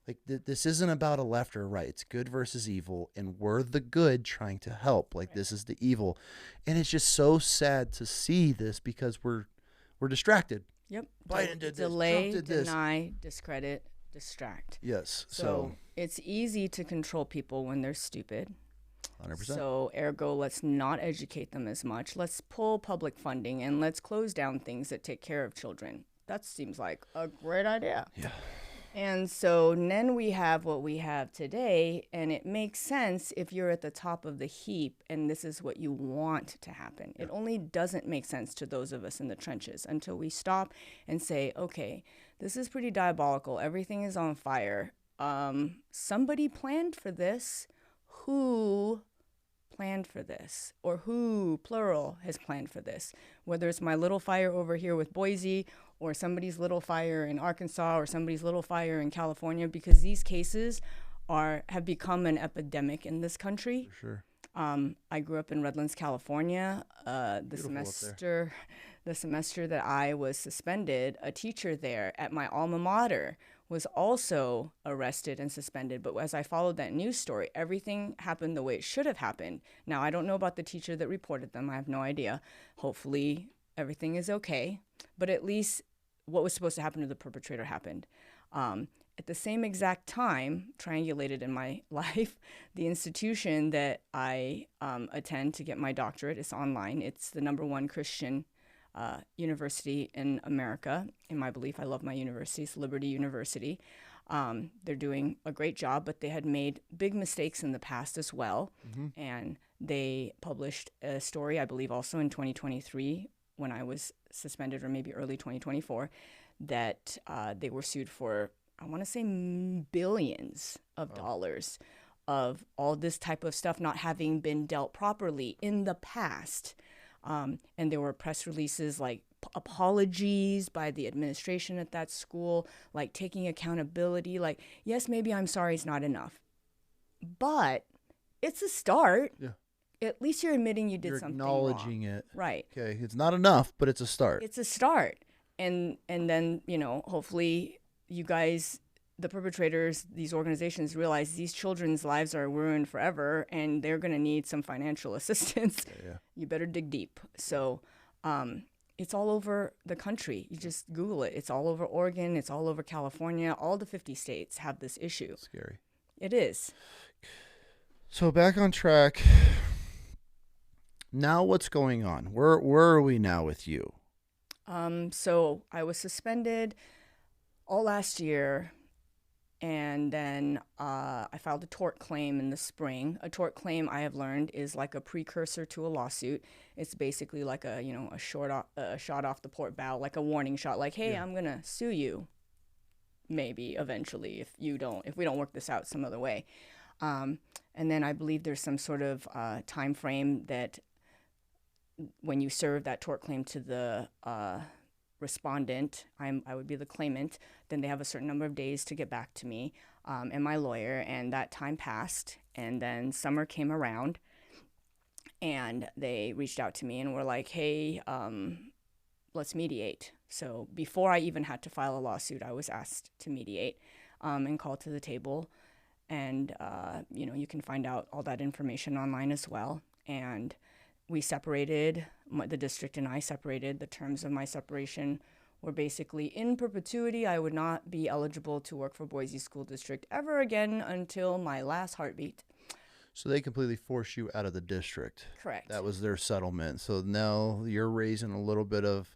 Like this isn't about a left or a right. It's good versus evil, and we're the good trying to help. Like this is the evil. And it's just so sad to see this because we're distracted. Yep. Biden did Delay, this. Trump did deny, discredit, distract. Yes. So it's easy to control people when they're stupid. 100%. So ergo, let's not educate them as much. Let's pull public funding and let's close down things that take care of children. That seems like a great idea. Yeah. And so then we have what we have today, and it makes sense if you're at the top of the heap and this is what you want to happen. It only doesn't make sense to those of us in the trenches until we stop and say, okay, this is pretty diabolical. Everything is on fire. Somebody planned for this. Who planned for this? Or who, plural, has planned for this? Whether it's my little fire over here with Boise or somebody's little fire in Arkansas or somebody's little fire in California, because these cases have become an epidemic in this country. For sure. I grew up in Redlands, California. The semester that I was suspended, a teacher there at my alma mater was also arrested and suspended. But as I followed that news story, everything happened the way it should have happened. Now, I don't know about the teacher that reported them. I have no idea. Hopefully, everything is okay. But at least what was supposed to happen to the perpetrator happened. At the same exact time, triangulated in my life, the institution that I attend to get my doctorate is online. It's the #1 Christian university in America. In my belief, I love my university. It's Liberty University. They're doing a great job, but they had made big mistakes in the past as well. And they published a story, I believe also in 2023, when I was suspended, or maybe early 2024, that they were sued for, I want to say, billions of dollars of all this type of stuff not having been dealt properly in the past. And there were press releases like apologies by the administration at that school, like taking accountability, like, yes, maybe I'm sorry is not enough, but it's a start. Yeah. At least you're admitting you did You're something acknowledging wrong. it. Right. Okay. It's not enough, but it's a start. It's a start. And then, hopefully you guys, the perpetrators, these organizations realize these children's lives are ruined forever and they're going to need some financial assistance. Yeah. You better dig deep. So it's all over the country. You just Google it. It's all over Oregon. It's all over California. All the 50 states have this issue. Scary. It is. So back on track. Now what's going on? Where are we now with you? So I was suspended all last year, and then I filed a tort claim in the spring. A tort claim, I have learned, is like a precursor to a lawsuit. It's basically like a shot off the port bow, like a warning shot, like, hey, I'm gonna sue you, maybe eventually if we don't work this out some other way. And then I believe there's some sort of time frame that when you serve that tort claim to the respondent, I would be the claimant, then they have a certain number of days to get back to me and my lawyer, and that time passed, and then summer came around, and they reached out to me and were like, hey, let's mediate. So before I even had to file a lawsuit, I was asked to mediate and called to the table, and you can find out all that information online as well. And we separated, the district and I separated. The terms of my separation where basically in perpetuity I would not be eligible to work for Boise School District ever again until my last heartbeat. So they completely forced you out of the district. Correct. That was their settlement. So now you're raising a little bit of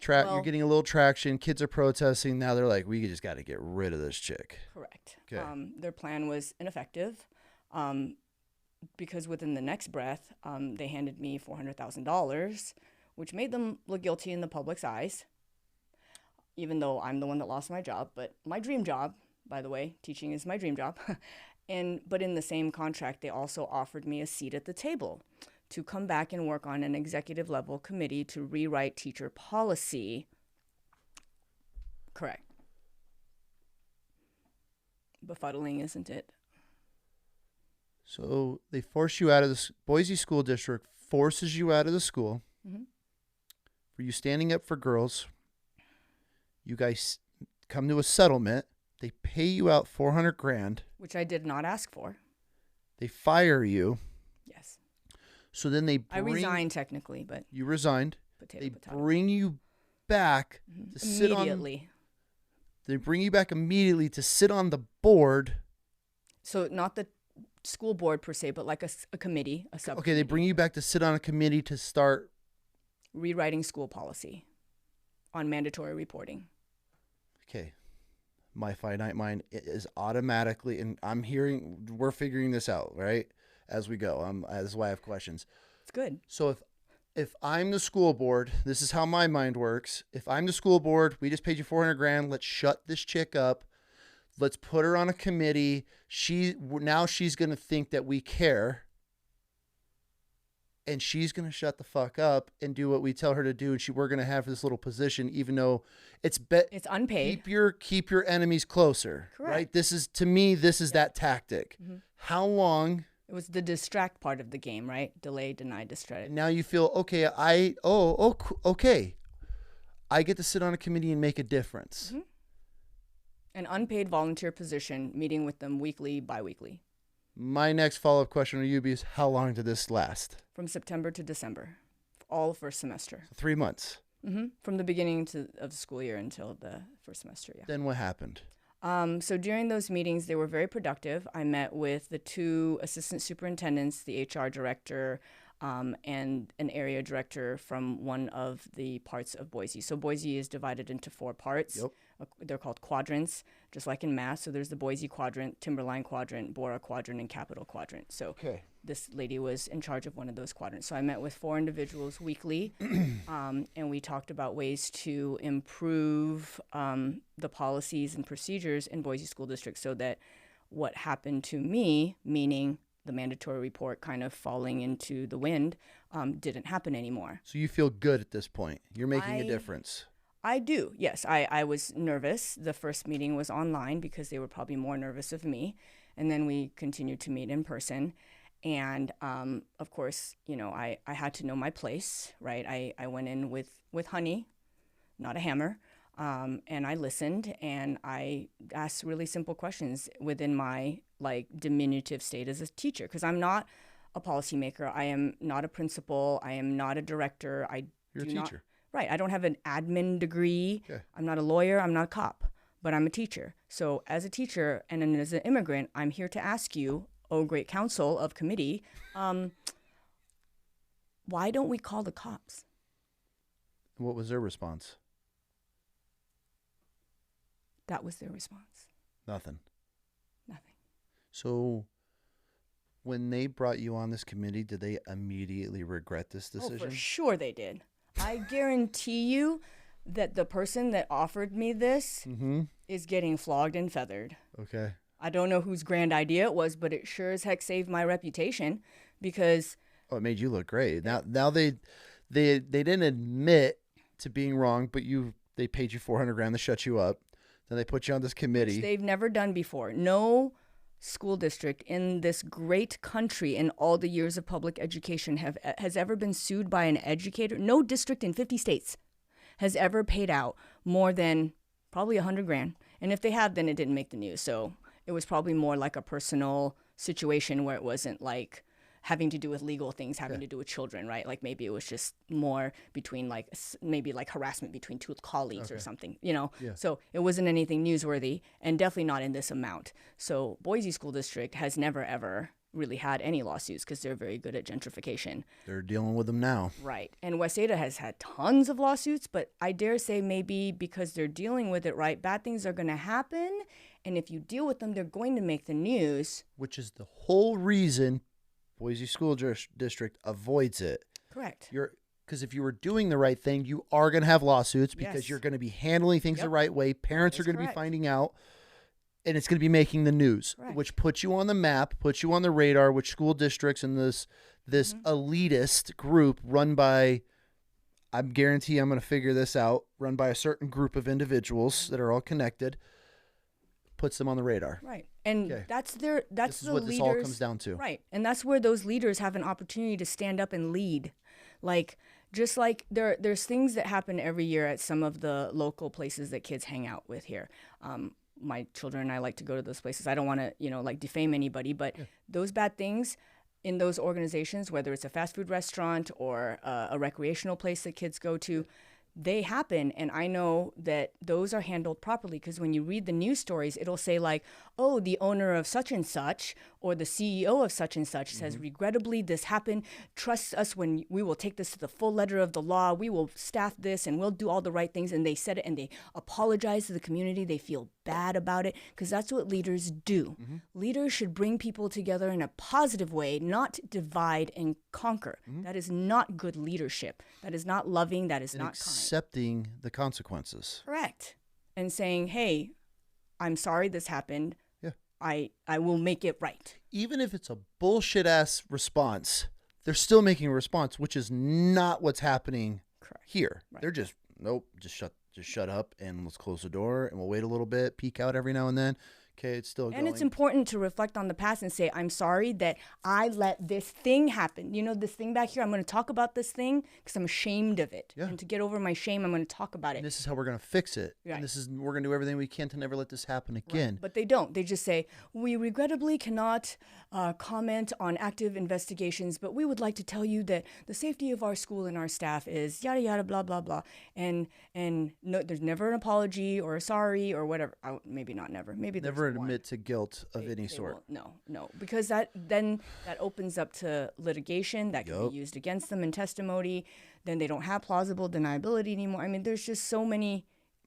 you're getting a little traction. Kids are protesting. Now they're like, we just got to get rid of this chick. Correct. Okay. Their plan was ineffective because within the next breath, they handed me $400,000, which made them look guilty in the public's eyes, even though I'm the one that lost my job. But my dream job, by the way, teaching is my dream job. But in the same contract, they also offered me a seat at the table to come back and work on an executive level committee to rewrite teacher policy. Correct. Befuddling, isn't it? So they force you out of the Boise School District, forces you out of the school for you standing up for girls. You guys come to a settlement. They pay you out $400,000, which I did not ask for. They fire you. Yes. So then I resigned technically, but you resigned. Potato. Bring you back to sit immediately. They bring you back immediately to sit on the board. So not the school board per se, but like a committee, a subcommittee. Okay, they bring you back to sit on a committee to start rewriting school policy on mandatory reporting. Okay. My finite mind is automatically, and we're figuring this out, right? As we go. That's why I have questions. It's good. So if I'm the school board, this is how my mind works. If I'm the school board, we just paid you $400,000. Let's shut this chick up. Let's put her on a committee. Now she's going to think that we care. And she's going to shut the fuck up and do what we tell her to do. And we're going to have this little position, even though it's unpaid. Keep your enemies closer. Correct. Right? This is that tactic. Mm-hmm. How long? It was the distract part of the game, right? Delay, deny, distract. Now you feel, okay, okay. I get to sit on a committee and make a difference. Mm-hmm. An unpaid volunteer position, meeting with them weekly, bi-weekly. My next follow-up question to you is, how long did this last? From September to December, all first semester. So 3 months. Mm-hmm. From the beginning of the school year until the first semester, yeah. Then what happened? So during those meetings, they were very productive. I met with the 2 assistant superintendents, the HR director, and an area director from one of the parts of Boise. So Boise is divided into 4 parts. Yep. They're called quadrants, just like in math. So there's the Boise quadrant, Timberline quadrant, Bora quadrant, and Capital quadrant. So This lady was in charge of one of those quadrants. So I met with 4 individuals weekly, and we talked about ways to improve the policies and procedures in Boise School District so that what happened to me, meaning the mandatory report kind of falling into the wind, didn't happen anymore. So you feel good at this point. You're making a difference. I do, yes. I was nervous. The first meeting was online because they were probably more nervous of me. And then we continued to meet in person. And, of course, I had to know my place, right? I went in with honey, not a hammer. And I listened and I asked really simple questions within my diminutive state as a teacher, because I'm not a policymaker. I am not a principal. I am not a director. You're a teacher. Right. I don't have an admin degree. Okay. I'm not a lawyer. I'm not a cop, but I'm a teacher. So as a teacher and as an immigrant, I'm here to ask you, oh, great council of committee, why don't we call the cops? What was their response? That was their response. Nothing. Nothing. So when they brought you on this committee, did they immediately regret this decision? Oh, for sure they did. I guarantee you that the person that offered me this is getting flogged and feathered. Okay. I don't know whose grand idea it was, but it sure as heck saved my reputation because... Oh, it made you look great. Now they didn't admit to being wrong, but they paid you $400,000 to shut you up. Then they put you on this committee. Which they've never done before. No school district in this great country in all the years of public education has ever been sued by an educator. No district in 50 states has ever paid out more than probably $100,000. And if they have, then it didn't make the news. So it was probably more like a personal situation where it wasn't like having to do with legal things, having to do with children, right? Like maybe it was just more between like maybe like harassment between two colleagues or something, you know? Yeah. So it wasn't anything newsworthy, and definitely not in this amount. So Boise School District has never, ever really had any lawsuits because they're very good at gentrification. They're dealing with them now. Right. And West Ada has had tons of lawsuits, but I dare say maybe because they're dealing with it right, bad things are going to happen. And if you deal with them, they're going to make the news. Which is the whole reason Boise School District avoids it. Correct. Because if you were doing the right thing, you are going to have lawsuits because Yes. you're going to be handling things the right way. Parents are going to be correct. finding out. And it's going to be making the news, Correct. which puts you on the map, puts you on the radar, which school districts and this elitist group run by, I guarantee I'm going to figure this out, run by a certain group of individuals that are all connected, puts them on the radar. Right. And Okay. that's This is the what leaders. this all comes down to. Right. And that's where those leaders have an opportunity to stand up and lead. Like, just like there's things that happen every year at some of the local places that kids hang out with here. My children and I like to go to those places. I don't want to, like defame anybody, but those bad things in those organizations, whether it's a fast food restaurant or a recreational place that kids go to, they happen. And I know that those are handled properly because when you read the news stories, it'll say like, oh, the owner of such and such or the CEO of such and such says, regrettably, this happened. Trust us when we will take this to the full letter of the law. We will staff this and we'll do all the right things. And they said it and they apologize to the community. They feel bad about it because that's what leaders do. Leaders should bring people together in a positive way, not divide and conquer. That is not good leadership. That is not loving. That is not kind. Accepting the consequences. Correct. And saying, hey, I'm sorry this happened. Yeah. I will make it right. Even if it's a bullshit ass response, they're still making a response, which is not what's happening here. Right. They're just, nope, just shut up and let's close the door and we'll wait a little bit, peek out every now and then. Okay, it's still going. And it's important to reflect on the past and say, I'm sorry that I let this thing happen. You know, this thing back here, I'm going to talk about this thing because I'm ashamed of it. Yeah. And to get over my shame, I'm going to talk about it. And this is how we're going to fix it. Right. And we're going to do everything we can to never let this happen again. But they don't. They just say, we regrettably cannot comment on active investigations, but we would like to tell you that the safety of our school and our staff is yada, yada, blah, blah, blah. And no, there's never an apology or a sorry or whatever. Maybe not never. Maybe Never admit to guilt of any sort. No, because that opens up to litigation that can be used against them in testimony. Then they don't have plausible deniability anymore. I mean, there's just so many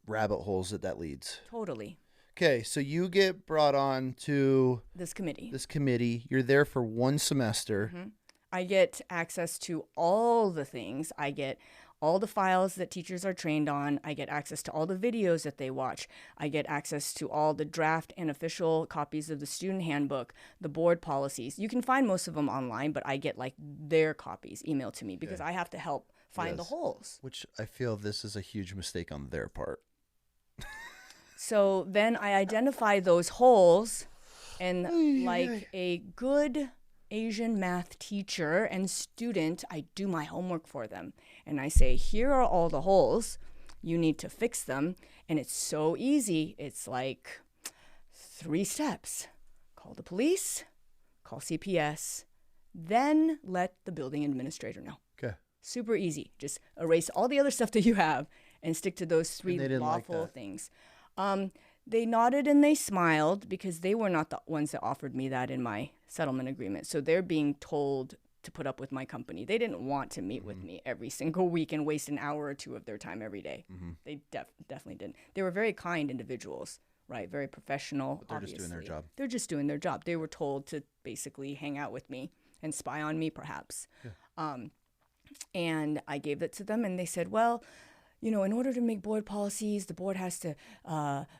rabbit holes that leads. Totally. Okay, so you get brought on to this committee. You're there for one semester. I get access to all the things. I get all the files that teachers are trained on. I get access to all the videos that they watch. I get access to all the draft and official copies of the student handbook, the board policies. You can find most of them online, but I get like their copies emailed to me because I have to help find the holes. Which I feel this is a huge mistake on their part. So then I identify those holes and like a good Asian math teacher and student, I do my homework for them. And I say, here are all the holes. You need to fix them. And it's so easy. It's like 3 steps. Call the police, call CPS, then let the building administrator know. Okay. Super easy. Just erase all the other stuff that you have and stick to those 3 lawful things. They nodded and they smiled because they were not the ones that offered me that in my settlement agreement. So they're being told to put up with my company. They didn't want to meet with me every single week and waste an hour or 2 of their time every day. They definitely didn't. They were very kind individuals, right? Very professional. But they're just doing their job. They're just doing their job. They were told to basically hang out with me and spy on me, perhaps. Yeah. And I gave that to them, and they said, well, you know, in order to make board policies, the board has to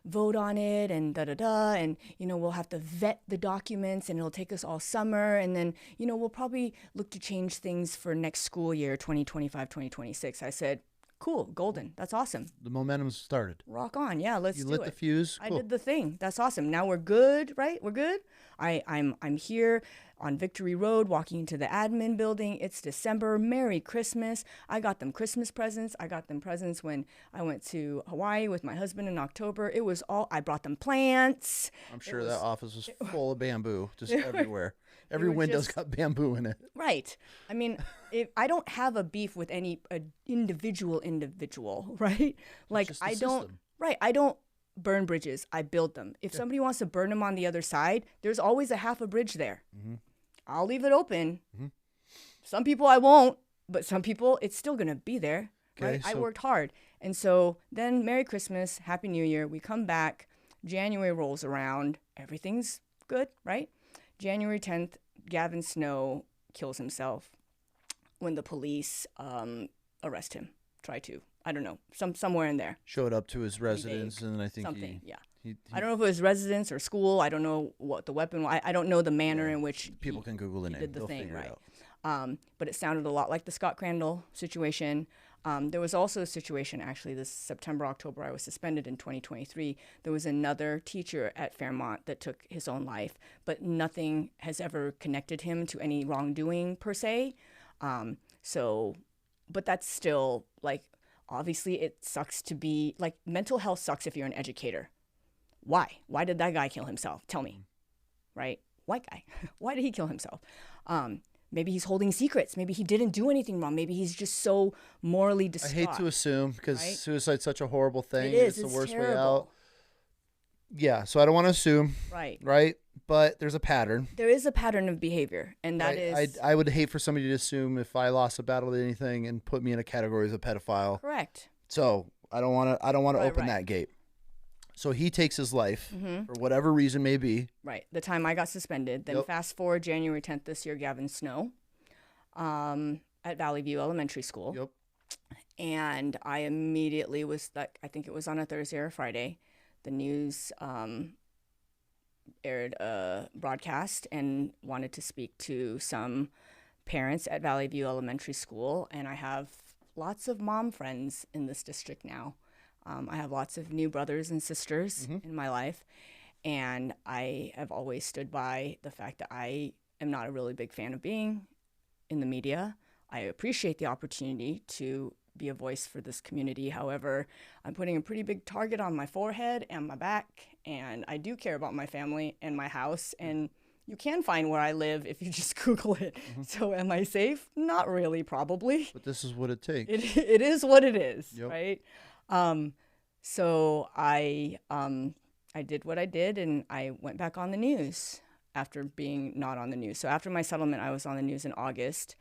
vote on it and da-da-da. And, you know, we'll have to vet the documents and it'll take us all summer. And then, you know, we'll probably look to change things for next school year, 2025, 2026. I said, cool, golden. That's awesome. The momentum's started. Rock on. Yeah, let's do it. You lit the fuse. Cool. I did the thing. That's awesome. Now we're good, right? We're good. I'm here. on Victory Road, walking into the admin building. It's December. Merry Christmas. I got them Christmas presents. I got them presents when I went to Hawaii with my husband in October. It was all, I brought them plants. I'm sure that office was full of bamboo, just everywhere. Every window's got bamboo in it. Right. I mean, I don't have a beef with any individual, right? Like, I don't, system. right. I don't burn bridges. I build them. If somebody wants to burn them on the other side, there's always a half a bridge there. Mm-hmm. I'll leave it open. Mm-hmm. Some people I won't, but some people it's still going to be there. Okay, right? I worked hard. And so then Merry Christmas, Happy New Year. We come back. January rolls around. Everything's good, right? January 10th, Gavin Snow kills himself when the police arrest him. Try to. I don't know. Somewhere in there. Showed up to his residence, and I think something. he, Yeah. He, I don't know if it was residence or school. I don't know what the weapon was. I don't know the manner in which people can Google the name. did the They'll thing, figure right? it out. But it sounded a lot like the Scott Crandall situation. There was also a situation, actually, this September, October, I was suspended in 2023. There was another teacher at Fairmont that took his own life, but nothing has ever connected him to any wrongdoing per se. But that's still, like, obviously it sucks to be, like, mental health sucks if you're an educator. Why? Why did that guy kill himself? Tell me, right? White guy. Why did he kill himself? Maybe he's holding secrets. Maybe he didn't do anything wrong. Maybe he's just so morally distraught. I hate to assume because right? suicide's such a horrible thing. It is. It's the worst terrible. way out. Yeah, so I don't want to assume. Right? But there's a pattern. There is a pattern of behavior, and that is... I would hate for somebody to assume if I lost a battle to anything and put me in a category as a pedophile. Correct. So I don't want to open that gate. So he takes his life for whatever reason may be. Right. The time I got suspended. Then fast forward January 10th this year, Gavin Snow at Valley View Elementary School. Yep. And I immediately was like, I think it was on a Thursday or Friday, the news aired a broadcast and wanted to speak to some parents at Valley View Elementary School. And I have lots of mom friends in this district now. I have lots of new brothers and sisters in my life, and I have always stood by the fact that I am not a really big fan of being in the media. I appreciate the opportunity to be a voice for this community. However, I'm putting a pretty big target on my forehead and my back, and I do care about my family and my house, and you can find where I live if you just Google it. So am I safe? Not really, probably. But this is what it takes. It is what it is, Yep. right? So I did what I did, and I went back on the news after being not on the news. So after my settlement, I was on the news in August,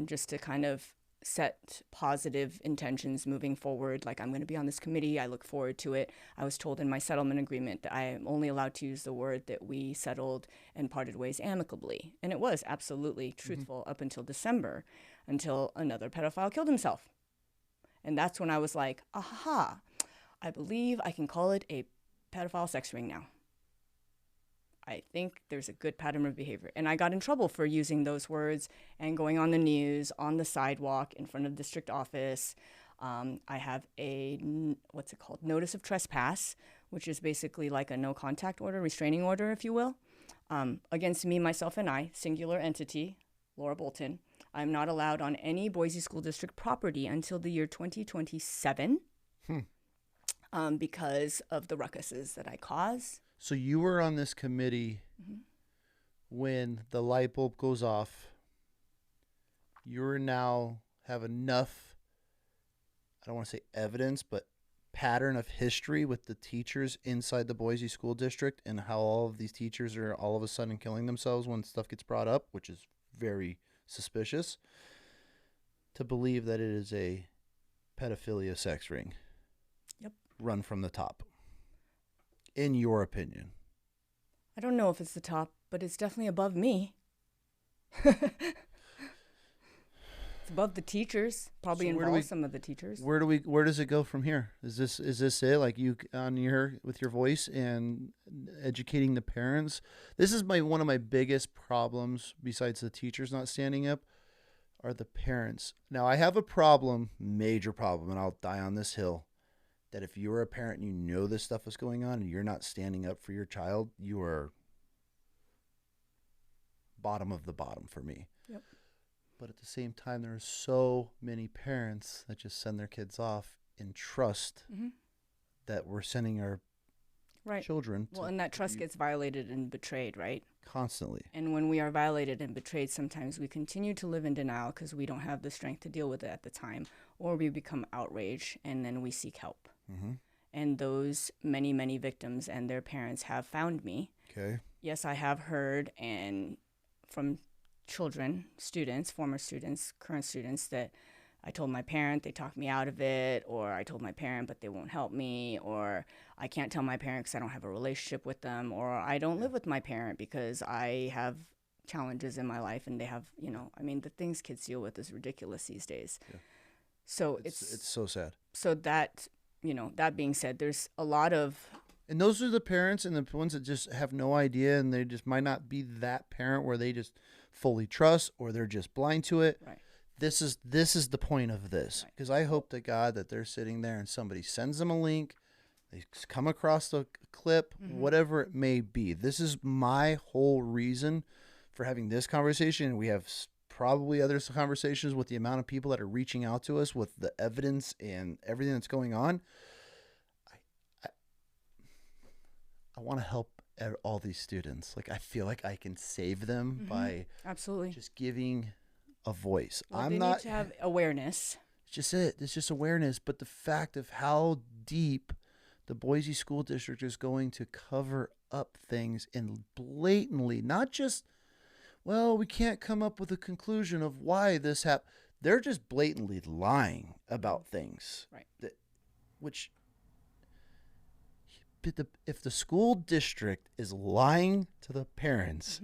just to kind of set positive intentions moving forward. Like, I'm going to be on this committee. I look forward to it. I was told in my settlement agreement that I am only allowed to use the word that we settled and parted ways amicably. And it was absolutely truthful up until December, until another pedophile killed himself. And that's when I was like, aha, I believe I can call it a pedophile sex ring now. I think there's a good pattern of behavior. And I got in trouble for using those words and going on the news, on the sidewalk, in front of the district office. I have a, what's it called? Notice of trespass, which is basically like a no contact order, restraining order, if you will, against me, myself, and I, singular entity, Laura Boulton. I'm not allowed on any Boise School District property until the year 2027 because of the ruckuses that I cause. So you were on this committee when the light bulb goes off. You now have enough, I don't want to say evidence, but pattern of history with the teachers inside the Boise School District and how all of these teachers are all of a sudden killing themselves when stuff gets brought up, which is very suspicious, to believe that it is a pedophilia sex ring. Yep. Run from the top. In your opinion. I don't know if it's the top, but it's definitely above me. It's above the teachers. Probably So involves some of the teachers. Where does it go from here? Is this it? Like you on your with your voice and educating the parents? This is one of my biggest problems besides the teachers not standing up are the parents. Now I have a problem, major problem, and I'll die on this hill, that if you're a parent and you know this stuff is going on and you're not standing up for your child, you are bottom of the bottom for me. Yep. But at the same time, there are so many parents that just send their kids off in trust that we're sending our children to. Well, and that trust gets violated and betrayed, right? Constantly. And when we are violated and betrayed, sometimes we continue to live in denial because we don't have the strength to deal with it at the time, or we become outraged and then we seek help. And those many, many victims and their parents have found me. Okay. Yes, I have heard and from children, students, former students, current students, that I told my parent, they talked me out of it, or I told my parent, but they won't help me, or I can't tell my parent because I don't have a relationship with them, or I don't live with my parent because I have challenges in my life and they have, the things kids deal with is ridiculous these days. Yeah. So it's so sad. So that, that being said, there's a lot of... And those are the parents and the ones that just have no idea, and they just might not be that parent where they just fully trust, or they're just blind to it. Right. This is the point of this, because I hope to God that they're sitting there and somebody sends them a link, they come across the clip, whatever it may be. This is my whole reason for having this conversation, and we have probably other conversations with the amount of people that are reaching out to us with the evidence and everything that's going on. I want to help all these students. Like, I feel like I can save them by absolutely just giving a voice. Well, they need to have awareness. It's just awareness. But the fact of how deep the Boise School District is going to cover up things and blatantly, not just, well, we can't come up with a conclusion of why this happened. They're just blatantly lying about things. Right. If the school district is lying to the parents,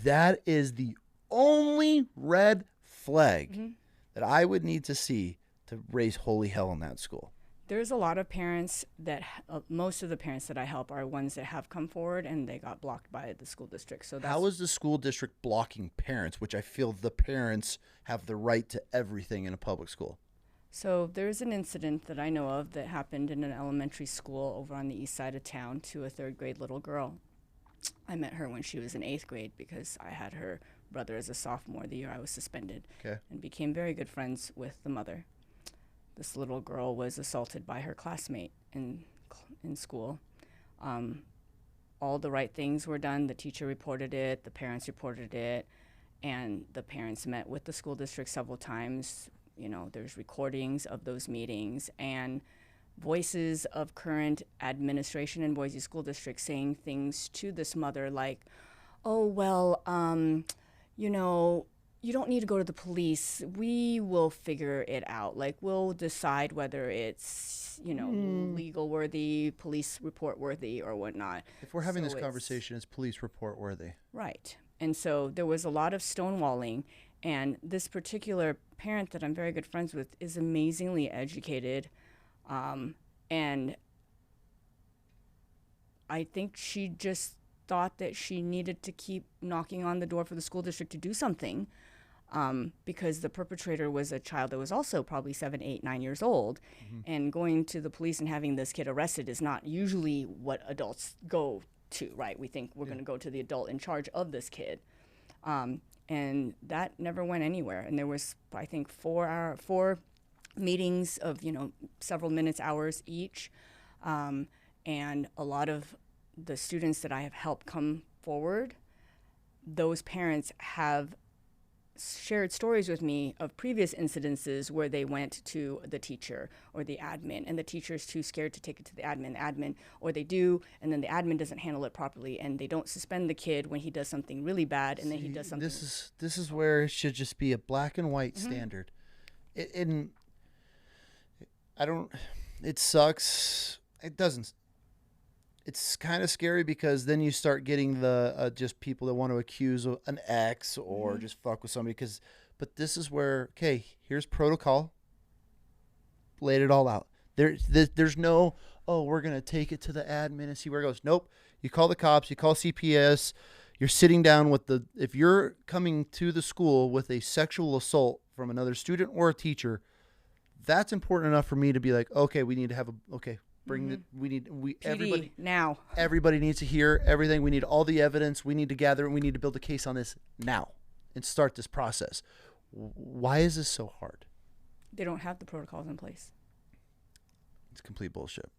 that is the only red flag that I would need to see to raise holy hell in that school. There's a lot of parents that, most of the parents that I help are ones that have come forward and they got blocked by the school district. So how is the school district blocking parents, which I feel the parents have the right to everything in a public school? So there's an incident that I know of that happened in an elementary school over on the east side of town to a third grade little girl. I met her when she was in 8th grade because I had her brother as a sophomore the year I was suspended, and became very good friends with the mother. This little girl was assaulted by her classmate in school. All the right things were done. The teacher reported it, the parents reported it, and the parents met with the school district several times. There's recordings of those meetings and voices of current administration in Boise School District saying things to this mother like, oh, well, you don't need to go to the police. We will figure it out. Like, we'll decide whether it's, legal worthy, police report worthy, or whatnot. If we're having this conversation, it's police report worthy. Right. And so there was a lot of stonewalling. And this particular parent that I'm very good friends with is amazingly educated. And I think she just thought that she needed to keep knocking on the door for the school district to do something, because the perpetrator was a child that was also probably 7, 8, 9 years old. And going to the police and having this kid arrested is not usually what adults go to, right? We think we're going to go to the adult in charge of this kid. And that never went anywhere. And there was, I think, 4 meetings of, several minutes, hours each. And a lot of the students that I have helped come forward, those parents have shared stories with me of previous incidences where they went to the teacher or the admin, and the teacher's too scared to take it to the admin, or they do, and then the admin doesn't handle it properly, and they don't suspend the kid when he does something really bad, and then he does something. This is where it should just be a black and white standard. It sucks. It doesn't. It's kind of scary because then you start getting the just people that want to accuse an ex or just fuck with somebody. But this is where, okay, here's protocol. Laid it all out. There's no, oh, we're going to take it to the admin and see where it goes. Nope. You call the cops. You call CPS. You're sitting down with if you're coming to the school with a sexual assault from another student or a teacher, that's important enough for me to be like, okay, we need to have PD now. Everybody needs to hear everything. We need all the evidence. We need to gather, and we need to build a case on this now and start this process. Why is this so hard? They don't have the protocols in place. It's complete bullshit.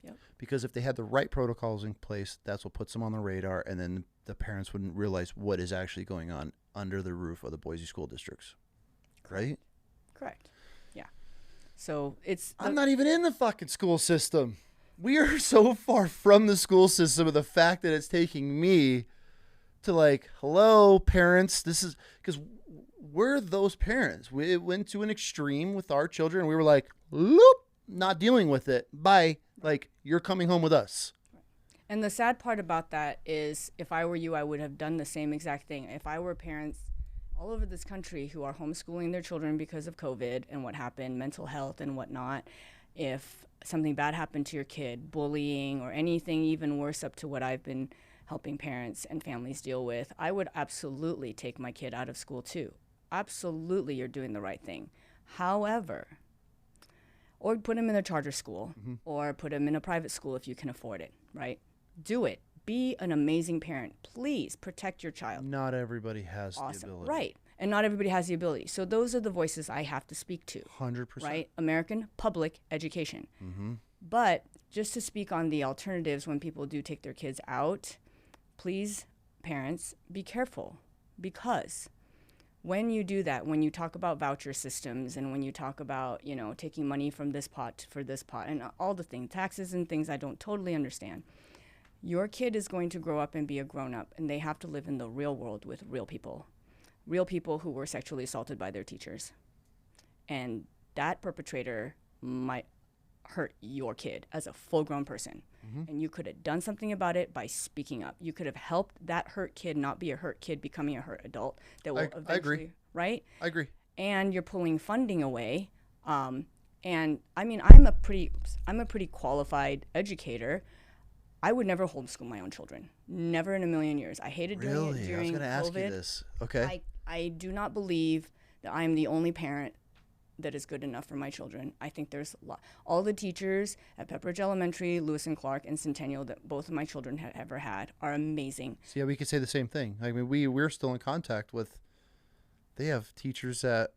Yep. Because if they had the right protocols in place, that's what puts them on the radar, and then the parents wouldn't realize what is actually going on under the roof of the Boise school districts. Right? Correct. Yeah. So I'm not even in the fucking school system. We are so far from the school system of the fact that it's taking me to like, hello, parents. This is because we're those parents. We went to an extreme with our children. We were like, loop, not dealing with it. Bye. Like, you're coming home with us. And the sad part about that is if I were you, I would have done the same exact thing. If I were parents all over this country who are homeschooling their children because of COVID and what happened, mental health and whatnot, if something bad happened to your kid, bullying or anything even worse up to what I've been helping parents and families deal with, I would absolutely take my kid out of school too. Absolutely, you're doing the right thing. However, or put him in a charter school or put him in a private school if you can afford it, right? Do it. Be an amazing parent. Please protect your child. Not everybody has the ability. Right. And not everybody has the ability. So those are the voices I have to speak to. 100%. Right? American public education. Mm-hmm. But just to speak on the alternatives when people do take their kids out, please, parents, be careful. Because when you do that, when you talk about voucher systems and when you talk about, taking money from this pot for this pot and all the things, taxes and things I don't totally understand, your kid is going to grow up and be a grown-up, and they have to live in the real world with real people who were sexually assaulted by their teachers. And that perpetrator might hurt your kid as a full-grown person. Mm-hmm. And you could have done something about it by speaking up. You could have helped that hurt kid not be a hurt kid becoming a hurt adult that will eventually, I agree. Right? I agree. And you're pulling funding away. And I mean, I'm a pretty qualified educator. I would never homeschool my own children. Never in a million years. I hated doing it during COVID. I was going to ask you this. Okay. I do not believe that I'm the only parent that is good enough for my children. I think there's a lot. All the teachers at Pepperidge Elementary, Lewis and Clark, and Centennial that both of my children have ever had are amazing. So yeah, we could say the same thing. I mean, we're still in contact with. They have teachers that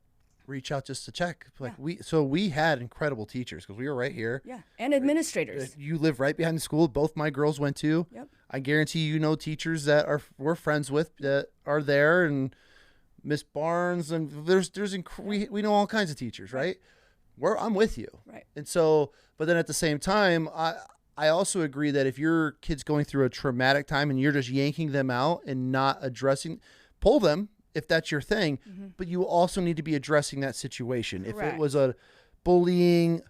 reach out just to check. Like we had incredible teachers because we were right here. Yeah, and administrators. You live right behind the school. Both my girls went to. Yep. I guarantee teachers that we're friends with that are there, and Miss Barnes, and we know all kinds of teachers, right? I'm with you. Right. And so, but then at the same time, I also agree that if your kid's going through a traumatic time and you're just yanking them out and not addressing, pull them if that's your thing, but you also need to be addressing that situation. Correct. If it was a bullying,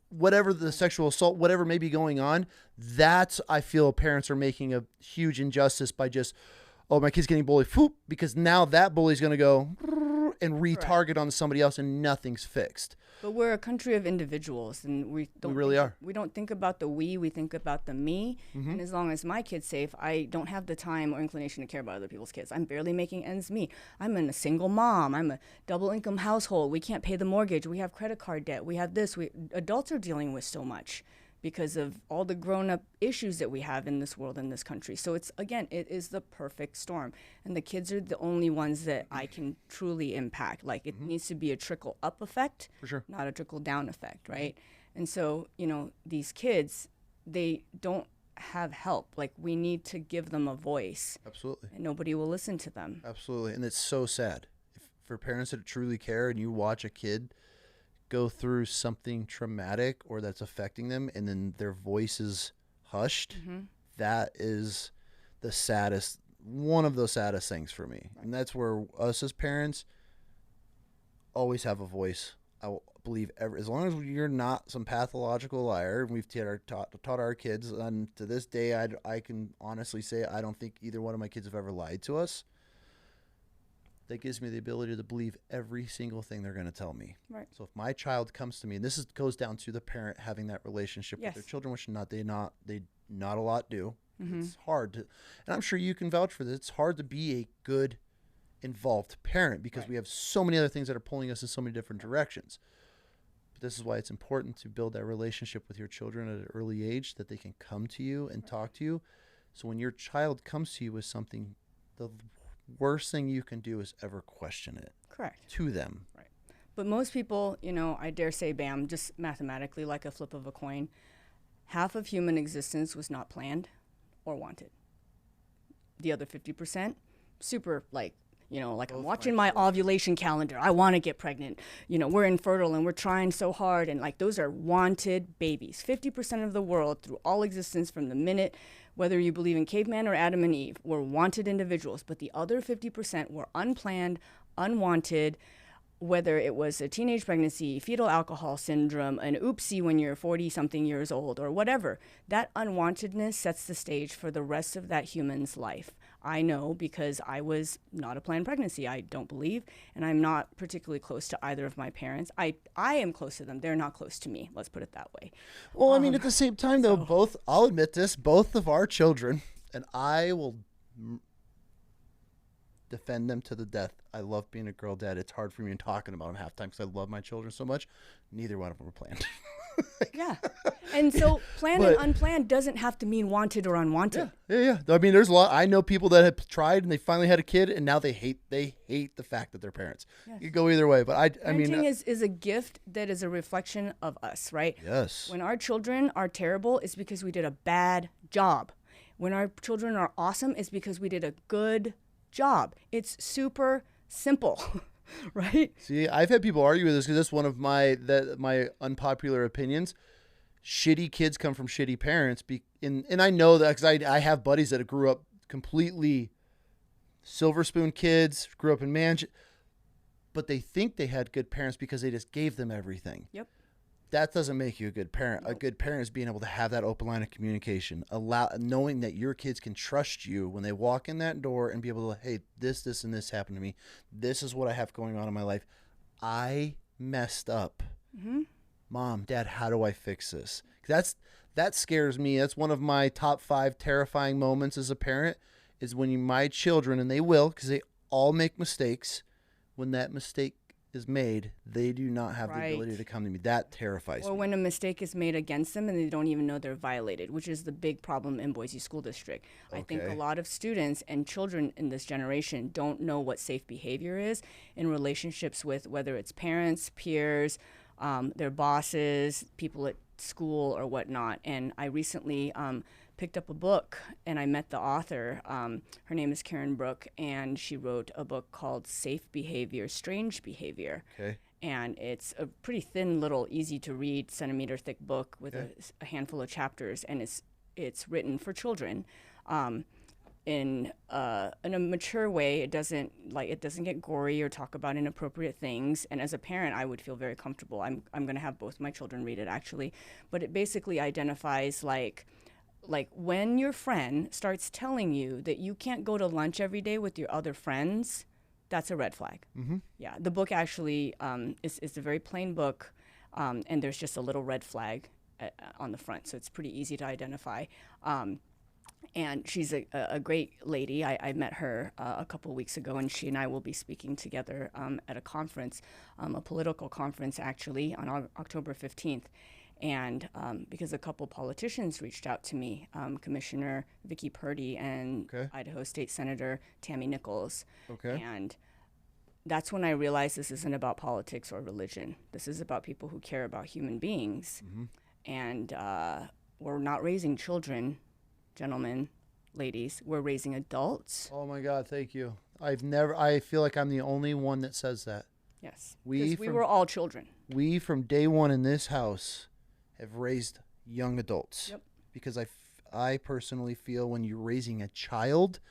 whatever the sexual assault, whatever may be going on, that's, I feel parents are making a huge injustice by just, oh, my kid's getting bullied, because now that bully's going to go and retarget on somebody else and nothing's fixed. But we're a country of individuals, and we really are. We don't think about the we think about the me. And as long as my kid's safe, I don't have the time or inclination to care about other people's kids. I'm barely making ends meet. I'm a single mom. I'm a double income household. We can't pay the mortgage. We have credit card debt. We have this. Adults are dealing with so much because of all the grown-up issues that we have in this world, in this country. So it is the perfect storm. And the kids are the only ones that I can truly impact. Like, it needs to be a trickle-up effect, for sure, not a trickle-down effect, right? And so, these kids, they don't have help. Like, we need to give them a voice. Absolutely. And nobody will listen to them. Absolutely. And it's so sad. For parents that truly care and you watch a kid go through something traumatic or that's affecting them and then their voice is hushed, that is one of the saddest things for me. Right. And that's where us as parents always have a voice. I believe as long as you're not some pathological liar, and we've taught our kids, and to this day I can honestly say I don't think either one of my kids have ever lied to us. That gives me the ability to believe every single thing they're going to tell me. Right. So if my child comes to me, and this goes down to the parent having that relationship with their children, which they not a lot do. It's hard to, and I'm sure you can vouch for this. It's hard to be a good, involved parent because we have so many other things that are pulling us in so many different directions. But this is why it's important to build that relationship with your children at an early age, that they can come to you and talk to you. So when your child comes to you with something, the worst thing you can do is ever question it. Correct. To them. Right. But most people, I dare say, bam, just mathematically, like a flip of a coin, half of human existence was not planned or wanted. The other 50%, super like I'm watching my ovulation calendar. I want to get pregnant. We're infertile and we're trying so hard. And those are wanted babies. 50% of the world through all existence from the minute, whether you believe in caveman or Adam and Eve, were wanted individuals. But the other 50% were unplanned, unwanted, whether it was a teenage pregnancy, fetal alcohol syndrome, an oopsie when you're 40-something years old, or whatever. That unwantedness sets the stage for the rest of that human's life. I know because I was not a planned pregnancy, I don't believe, and I'm not particularly close to either of my parents. I am close to them. They're not close to me. Let's put it that way. Well, I mean, at the same time, though, I'll admit this, both of our children, and I will defend them to the death. I love being a girl dad. It's hard for me talking about them half the time because I love my children so much. Neither one of them were planned. Yeah. And so planned and unplanned doesn't have to mean wanted or unwanted. Yeah. I mean, there's a lot. I know people that have tried and they finally had a kid and now they hate the fact that they're parents. Yes. You go either way. But I mean, parenting is a gift that is a reflection of us, right? Yes. When our children are terrible, it's because we did a bad job. When our children are awesome, it's because we did a good job. It's super simple. Right? See, I've had people argue with this because that's one of my unpopular opinions. Shitty kids come from shitty parents. And I know that because I have buddies that grew up completely silver spoon kids, grew up in mansion, but they think they had good parents because they just gave them everything. Yep. That doesn't make you a good parent. Nope. A good parent is being able to have that open line of communication, knowing that your kids can trust you when they walk in that door and be able to, hey, this, and this happened to me. This is what I have going on in my life. I messed up. Mm-hmm. Mom, Dad, how do I fix this? That scares me. That's one of my top 5 terrifying moments as a parent is when my children, and they will, because they all make mistakes, when that mistake is made, they do not have the ability to come to me. That terrifies me. Or when a mistake is made against them and they don't even know they're violated, which is the big problem in Boise School District. Okay. I think a lot of students and children in this generation don't know what safe behavior is in relationships with whether it's parents, peers, their bosses, people at school or whatnot. And I recently picked up a book and I met the author. Her name is Karen Brook, and she wrote a book called Safe Behavior, Strange Behavior. Okay. And it's a pretty thin little, easy to read, centimeter thick book with a handful of chapters, and it's written for children. In a mature way. It doesn't get gory or talk about inappropriate things. And as a parent, I would feel very comfortable. I'm going to have both my children read it actually, but it basically identifies like when your friend starts telling you that you can't go to lunch every day with your other friends, that's a red flag. Mm-hmm. Yeah, the book actually is a very plain book, and there's just a little red flag on the front, so it's pretty easy to identify. And she's a great lady. I met her a couple of weeks ago, and she and I will be speaking together at a conference, a political conference actually, on October 15th. And because a couple politicians reached out to me, Commissioner Vicki Purdy and Idaho State Senator Tammy Nichols. Okay. And that's when I realized this isn't about politics or religion. This is about people who care about human beings. Mm-hmm. And we're not raising children, gentlemen, ladies. We're raising adults. Oh, my God. Thank you. I feel like I'm the only one that says that. Yes. Because we were all children. We, from day one in this house, have raised young adults. Yep. Because I personally feel when you're raising a child,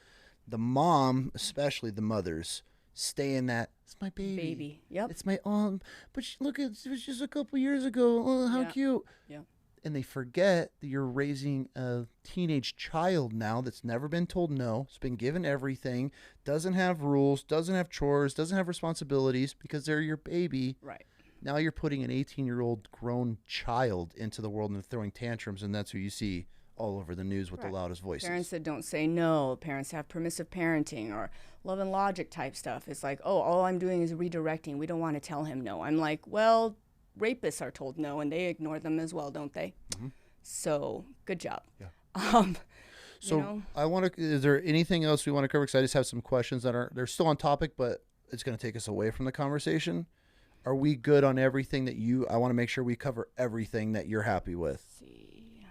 the mom, especially the mothers, stay in that, it's my baby. Yep. It's my but look, it was just a couple years ago. Oh, how cute. Yeah. And they forget that you're raising a teenage child now that's never been told no. It's been given everything, doesn't have rules, doesn't have chores, doesn't have responsibilities because they're your baby. Right. Now you're putting an 18-year-old grown child into the world and throwing tantrums, and that's who you see all over the news with the loudest voices. Parents that don't say no, parents have permissive parenting or love and logic type stuff. It's like, oh, all I'm doing is redirecting. We don't want to tell him no. I'm like, well, rapists are told no, and they ignore them as well, don't they? Mm-hmm. So good job. Yeah. Um, So you know, I want to. Is there anything else we want to cover? Because I just have some questions that are they're still on topic, but it's going to take us away from the conversation. Are we good on everything that you? I want to make sure we cover everything that you're happy with. let's see.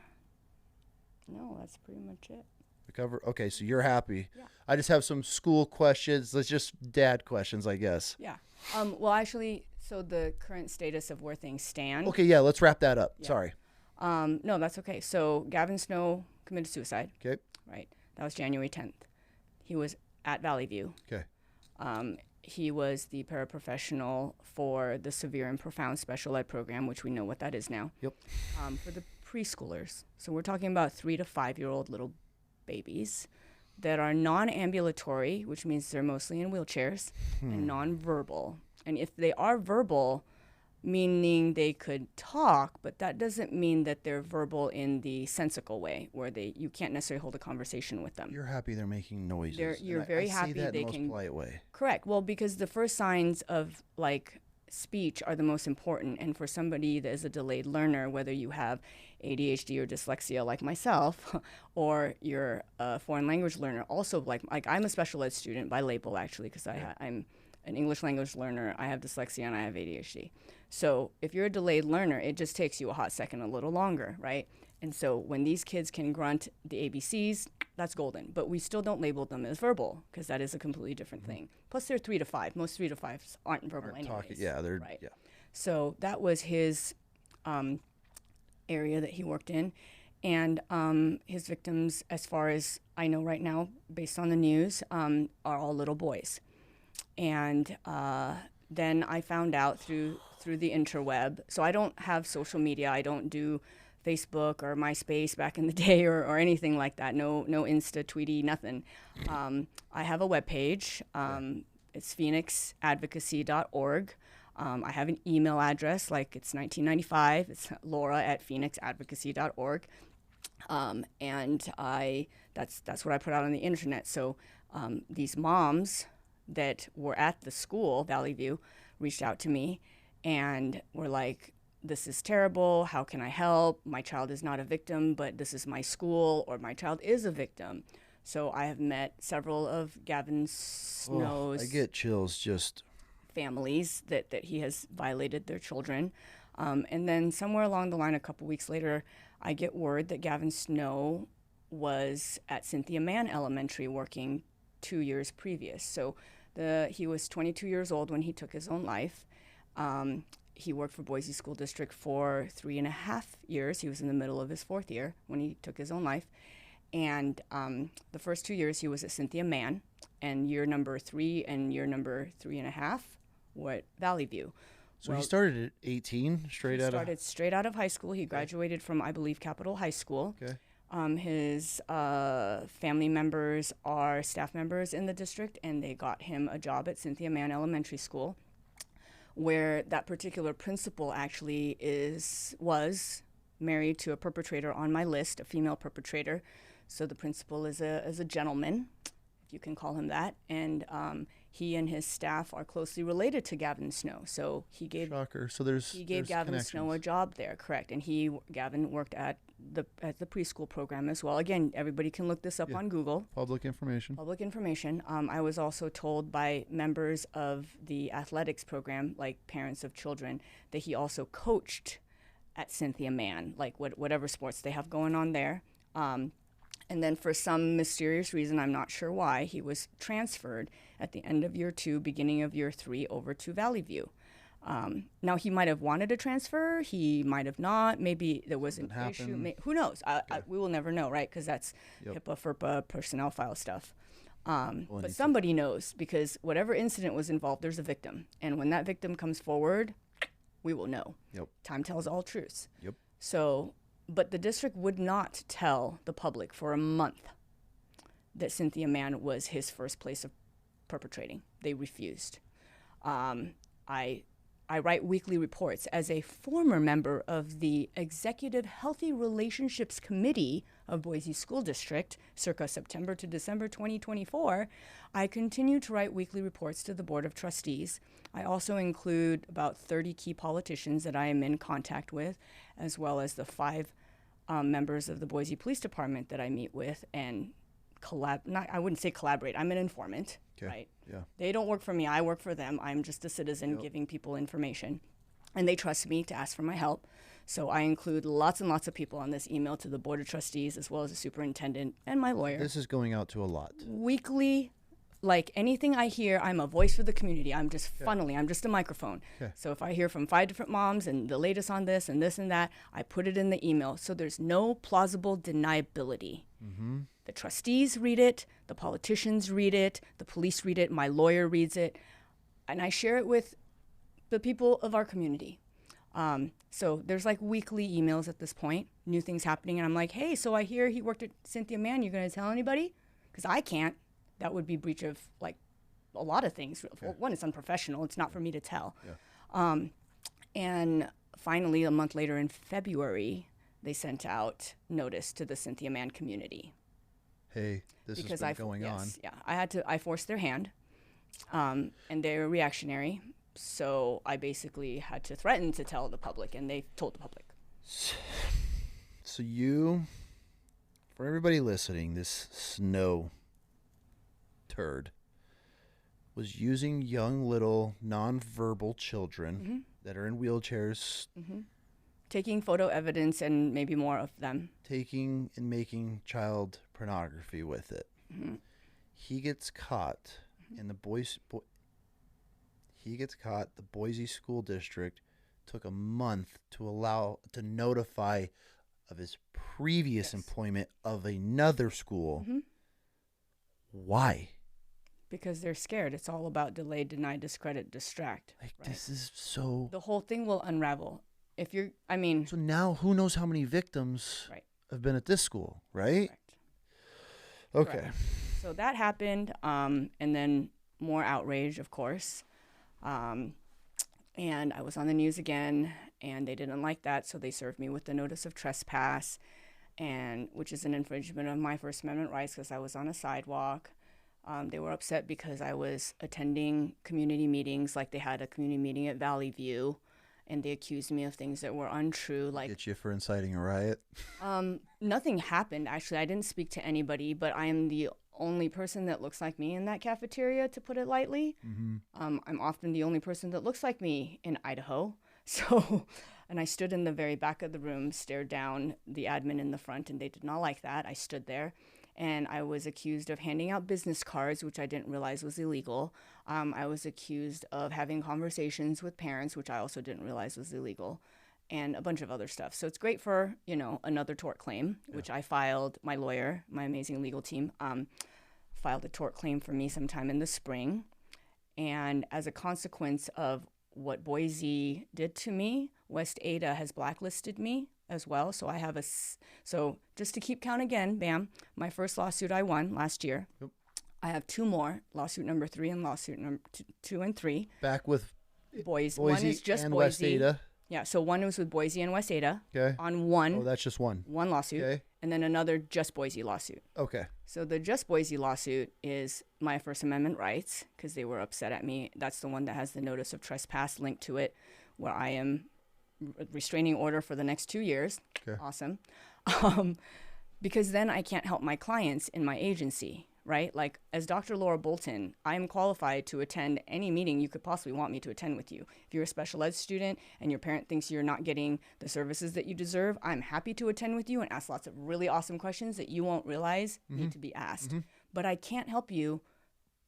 No, that's pretty much it. We cover. Okay, so you're happy. Yeah. I just have some school questions. Let's just dad questions, I guess. Yeah. Well, actually, so the current status of where things stand. Okay, yeah. Let's wrap that up. Yeah. Sorry. No, that's okay. So Gavin Snow committed suicide. Okay. Right. That was January 10th. He was at Valley View. Okay. He was the paraprofessional for the severe and profound special ed program, which we know what that is now. Yep. For the preschoolers. So we're talking about 3 to 5-year-old little babies that are non-ambulatory, which means they're mostly in wheelchairs, and non-verbal. And if they are verbal, meaning they could talk, but that doesn't mean that they're verbal in the sensical way, where you can't necessarily hold a conversation with them. You're happy they're making noises. You're And very I happy say that they in the can. most polite way. Correct. Well, because the first signs of like speech are the most important, and for somebody that is a delayed learner, whether you have ADHD or dyslexia like myself, or you're a foreign language learner, also like I'm a special ed student by label actually, because I'm an English language learner. I have dyslexia and I have ADHD. So if you're a delayed learner, it just takes you a hot second, a little longer, right? And so when these kids can grunt the ABCs, that's golden. But we still don't label them as verbal, because that is a completely different thing. Plus, they're 3 to 5. Most 3 to 5s aren't verbal anyways. Talking. Yeah, they're right. Yeah. So that was his area that he worked in. And his victims, as far as I know right now, based on the news, are all little boys. And then I found out through the interweb. So I don't have social media. I don't do Facebook or MySpace back in the day or anything like that. No Insta, Tweety, nothing. I have a webpage. It's phoenixadvocacy.org. I have an email address, like it's 1995. It's laura@phoenixadvocacy.org. And that's what I put out on the internet. So these moms that were at the school, Valley View, reached out to me and were like, this is terrible. How can I help? My child is not a victim, but this is my school, or my child is a victim. So I have met several of Gavin Snow's I get chills just. families that he has violated their children. And then somewhere along the line, a couple weeks later, I get word that Gavin Snow was at Cynthia Mann Elementary working 2 years previous. So he was 22 years old when he took his own life. He worked for Boise School District for 3.5 years. He was in the middle of his 4th year when he took his own life. And the first 2 years he was at Cynthia Mann, and year number 3 and year number 3.5 were at Valley View. So he started at 18, straight out of. Started straight out of high school. He graduated from, I believe, Capitol High School. Okay. His family members are staff members in the district, and they got him a job at Cynthia Mann Elementary School, where that particular principal actually was married to a perpetrator on my list, a female perpetrator. So the principal is a gentleman, if you can call him that, and he and his staff are closely related to Gavin Snow. So he gave Shocker. So he gave Gavin Snow a job there, correct? And Gavin worked at the preschool program as well. Again, everybody can look this up on Google. Public information. I was also told by members of the athletics program, like parents of children, that he also coached at Cynthia Mann, like whatever sports they have going on there. And then for some mysterious reason, I'm not sure why, he was transferred at the end of year 2, beginning of year 3, over to Valley View. Now, he might have wanted to transfer. He might have not. Maybe there was an issue. Who knows? We will never know, right? Because that's HIPAA, FERPA, personnel file stuff. But somebody knows, because whatever incident was involved, there's a victim. And when that victim comes forward, we will know. Yep. Time tells all truths. Yep. So, but the district would not tell the public for a month that Cynthia Mann was his first place of perpetrating. They refused. I write weekly reports as a former member of the Executive Healthy Relationships Committee of Boise School District, circa September to December 2024, I continue to write weekly reports to the Board of Trustees. I also include about 30 key politicians that I am in contact with, as well as the 5 members of the Boise Police Department that I meet with and I wouldn't say collaborate, I'm an informant, right? Yeah. They don't work for me, I work for them. I'm just a citizen giving people information. And they trust me to ask for my help. So I include lots and lots of people on this email to the Board of Trustees, as well as the superintendent and my lawyer. This is going out to a lot. Weekly, like anything I hear, I'm a voice for the community. I'm just funneling, I'm just a microphone. So if I hear from 5 different moms and the latest on this and that, I put it in the email. So there's no plausible deniability. Mm-hmm. The trustees read it, the politicians read it, the police read it, my lawyer reads it, and I share it with the people of our community. So there's like weekly emails at this point, new things happening, and I'm like, hey, so I hear he worked at Cynthia Mann, you're going to tell anybody? Because I can't. That would be breach of like a lot of things. One, it's unprofessional. It's not for me to tell. And finally, a month later in February, they sent out notice to the Cynthia Mann community. Hey, this has been going on. Yeah, I forced their hand, and they were reactionary. So I basically had to threaten to tell the public, and they told the public. So you, for everybody listening, this snow turd was using young little nonverbal children that are in wheelchairs, taking photo evidence and maybe more of them, taking and making child pornography with it. He gets caught in the the Boise School District took a month to notify of his previous employment of another school. Why? Because they're scared. It's all about delay, deny, discredit, distract. Like, right? This is so... The whole thing will unravel. So now who knows how many victims have been at this school, right? Correct. Okay. Correct. So that happened, and then more outrage, of course. And I was on the news again, and they didn't like that, so they served me with the notice of trespass, which is an infringement of my First Amendment rights because I was on a sidewalk. They were upset because I was attending community meetings, like they had a community meeting at Valley View, and they accused me of things that were untrue. Like, get you for inciting a riot? Nothing happened, actually. I didn't speak to anybody, but I am the only person that looks like me in that cafeteria, to put it lightly. I'm often the only person that looks like me in Idaho. So, and I stood in the very back of the room, stared down the admin in the front, and they did not like that. I stood there, and I was accused of handing out business cards, which I didn't realize was illegal. I was accused of having conversations with parents, which I also didn't realize was illegal, and a bunch of other stuff. So it's great for, another tort claim, which I filed. My lawyer, my amazing legal team, filed a tort claim for me sometime in the spring. And as a consequence of what Boise did to me, West Ada has blacklisted me as well. So I have so just to keep count again, bam, my first lawsuit I won last year. Yep. I have 2 more, lawsuit number 3 and lawsuit number 2 and 3. Back with Boise. One is just and Boise. West Ada. Yeah, so one was with Boise and West Ada. Okay. On one. Oh, that's just one. One lawsuit. Okay. And then another just Boise lawsuit. Okay. So the just Boise lawsuit is my First Amendment rights because they were upset at me. That's the one that has the notice of trespass linked to it, where I am restraining order for the next 2 years. Okay. Awesome. Because then I can't help my clients in my agency, right? Like, as Dr. Laura Boulton, I'm qualified to attend any meeting you could possibly want me to attend with you. If you're a special ed student and your parent thinks you're not getting the services that you deserve, I'm happy to attend with you and ask lots of really awesome questions that you won't realize need to be asked. But I can't help you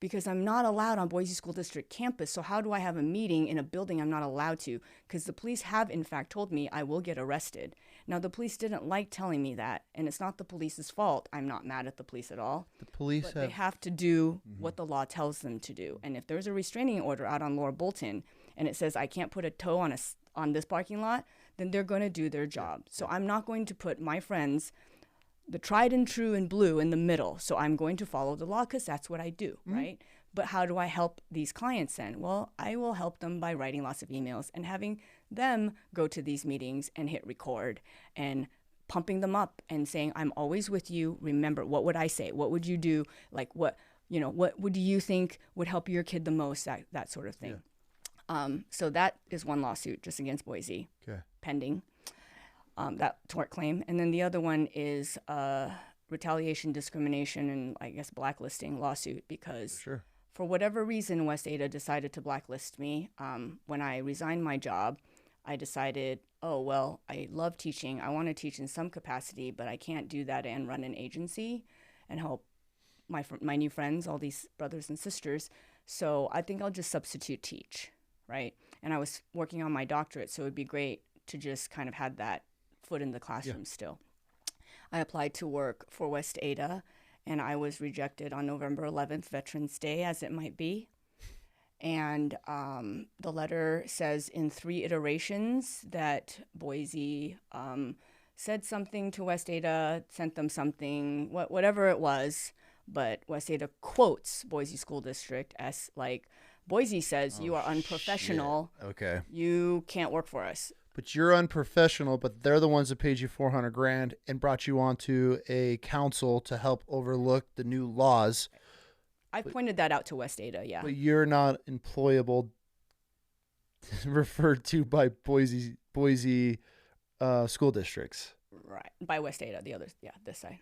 because I'm not allowed on Boise School District campus. So how do I have a meeting in a building I'm not allowed to? Because the police have, in fact, told me I will get arrested. Now, the police didn't like telling me that, and it's not the police's fault. I'm not mad at the police at all. The police they have to do what the law tells them to do. And if there's a restraining order out on Laura Boulton and it says I can't put a toe on this parking lot, then they're going to do their job. So I'm not going to put my friends, the tried and true and blue, in the middle. So I'm going to follow the law because that's what I do, right? But how do I help these clients then? Well, I will help them by writing lots of emails and having them go to these meetings and hit record and pumping them up and saying, I'm always with you. Remember, what would I say? What would you do? Like, what would you think would help your kid the most? That sort of thing. Yeah. So that is one lawsuit just against Boise, pending, that tort claim. And then the other one is retaliation, discrimination, and I guess blacklisting lawsuit, because for whatever reason, West Ada decided to blacklist me. When I resigned my job, I decided, oh, well, I love teaching. I want to teach in some capacity, but I can't do that and run an agency and help my new friends, all these brothers and sisters. So I think I'll just substitute teach, right? And I was working on my doctorate, so it would be great to just kind of have that foot in the classroom still. I applied to work for West Ada, and I was rejected on November 11th, Veterans Day, as it might be. And the letter says in 3 iterations that Boise said something to West Ada, sent them something, whatever it was. But West Ada quotes Boise School District as like, Boise says you are unprofessional. Shit. Okay. You can't work for us. But you're unprofessional, but they're the ones that paid you $400,000 and brought you onto a council to help overlook the new laws. I pointed that out to West Ada, yeah. But you're not employable, referred to by Boise school districts. Right, by West Ada, the others, this side.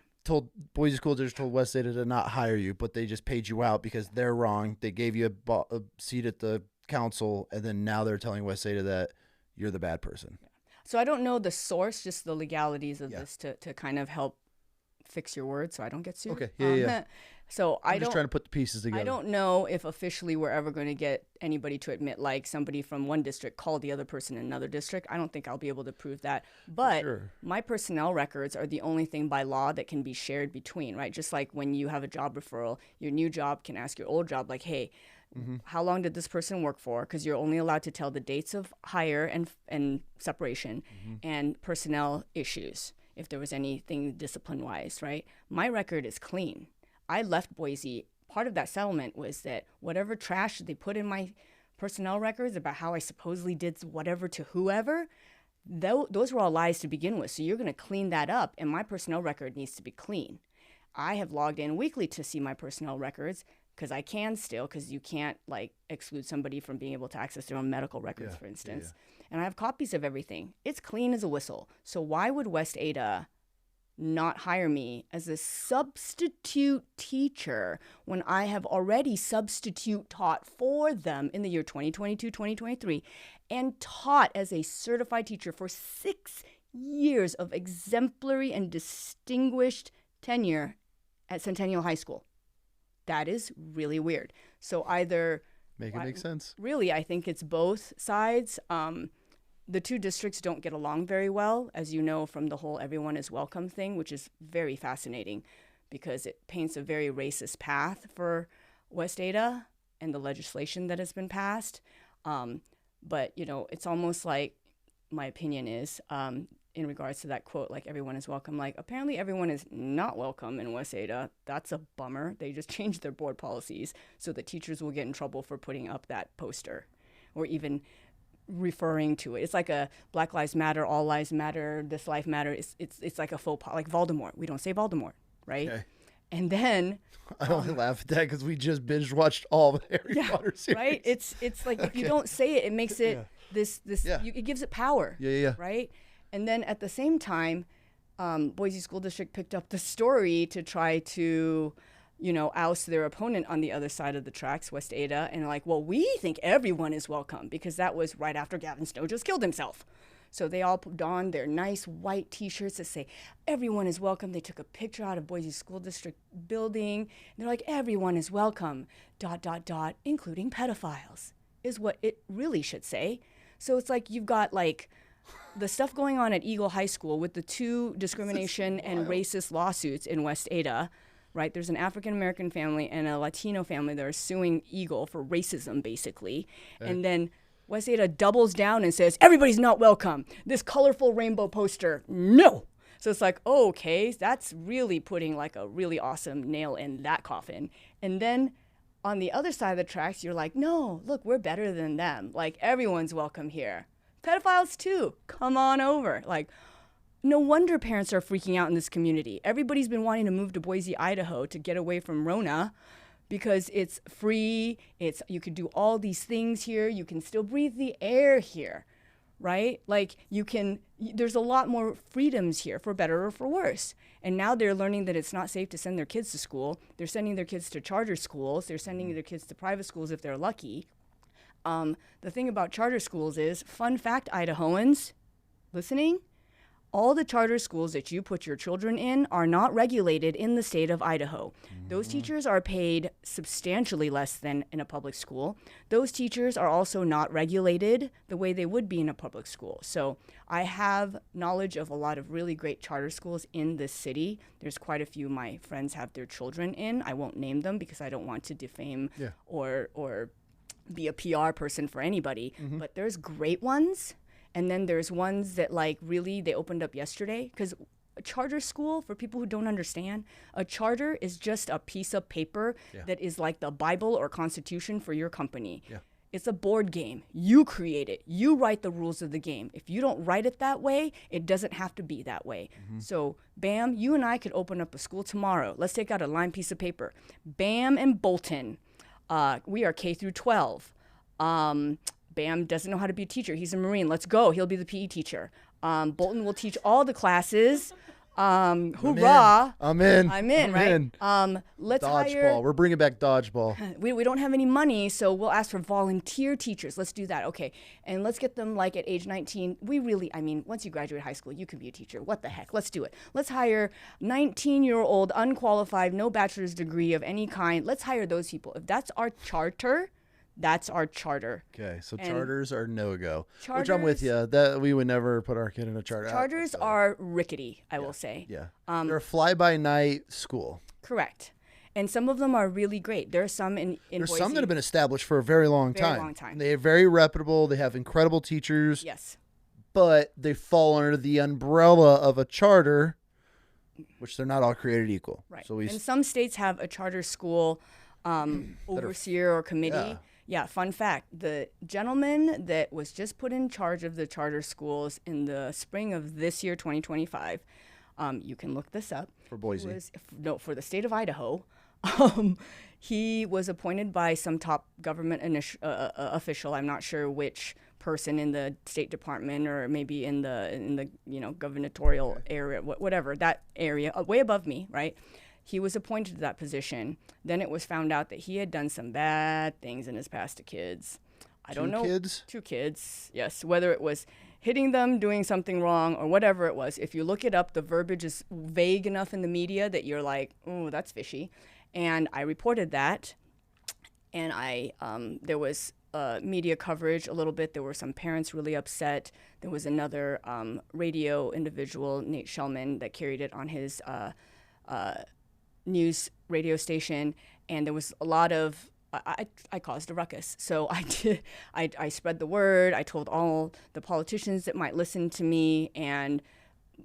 Boise School District told West Ada to not hire you, but they just paid you out because they're wrong. They gave you a seat at the council, and then now they're telling West Ada that you're the bad person. Yeah. So I don't know the source, just the legalities of this to kind of help fix your words so I don't get sued. Okay, yeah. So I'm just trying to put the pieces together. I don't know if officially we're ever going to get anybody to admit, like somebody from one district called the other person in another district. I don't think I'll be able to prove that. But my personnel records are the only thing by law that can be shared between, right? Just like when you have a job referral, your new job can ask your old job, like, hey, how long did this person work for? Because you're only allowed to tell the dates of hire and separation and personnel issues, if there was anything discipline-wise, right? My record is clean. I left Boise. Part of that settlement was that whatever trash they put in my personnel records about how I supposedly did whatever to whoever, those were all lies to begin with. So you're going to clean that up, and my personnel record needs to be clean. I have logged in weekly to see my personnel records because I can still, because you can't like exclude somebody from being able to access their own medical records, for instance. And I have copies of everything. It's clean as a whistle. So why would West Ada not hire me as a substitute teacher when I have already substitute taught for them in the year 2022, 2023, and taught as a certified teacher for 6 years of exemplary and distinguished tenure at Centennial High School? That is really weird. So either... Make it make sense. Really, I think it's both sides. The two districts don't get along very well, as you know, from the whole everyone is welcome thing, which is very fascinating because it paints a very racist path for West Ada and the legislation that has been passed. But, you know, it's almost like, my opinion is, in regards to that quote, like everyone is welcome, like apparently everyone is not welcome in West Ada. That's a bummer. They just changed their board policies so that teachers will get in trouble for putting up that poster or even referring to it. It's like a Black Lives Matter, All Lives Matter, This Life Matter. It's like a faux pas, like Voldemort. We don't say Voldemort, right? Okay. And then I only laugh at that because we just binge watched all the Harry Potter series. Right? It's like if you don't say it, it makes it it gives it power. Right? And then at the same time, Boise School District picked up the story to try to, you know, oust their opponent on the other side of the tracks, West Ada, and like, well, we think everyone is welcome because that was right after Gavin Snow just killed himself. So they all donned their nice white T-shirts that say, everyone is welcome. They took a picture out of Boise School District building. And they're like, everyone is welcome, ... including pedophiles, is what it really should say. So it's like you've got like the stuff going on at Eagle High School with the 2 discrimination and racist lawsuits in West Ada, right? There's an African-American family and a Latino family that are suing Eagle for racism, basically. Okay. And then West Ada doubles down and says, everybody's not welcome. This colorful rainbow poster, no. So it's like, oh, okay, that's really putting like a really awesome nail in that coffin. And then on the other side of the tracks, you're like, no, look, we're better than them. Like, everyone's welcome here. Pedophiles too, come on over. Like, no wonder parents are freaking out in this community. Everybody's been wanting to move to Boise, Idaho to get away from Rona because it's free. You could do all these things here. You can still breathe the air here, right? Like there's a lot more freedoms here, for better or for worse. And now they're learning that it's not safe to send their kids to school. They're sending their kids to charter schools. They're sending their kids to private schools if they're lucky. The thing about charter schools is, fun fact, Idahoans listening, all the charter schools that you put your children in are not regulated in the state of Idaho. Those teachers are paid substantially less than in a public school. Those teachers are also not regulated the way they would be in a public school. So I have knowledge of a lot of really great charter schools in this city. There's quite a few my friends have their children in. I won't name them because I don't want to defame or be a PR person for anybody. But there's great ones. And then there's ones that like really they opened up yesterday, because a charter school, for people who don't understand, a charter is just a piece of paper that is like the Bible or Constitution for your company. It's a board game. You create it. You write the rules of the game. If you don't write it that way, it doesn't have to be that way. So bam, you and I could open up a school tomorrow. Let's take out a lined piece of paper. Bam and Bolton. We are K through 12. Bam doesn't know how to be a teacher. He's a Marine. Let's go. He'll be the PE teacher. Bolton will teach all the classes. Hoorah. I'm in, right? Let's dodgeball. We're bringing back dodgeball. We don't have any money, so we'll ask for volunteer teachers. Let's do that. Okay. And let's get them like at age 19. Once you graduate high school, you can be a teacher. What the heck? Let's do it. Let's hire 19-year-old, unqualified, no bachelor's degree of any kind. Let's hire those people. If that's our charter, that's our charter. Okay, so charters are no-go, which I'm with you. That we would never put our kid in a charter. Charters are rickety, I will say. Yeah, they're a fly-by-night school. Correct. And some of them are really great. There are some in There's Boise. some that have been established for a very long time. Very long time. They're very reputable. They have incredible teachers. Yes. But they fall under the umbrella of a charter, which they're not all created equal. Right. So and some states have a charter school overseer or committee. Yeah, fun fact, the gentleman that was just put in charge of the charter schools in the spring of this year, 2025, you can look this up. For Boise. For the state of Idaho. He was appointed by some top government official. I'm not sure which person in the State Department or maybe in the gubernatorial area, whatever, that area, way above me, right? He was appointed to that position. Then it was found out that he had done some bad things in his past to kids. I don't know. 2 kids? 2 kids, yes. Whether it was hitting them, doing something wrong, or whatever it was. If you look it up, the verbiage is vague enough in the media that you're like, oh, that's fishy. And I reported that. And there was media coverage a little bit. There were some parents really upset. There was another radio individual, Nate Shellman, that carried it on his news radio station, and there was a lot of I caused a ruckus. So I spread the word. I told all the politicians that might listen to me, and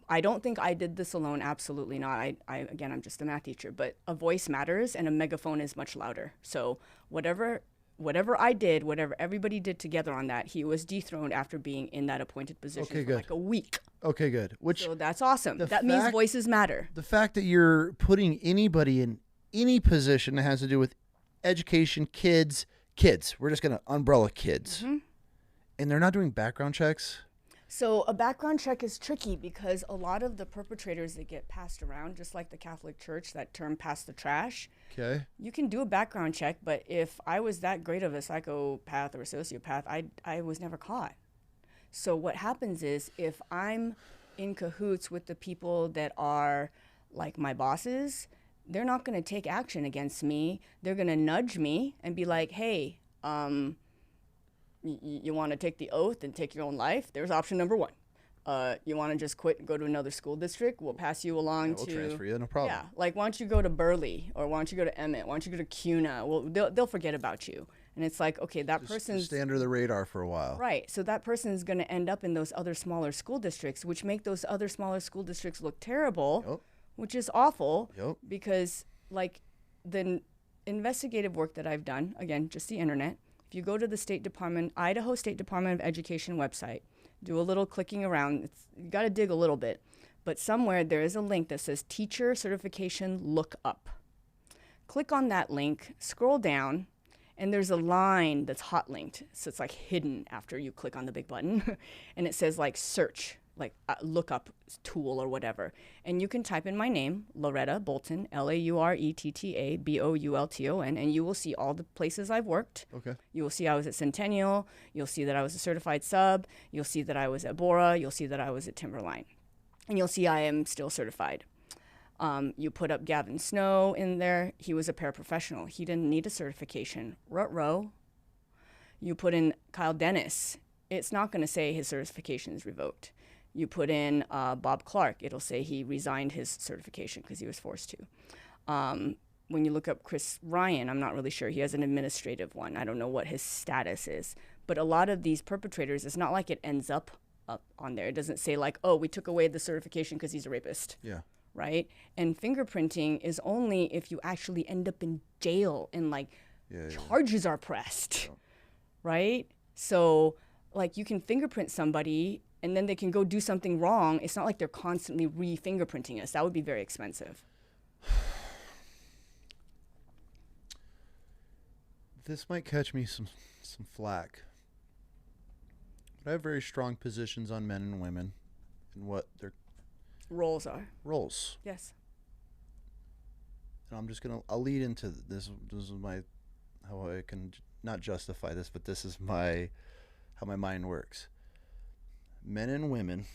I don't think I did this alone. Absolutely not. Again, I'm just a math teacher, but a voice matters and a megaphone is much louder. So whatever I did, whatever everybody did together on that, he was dethroned after being in that appointed position for like a week. Okay, good. So that's awesome. That means voices matter. The fact that you're putting anybody in any position that has to do with education, kids, we're just going to umbrella kids. And they're not doing background checks? So a background check is tricky because a lot of the perpetrators that get passed around, just like the Catholic Church, that term pass the trash. Okay. You can do a background check, but if I was that great of a psychopath or a sociopath, I was never caught. So what happens is if I'm in cahoots with the people that are like my bosses, they're not going to take action against me. They're going to nudge me and be like, hey, you want to take the oath and take your own life? There's option number 1. You want to just quit and go to another school district? We'll pass you along we'll transfer you, no problem. Yeah, like why don't you go to Burley, or why don't you go to Emmett? Why don't you go to CUNA? Well, they'll forget about you. And it's like, okay, that person's... stay under the radar for a while. Right, so that person's going to end up in those other smaller school districts, which make those other smaller school districts look terrible, which is awful, because like the investigative work that I've done, again, just the internet, if you go to the Idaho State Department of Education website, do a little clicking around, you got to dig a little bit, But somewhere there is a link that says teacher certification look up. Click on that link, scroll down, and there's a line that's hot linked. So it's like hidden after you click on the big button. And it says like search, like look up tool or whatever. And you can type in my name, Loretta Boulton, Lauretta Boulton, and you will see all the places I've worked. Okay. You will see I was at Centennial. You'll see that I was a certified sub. You'll see that I was at Bora. You'll see that I was at Timberline. And you'll see I am still certified. You put up Gavin Snow in there. He was a paraprofessional. He didn't need a certification. Ruh-roh. You put in Kyle Dennis. It's not going to say his certification is revoked. You put in Bob Clark. It'll say he resigned his certification because he was forced to. When you look up Chris Ryan, I'm not really sure. He has an administrative one. I don't know what his status is. But a lot of these perpetrators, it's not like it ends up on there. It doesn't say like, oh, we took away the certification because he's a rapist. Yeah. Right? And fingerprinting is only if you actually end up in jail and like charges are pressed. Right? So like you can fingerprint somebody and then they can go do something wrong. It's not like they're constantly re-fingerprinting us. That would be very expensive. This might catch me some flack. But I have very strong positions on men and women and what their roles are. Roles. Yes. And I'll lead into this. This is how I can not justify this, but this is how my mind works. Men and women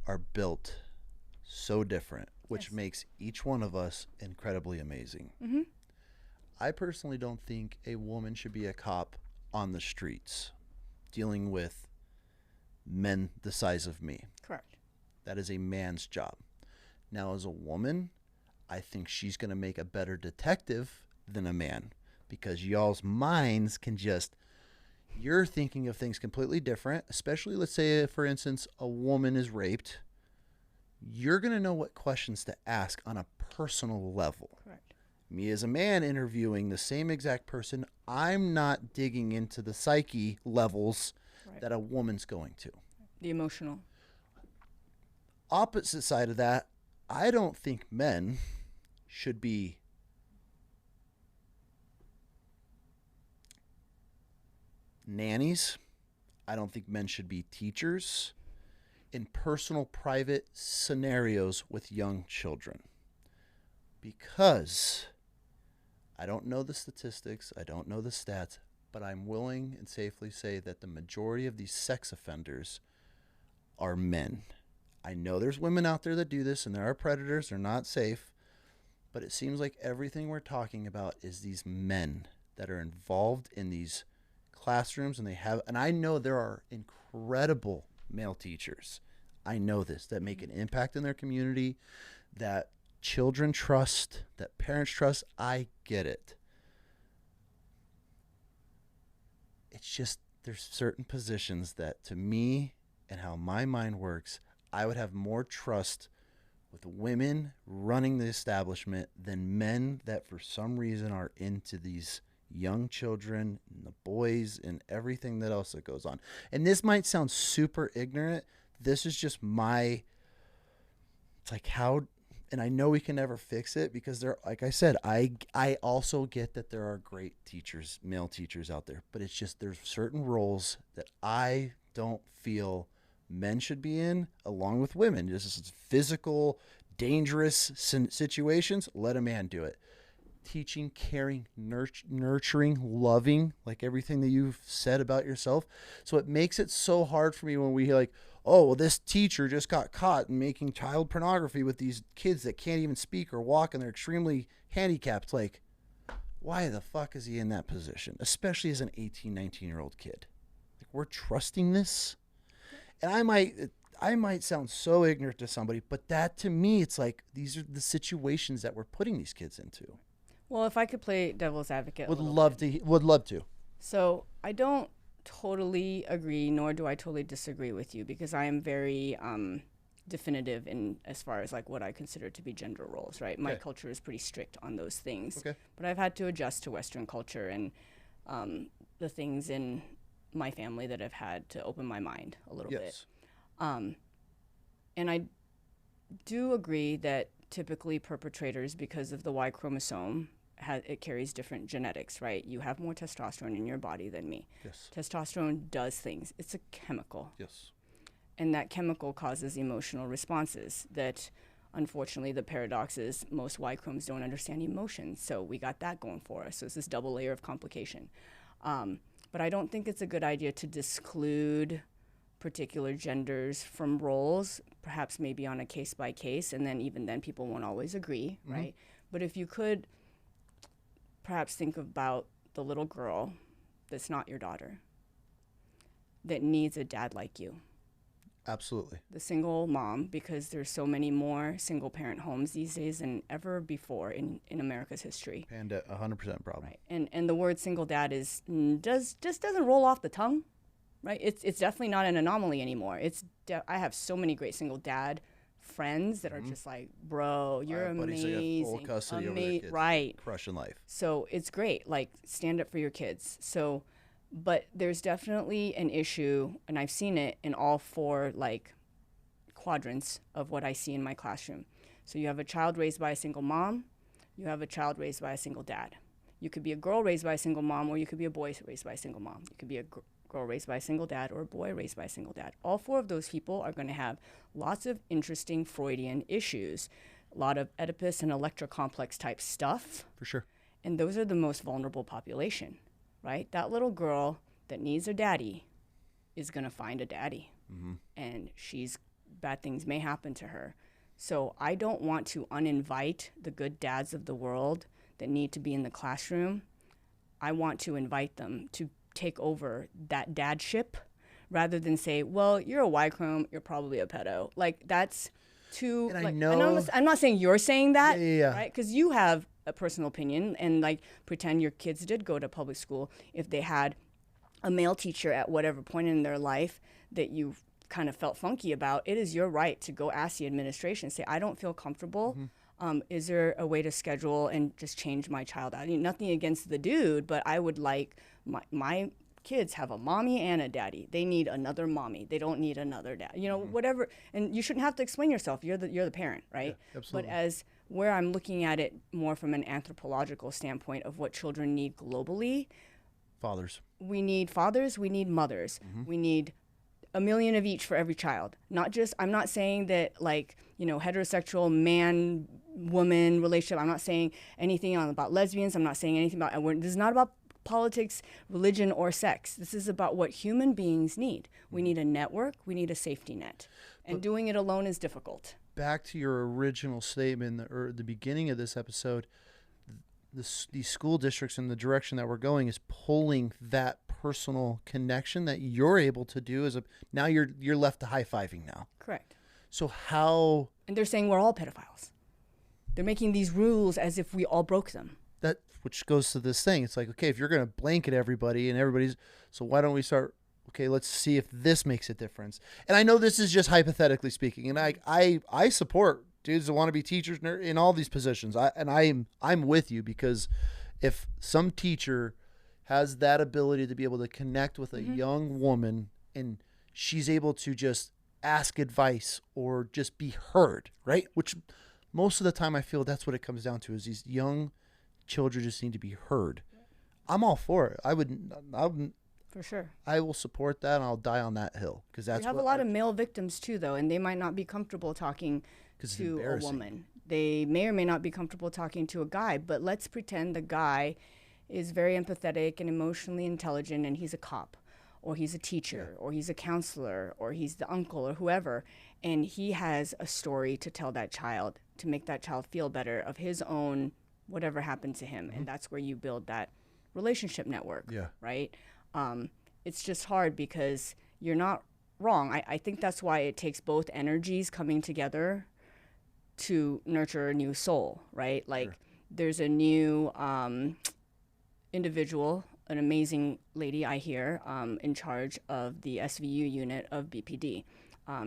are built so different, which makes each one of us incredibly amazing. Mm-hmm. I personally don't think a woman should be a cop on the streets dealing with men the size of me. Correct. That is a man's job. Now, as a woman, I think she's going to make a better detective than a man because y'all's minds can you're thinking of things completely different, especially let's say, for instance, a woman is raped. You're going to know what questions to ask on a personal level. Correct. Me as a man interviewing the same exact person, I'm not digging into the psyche levels that a woman's going to. The emotional. Opposite side of that, I don't think men should be nannies. I don't think men should be teachers in personal, private scenarios with young children. Because I don't know the statistics, I don't know the stats, but I'm willing and safely say that the majority of these sex offenders are men. I know there's women out there that do this, and there are predators, they're not safe, but it seems like everything we're talking about is these men that are involved in these classrooms, and I know there are incredible male teachers. I know this, that make an impact in their community, that children trust, that parents trust. I get it. It's just there's certain positions that to me and how my mind works, I would have more trust with women running the establishment than men that for some reason are into these young children and the boys and everything that else that goes on. And this might sound super ignorant. This is just it's like how, and I know we can never fix it because there, like I said, I also get that there are great teachers, male teachers out there, but it's just there's certain roles that I don't feel men should be in along with women. Just physical, dangerous situations, let a man do it. Teaching, caring, nurturing, loving, like everything that you've said about yourself. So it makes it so hard for me when we like, oh, well, this teacher just got caught making child pornography with these kids that can't even speak or walk and they're extremely handicapped. Like, why the fuck is he in that position? Especially as an 18, 19-year-old kid. Like, we're trusting this? And I might sound so ignorant to somebody, but that to me, it's like these are the situations that we're putting these kids into. Well, if I could play devil's advocate, would love to. So I don't totally agree, nor do I totally disagree with you, because I am very definitive in as far as like what I consider to be gender roles. Right, my culture is pretty strict on those things. Okay. But I've had to adjust to Western culture and the things in my family that I've had to open my mind a little bit. And I do agree that typically perpetrators, because of the Y chromosome, it carries different genetics, right? You have more testosterone in your body than me. Yes. Testosterone does things. It's a chemical. Yes. And that chemical causes emotional responses that, unfortunately, the paradox is most Y chromes don't understand emotions. So we got that going for us. So it's this double layer of complication. But I don't think it's a good idea to disclude particular genders from roles, perhaps maybe on a case by case, and then even then people won't always agree, right? But if you could perhaps think about the little girl that's not your daughter, that needs a dad like you. Absolutely. The single mom, because there's so many more single parent homes these days than ever before in America's history. And 100% problem. Right. And the word single dad doesn't roll off the tongue, right? It's definitely not an anomaly anymore. I have so many great single dad friends that are just like, bro, you're amazing. Full custody over their kids, right. crushing life. So it's great. Like, stand up for your kids. So, but there's definitely an issue, and I've seen it in all four like quadrants of what I see in my classroom. So you have a child raised by a single mom, you have a child raised by a single dad. You could be a girl raised by a single mom, or you could be a boy raised by a single mom. You could be a girl raised by a single dad, or a boy raised by a single dad. All four of those people are going to have lots of interesting Freudian issues, a lot of Oedipus and Electra complex type stuff. For sure. And those are the most vulnerable population, right? That little girl that needs a daddy is going to find a daddy. And bad things may happen to her. So I don't want to uninvite the good dads of the world that need to be in the classroom. I want to invite them to take over that dadship rather than say, well, you're a Y-chrome, you're probably a pedo. Like, that's too... And like, I know... I'm not saying you're saying that, Yeah. right? Because you have a personal opinion, and like, pretend your kids did go to public school. If they had a male teacher at whatever point in their life that you kind of felt funky about, it is your right to go ask the administration, say, I don't feel comfortable. Is there a way to schedule and just change my child out? I mean, nothing against the dude, but I would like my kids have a mommy and a daddy. They need another mommy. They don't need another dad. You know, whatever. And you shouldn't have to explain yourself. You're the parent, right? Yeah, absolutely. But as where I'm looking at it more from an anthropological standpoint of what children need globally, Fathers. we need fathers, we need mothers, we need a million of each for every child. Not just, I'm not saying that, like, you know, heterosexual man-woman relationship. I'm not saying anything about lesbians. I'm not saying anything about, this is not about politics, religion, or sex. This is about what human beings need. We need a network. We need a safety net. And doing it alone is difficult. Back to your original statement the beginning of this episode, these school districts and the direction that we're going is pulling that personal connection that you're able to do now you're left to high-fiving now. Correct. So how... And they're saying we're all pedophiles. They're making these rules as if we all broke them. That, which goes to this thing. It's like, okay, if you're going to blanket everybody and everybody's... So why don't we start... Okay, let's see if this makes a difference. And I know this is just hypothetically speaking, and I support dudes that want to be teachers in all these positions. I'm with you, because if some teacher has that ability to be able to connect with a young woman and she's able to just ask advice or just be heard, right? Which most of the time I feel that's what it comes down to, is these young children just need to be heard. I'm all for it. For sure. I will support that, and I'll die on that hill, because that's we have a lot of male victims too, though, and they might not be comfortable talking to a woman. They may or may not be comfortable talking to a guy, but let's pretend the guy is very empathetic and emotionally intelligent, and he's a cop, or he's a teacher, or he's a counselor, or he's the uncle, or whoever, and he has a story to tell that child to make that child feel better of his own whatever happened to him, and that's where you build that relationship network, right? It's just hard, because you're not wrong. I think that's why it takes both energies coming together to nurture a new soul, right? Like, there's a new individual, an amazing lady I hear, in charge of the SVU unit of BPD.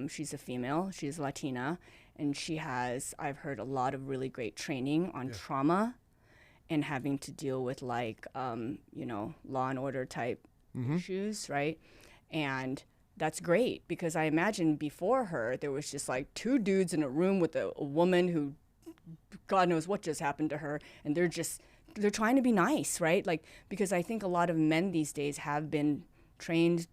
She's a female, she's Latina, and she has, I've heard, a lot of really great training on trauma and having to deal with, like, law and order type issues, right? And that's great, because I imagine before her, there was just like two dudes in a room with a woman who God knows what just happened to her. And they're trying to be nice, right? Like, because I think a lot of men these days have been trained.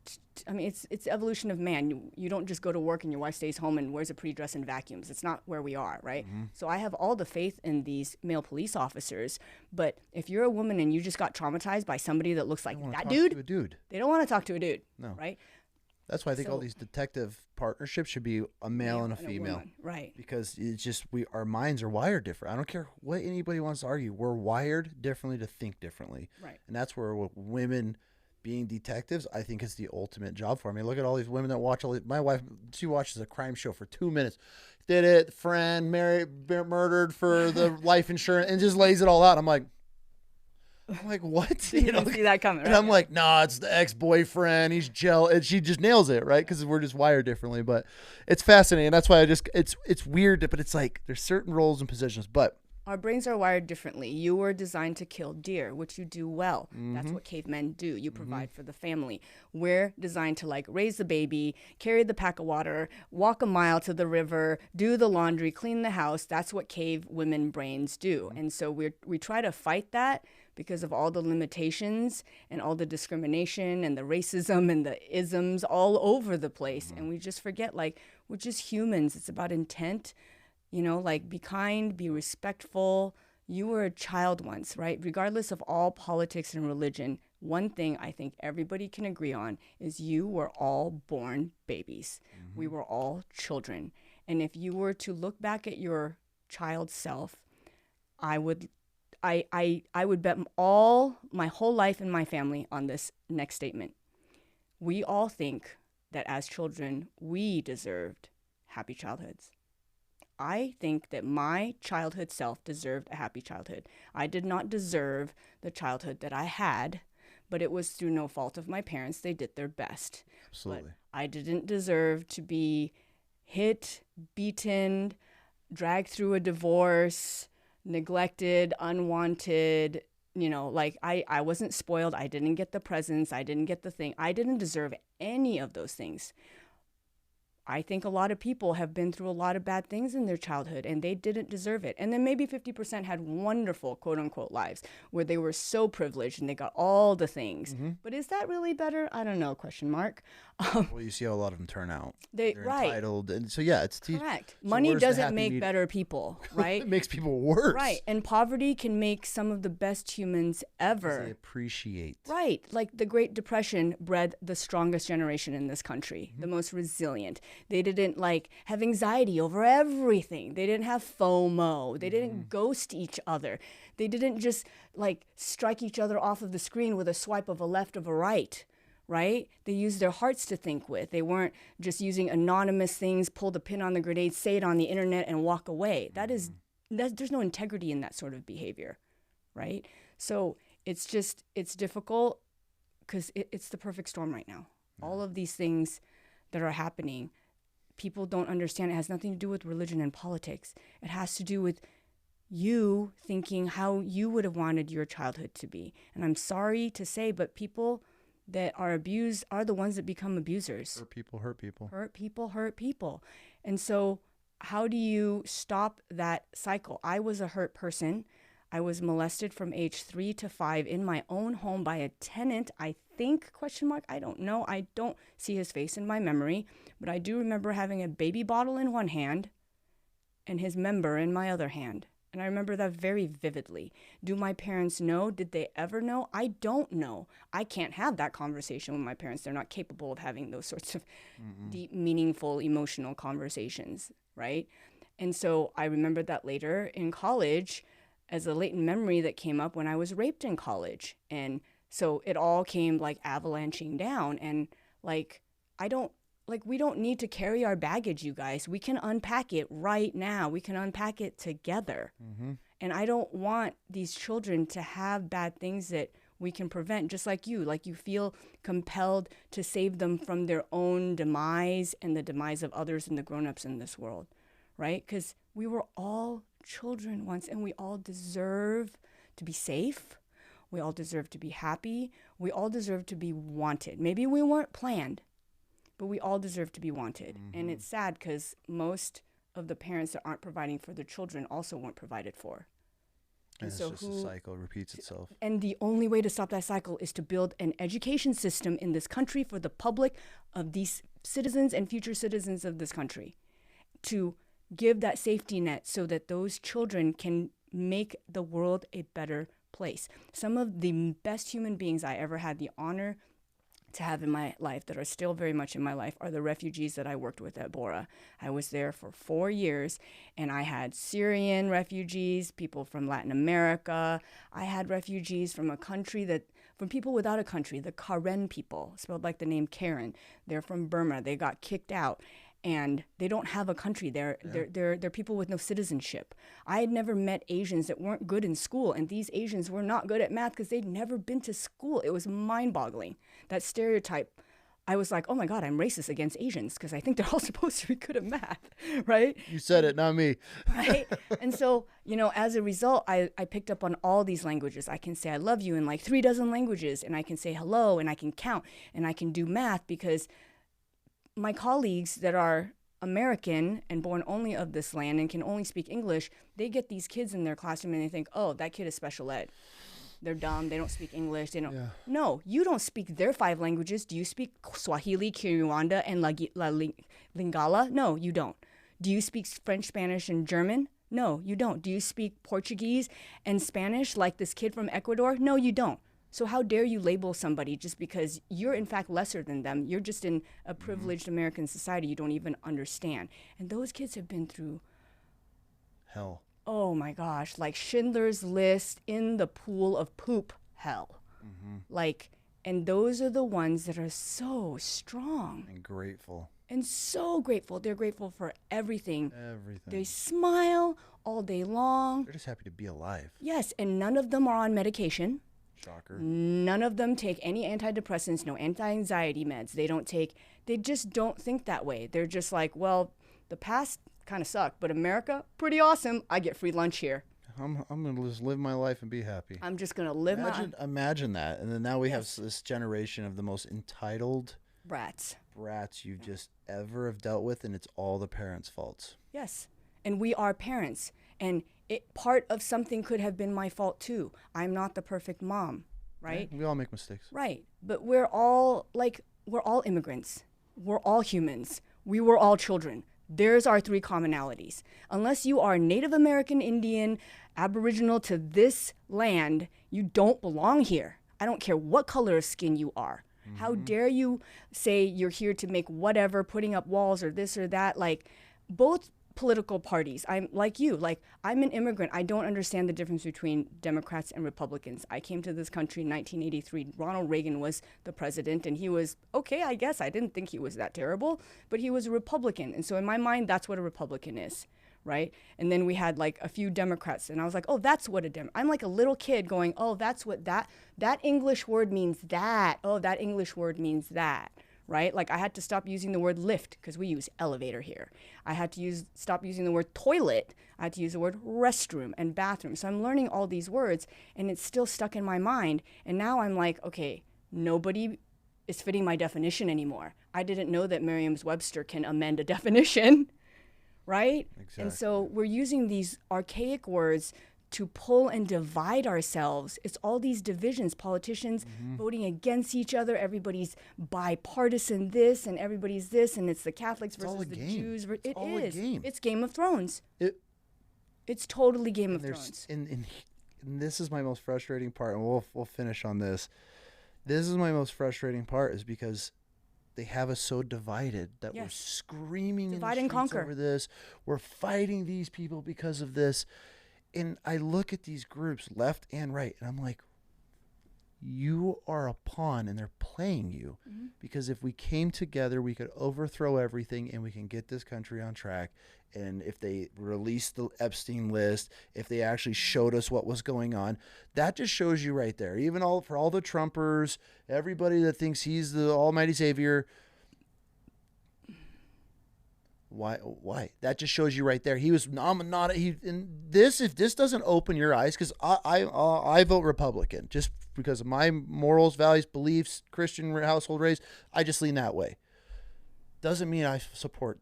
I mean, it's the evolution of man. You don't just go to work and your wife stays home and wears a pretty dress and vacuums. It's not where we are, right? So I have all the faith in these male police officers. But if you're a woman and you just got traumatized by somebody that looks like that dude, they don't want to talk to a dude, no, right? That's why I think all these detective partnerships should be a male and a female. Right. Because it's just our minds are wired different. I don't care what anybody wants to argue. We're wired differently to think differently. Right. And that's where women being detectives, I think, is the ultimate job for. I mean, look at all these women that watch. My wife, she watches a crime show for 2 minutes. Did it, friend, murdered for the life insurance, and just lays it all out. I'm like, what? You don't see that coming, right? And I'm like, nah, it's the ex-boyfriend. He's jealous. And she just nails it, right? Because we're just wired differently. But it's fascinating. That's why it's weird, but it's like there's certain roles and positions. But our brains are wired differently. You were designed to kill deer, which you do well. That's what cavemen do. You provide for the family. We're designed to like raise the baby, carry the pack of water, walk a mile to the river, do the laundry, clean the house. That's what cave women brains do. And so we try to fight that because of all the limitations and all the discrimination and the racism and the isms all over the place. And we just forget, like, we're just humans. It's about intent. You know, like, be kind, be respectful. You were a child once, right? Regardless of all politics and religion, one thing I think everybody can agree on is you were all born babies. We were all children. And if you were to look back at your child self, I would bet my whole life and my family on this next statement. We all think that as children, we deserved happy childhoods. I think that my childhood self deserved a happy childhood. I did not deserve the childhood that I had, but it was through no fault of my parents. They did their best. Absolutely. But I didn't deserve to be hit, beaten, dragged through a divorce, neglected, unwanted. You know, like I wasn't spoiled. I didn't get the presents. I didn't get the thing. I didn't deserve any of those things. I think a lot of people have been through a lot of bad things in their childhood and they didn't deserve it. And then maybe 50% had wonderful, quote unquote, lives where they were so privileged and they got all the things. But is that really better? I don't know, question mark. Well, you see how a lot of them turn out. They're right. entitled. And so, yeah, it's correct. So money doesn't make better people, right? It makes people worse. Right. And poverty can make some of the best humans ever. They appreciate. Right. Like the Great Depression bred the strongest generation in this country, the most resilient. They didn't like have anxiety over everything. They didn't have FOMO. They didn't ghost each other. They didn't just like strike each other off of the screen with a swipe of a left of a right. Right? They used their hearts to think with. They weren't just using anonymous things, pull the pin on the grenade, say it on the internet, and walk away. There's no integrity in that sort of behavior, right? So it's difficult because it's the perfect storm right now. All of these things that are happening, people don't understand. It has nothing to do with religion and politics. It has to do with you thinking how you would have wanted your childhood to be. And I'm sorry to say, but people that are abused are the ones that become abusers. Hurt people hurt people. Hurt people hurt people. And so how do you stop that cycle? I was a hurt person. I was molested from age 3 to 5 in my own home by a tenant, I think, question mark. I don't know. I don't see his face in my memory, but I do remember having a baby bottle in one hand and his member in my other hand. And I remember that very vividly. Do my parents know? Did they ever know? I don't know. I can't have that conversation with my parents. They're not capable of having those sorts of deep, meaningful, emotional conversations, right? And so I remember that later in college as a latent memory that came up when I was raped in college. And so it all came like avalanching down. And like, we don't need to carry our baggage, you guys. We can unpack it right now. We can unpack it together. And I don't want these children to have bad things that we can prevent, just like you feel compelled to save them from their own demise and the demise of others and the grown-ups in this world, right? Because we were all children once and we all deserve to be safe. We all deserve to be happy. We all deserve to be wanted. Maybe we weren't planned, but we all deserve to be wanted. And it's sad because most of the parents that aren't providing for their children also weren't provided for. And it's just a cycle, it repeats itself. And the only way to stop that cycle is to build an education system in this country for the public of these citizens and future citizens of this country, to give that safety net so that those children can make the world a better place. Some of the best human beings I ever had the honor to have in my life, that are still very much in my life, are the refugees that I worked with at Bora. I was there for 4 years, and I had Syrian refugees, people from Latin America. I had refugees from from people without a country, the Karen people, spelled like the name Karen. They're from Burma. They got kicked out, and they don't have a country. They're people with no citizenship. I had never met Asians that weren't good in school, and these Asians were not good at math because they'd never been to school. It was mind-boggling. That stereotype, I was like, oh my God, I'm racist against Asians because I think they're all supposed to be good at math, right? You said it, not me. Right? And so, as a result, I picked up on all these languages. I can say I love you in like 3 dozen languages, and I can say hello, and I can count, and I can do math, because my colleagues that are American and born only of this land and can only speak English, they get these kids in their classroom and they think, oh, that kid is special ed. They're dumb. They don't speak English. They don't. Yeah. No, you don't speak their 5 languages. Do you speak Swahili, Kinyarwanda, and Lingala? No, you don't. Do you speak French, Spanish, and German? No, you don't. Do you speak Portuguese and Spanish like this kid from Ecuador? No, you don't. So how dare you label somebody just because you're in fact lesser than them? You're just in a privileged American society you don't even understand. And those kids have been through hell. Oh my gosh, like Schindler's List in the pool of poop hell. And those are the ones that are so strong. And grateful. And so grateful. They're grateful for everything. They smile all day long. They're just happy to be alive. Yes, and none of them are on medication. Shocker. None of them take any antidepressants, no anti-anxiety meds. They just don't think that way. They're just like, well, the past kind of sucked, but America, pretty awesome. I get free lunch here. I'm going to just live my life and be happy. I'm just going to live Imagine that. And then now we have this generation of the most entitled brats you just ever have dealt with, and it's all the parents' faults. Yes. And we are parents. And part of something could have been my fault too. I'm not the perfect mom, right? Yeah, we all make mistakes. Right. But we're all immigrants. We're all humans. We were all children. There's our 3 commonalities. Unless you are Native American, Indian, Aboriginal to this land, you don't belong here. I don't care what color of skin you are. How dare you say you're here to make whatever, putting up walls or this or that. Like, both political parties, I'm like you, I'm an immigrant. I don't understand the difference between Democrats and Republicans. I came to this country in 1983. Ronald Reagan was the president, and he was okay, I guess. I didn't think he was that terrible, but he was a Republican. And so in my mind, that's what a Republican is, right? And then we had like a few Democrats, and I was like, oh, that's what I'm like a little kid going, oh, that's what that English word means that. Oh, that English word means that. Right? Like, I had to stop using the word lift because we use elevator here. I had to stop using the word toilet. I had to use the word restroom and bathroom. So I'm learning all these words, and it's still stuck in my mind. And now I'm like, okay, nobody is fitting my definition anymore. I didn't know that Merriam-Webster can amend a definition, right? Exactly. And so we're using these archaic words to pull and divide ourselves. It's all these divisions, politicians voting against each other, everybody's bipartisan this and everybody's this, and it's the Catholics versus the Jews. It is. It's Game of Thrones. It's totally Game of Thrones. And this is my most frustrating part, and we'll finish on this. This is my most frustrating part, is because they have us so divided that we're screaming divide in the and streets conquer over this. We're fighting these people because of this. And I look at these groups, left and right, and I'm like, you are a pawn, and they're playing you. Because if we came together, we could overthrow everything, and we can get this country on track. And if they released the Epstein list, if they actually showed us what was going on, that just shows you right there. Even for all the Trumpers, everybody that thinks he's the almighty savior, Why? That just shows you right there. He was not. If this doesn't open your eyes, because I vote Republican just because of my morals, values, beliefs, Christian household raised. I just lean that way. doesn't mean I support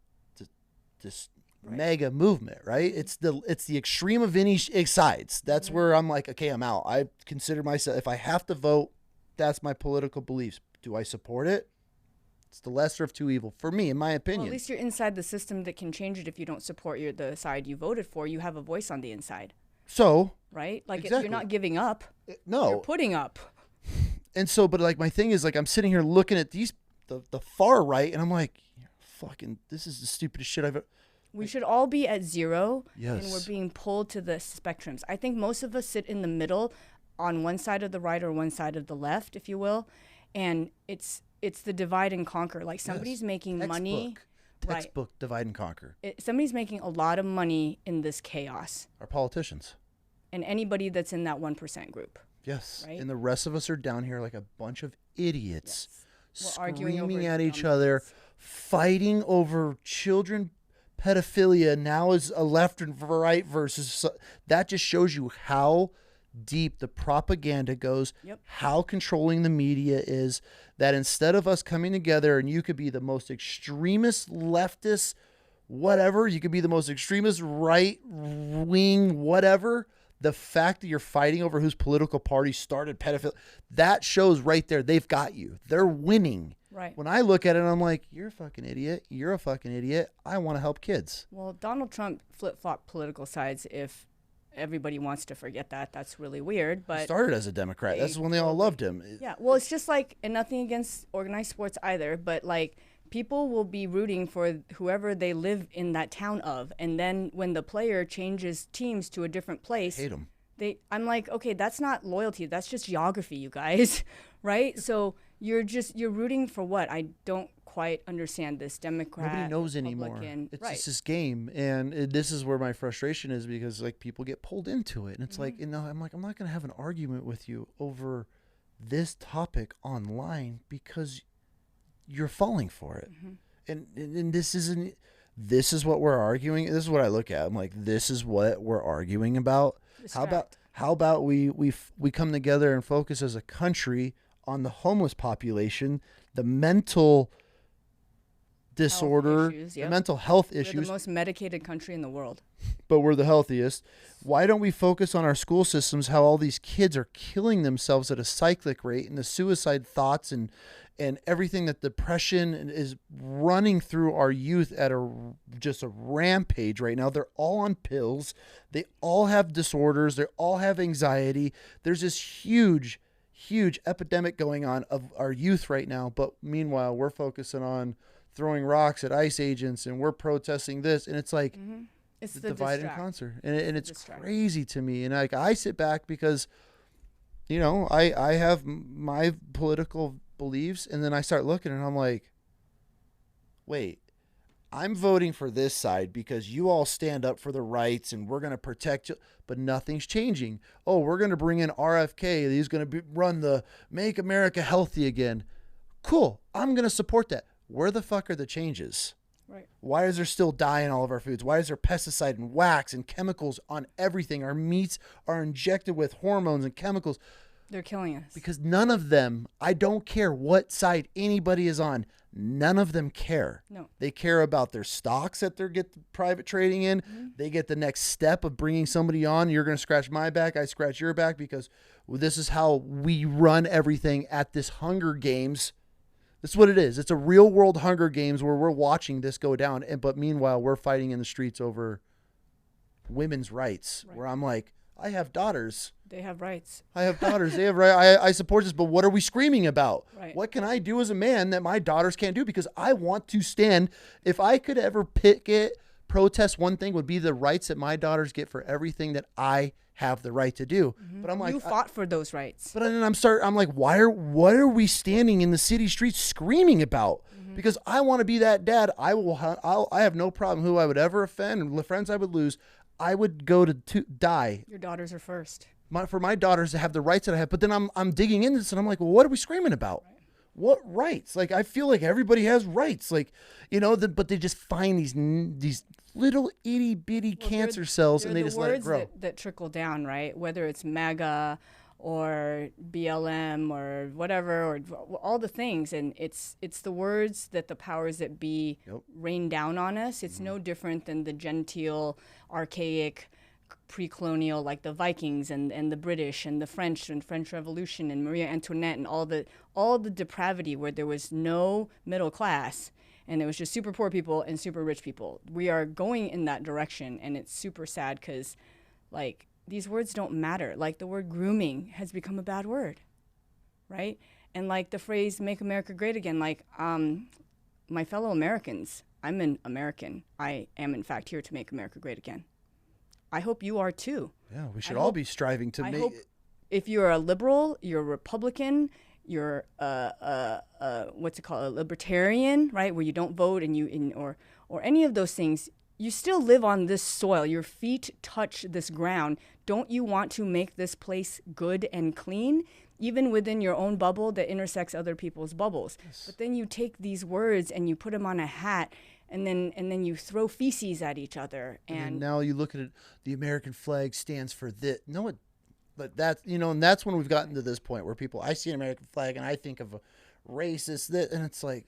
this mega movement, right? It's the extreme of any sides. That's where I'm like, okay, I'm out. I consider myself, if I have to vote, that's my political beliefs. Do I support it? It's the lesser of two evils for me, in my opinion. Well, at least you're inside the system that can change it. If you don't support the side you voted for, you have a voice on the inside. So, right? Like exactly. you're not giving up. No. You're putting up. And so, but like my thing is like I'm sitting here looking at the far right, and I'm like, fucking, this is the stupidest shit I've ever. We should all be at zero, yes. and we're being pulled to the spectrums. I think most of us sit in the middle on one side of the right or one side of the left, if you will, and it's the divide and conquer. Like somebody's making money. Textbook divide and conquer. Somebody's making a lot of money in this chaos. Our politicians. And anybody that's in that 1% group. Yes. Right? And the rest of us are down here like a bunch of idiots. Yes. Screaming at each other, fighting over children pedophilia now is a left and right versus. That just shows you how deep the propaganda goes, how controlling the media is, that instead of us coming together and you could be the most extremist leftist whatever, you could be the most extremist right wing whatever, the fact that you're fighting over whose political party started pedophilia, that shows right there they've got you. They're winning. Right. When I look at it, I'm like, you're a fucking idiot. You're a fucking idiot. I want to help kids. Well, Donald Trump flip-flopped political sides. If everybody wants to forget that, that's really weird. But he started as a Democrat. That's when they all loved him. Yeah. Well, it's just like, and nothing against organized sports either, but like people will be rooting for whoever they live in that town of, and then when the player changes teams to a different place, I hate them. I'm like, okay, that's not loyalty. That's just geography, you guys, right? So you're rooting for what? I don't quite understand this. Democrat, nobody knows anymore. It's just this game, and this is where my frustration is, because like people get pulled into it, and it's like, I'm like, I'm not going to have an argument with you over this topic online because you're falling for it, and this isn't. This is what we're arguing. This is what I look at. I'm like, this is what we're arguing about. How about we come together and focus as a country on the homeless population, the mental disorder, the mental health issues. We're the most medicated country in the world. But we're the healthiest. Why don't we focus on our school systems, how all these kids are killing themselves at a cyclic rate, and the suicide thoughts and everything, that depression is running through our youth at just a rampage right now. They're all on pills. They all have disorders. They all have anxiety. There's this huge epidemic going on of our youth right now. But meanwhile, we're focusing on throwing rocks at ICE agents, and we're protesting this. And it's like, it's the divide and conquer. And it's crazy to me. And like, I sit back because, I have my political beliefs, and then I start looking and I'm like, wait, I'm voting for this side because you all stand up for the rights and we're going to protect you, but nothing's changing. Oh, we're going to bring in RFK. He's going to run the Make America Healthy Again. Cool. I'm going to support that. Where the fuck are the changes? Right. Why is there still dye in all of our foods? Why is there pesticide and wax and chemicals on everything? Our meats are injected with hormones and chemicals. They're killing us. Because none of them, I don't care what side anybody is on, none of them care. No. They care about their stocks that they get the private trading in. They get the next step of bringing somebody on. You're going to scratch my back, I scratch your back, because this is how we run everything at this Hunger Games. This is what it is. It's a real world Hunger Games where we're watching this go down. But meanwhile, we're fighting in the streets over women's rights, where I'm like, I have daughters. They have rights. I have daughters. They have right. I support this, but what are we screaming about? Right. What can I do as a man that my daughters can't do? Because I want to stand. If I could ever protest, one thing would be the rights that my daughters get for everything that I have the right to do. But I'm like, you fought for those rights. But then I'm like, what are we standing in the city streets screaming about? Because I want to be that dad. I have no problem who I would ever offend and the friends I would lose. I would go to die. Your daughters are first. For my daughters to have the rights that I have. But then I'm digging into this and I'm like, well, what are we screaming about? Right. What rights? Like, I feel like everybody has rights. Like, but they just find these little itty bitty cancer cells and they just let it grow. That trickle down, right? Whether it's MAGA or BLM or whatever, or all the things. And it's the words that the powers that be rain down on us. It's no different than the genteel, archaic, pre-colonial, like the Vikings and the British and the French and French Revolution and Maria Antoinette and all the depravity where there was no middle class and it was just super poor people and super rich people. We are going in that direction, and it's super sad because, like, these words don't matter. Like, the word grooming has become a bad word, right? And like the phrase "Make America Great Again," like, my fellow Americans, I'm an American. I am, in fact, here to make America great again. I hope you are too. Yeah, we should all be striving to make it. If you're a liberal, you're a Republican, you're what's it called, a libertarian, right, where you don't vote or any of those things, you still live on this soil. Your feet touch this ground. Don't you want to make this place good and clean, even within your own bubble that intersects other people's bubbles? Yes. But then you take these words and you put them on a hat, and then you throw feces at each other. And now you look at it, the American flag stands for this. No, but that's, and that's when we've gotten to this point where I see an American flag and I think of a racist, and it's like.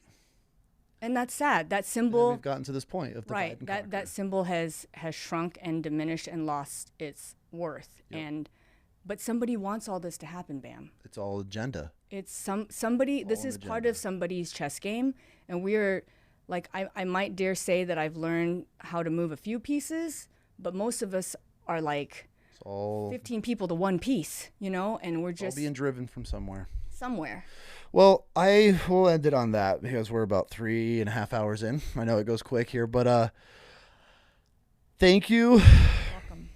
And that's sad. That symbol. We've gotten to this point of divide and conquer. That symbol has shrunk and diminished and lost its worth. Yep. But somebody wants all this to happen, Bam. It's all agenda. It's somebody. This is part of somebody's chess game, and we're like, I might dare say that I've learned how to move a few pieces, but most of us are like 15 people to one piece, and we're just all being driven from somewhere. Well, I will end it on that because we're about 3.5 hours in. I know it goes quick here, but thank you. Welcome.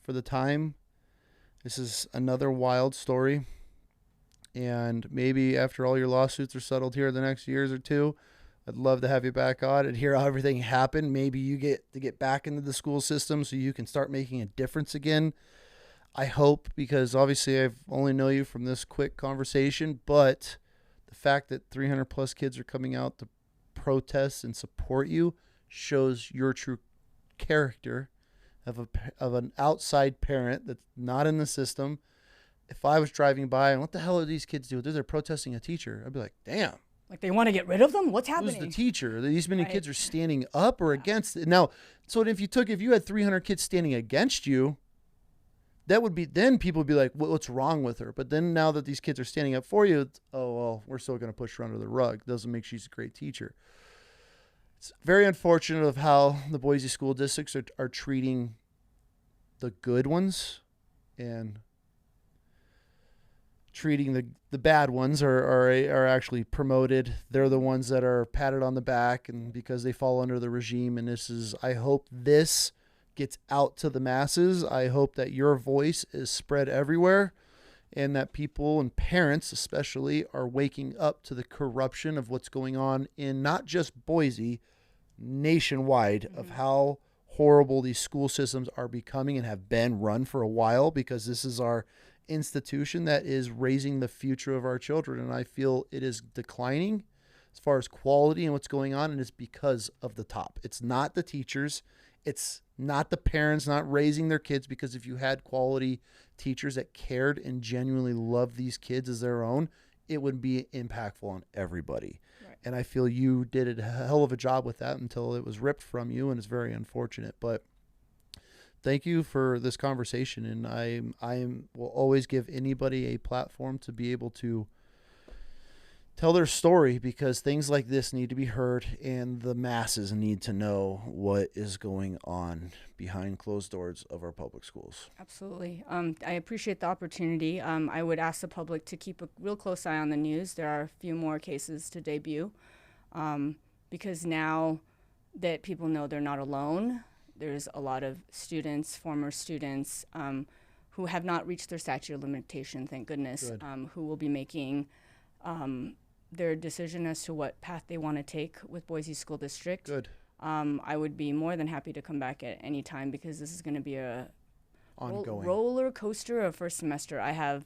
For the time. This is another wild story. And maybe after all your lawsuits are settled here in the next years or two, I'd love to have you back on and hear how everything happened. Maybe you get to get back into the school system so you can start making a difference again. I hope, because obviously I've only know you from this quick conversation, but the fact that 300 plus kids are coming out to protest and support you shows your true character of an outside parent that's not in the system. If I was driving by and what the hell are these kids doing? They're protesting a teacher. I'd be like, damn. Like, they want to get rid of them? What's happening? Who's the teacher? These many kids are standing up or against it. Now, so if you had 300 kids standing against you, then people would be like, what's wrong with her? But then now that these kids are standing up for you, we're still going to push her under the rug. Doesn't make she's a great teacher. It's very unfortunate of how the Boise school districts are treating the good ones and treating the bad ones are actually promoted. They're the ones that are patted on the back and because they fall under the regime. And I hope this gets out to the masses. I hope that your voice is spread everywhere and that people and parents especially are waking up to the corruption of what's going on in not just Boise, nationwide, of how horrible these school systems are becoming and have been run for a while, because this is our institution that is raising the future of our children. And I feel it is declining as far as quality and what's going on. And it's because of the top. It's not the teachers. It's not the parents not raising their kids, because if you had quality teachers that cared and genuinely loved these kids as their own, it would be impactful on everybody. Right. And I feel you did a hell of a job with that until it was ripped from you, and it's very unfortunate. But thank you for this conversation, and I will always give anybody a platform to be able to tell their story, because things like this need to be heard and the masses need to know what is going on behind closed doors of our public schools. Absolutely. I appreciate the opportunity. I would ask the public to keep a real close eye on the news. There are a few more cases to debut, because now that people know they're not alone, there's a lot of students, former students, who have not reached their statute of limitation, thank goodness, who will be making their decision as to what path they want to take with Boise School District. Good. I would be more than happy to come back at any time, because this is going to be a ongoing roller coaster of first semester. I have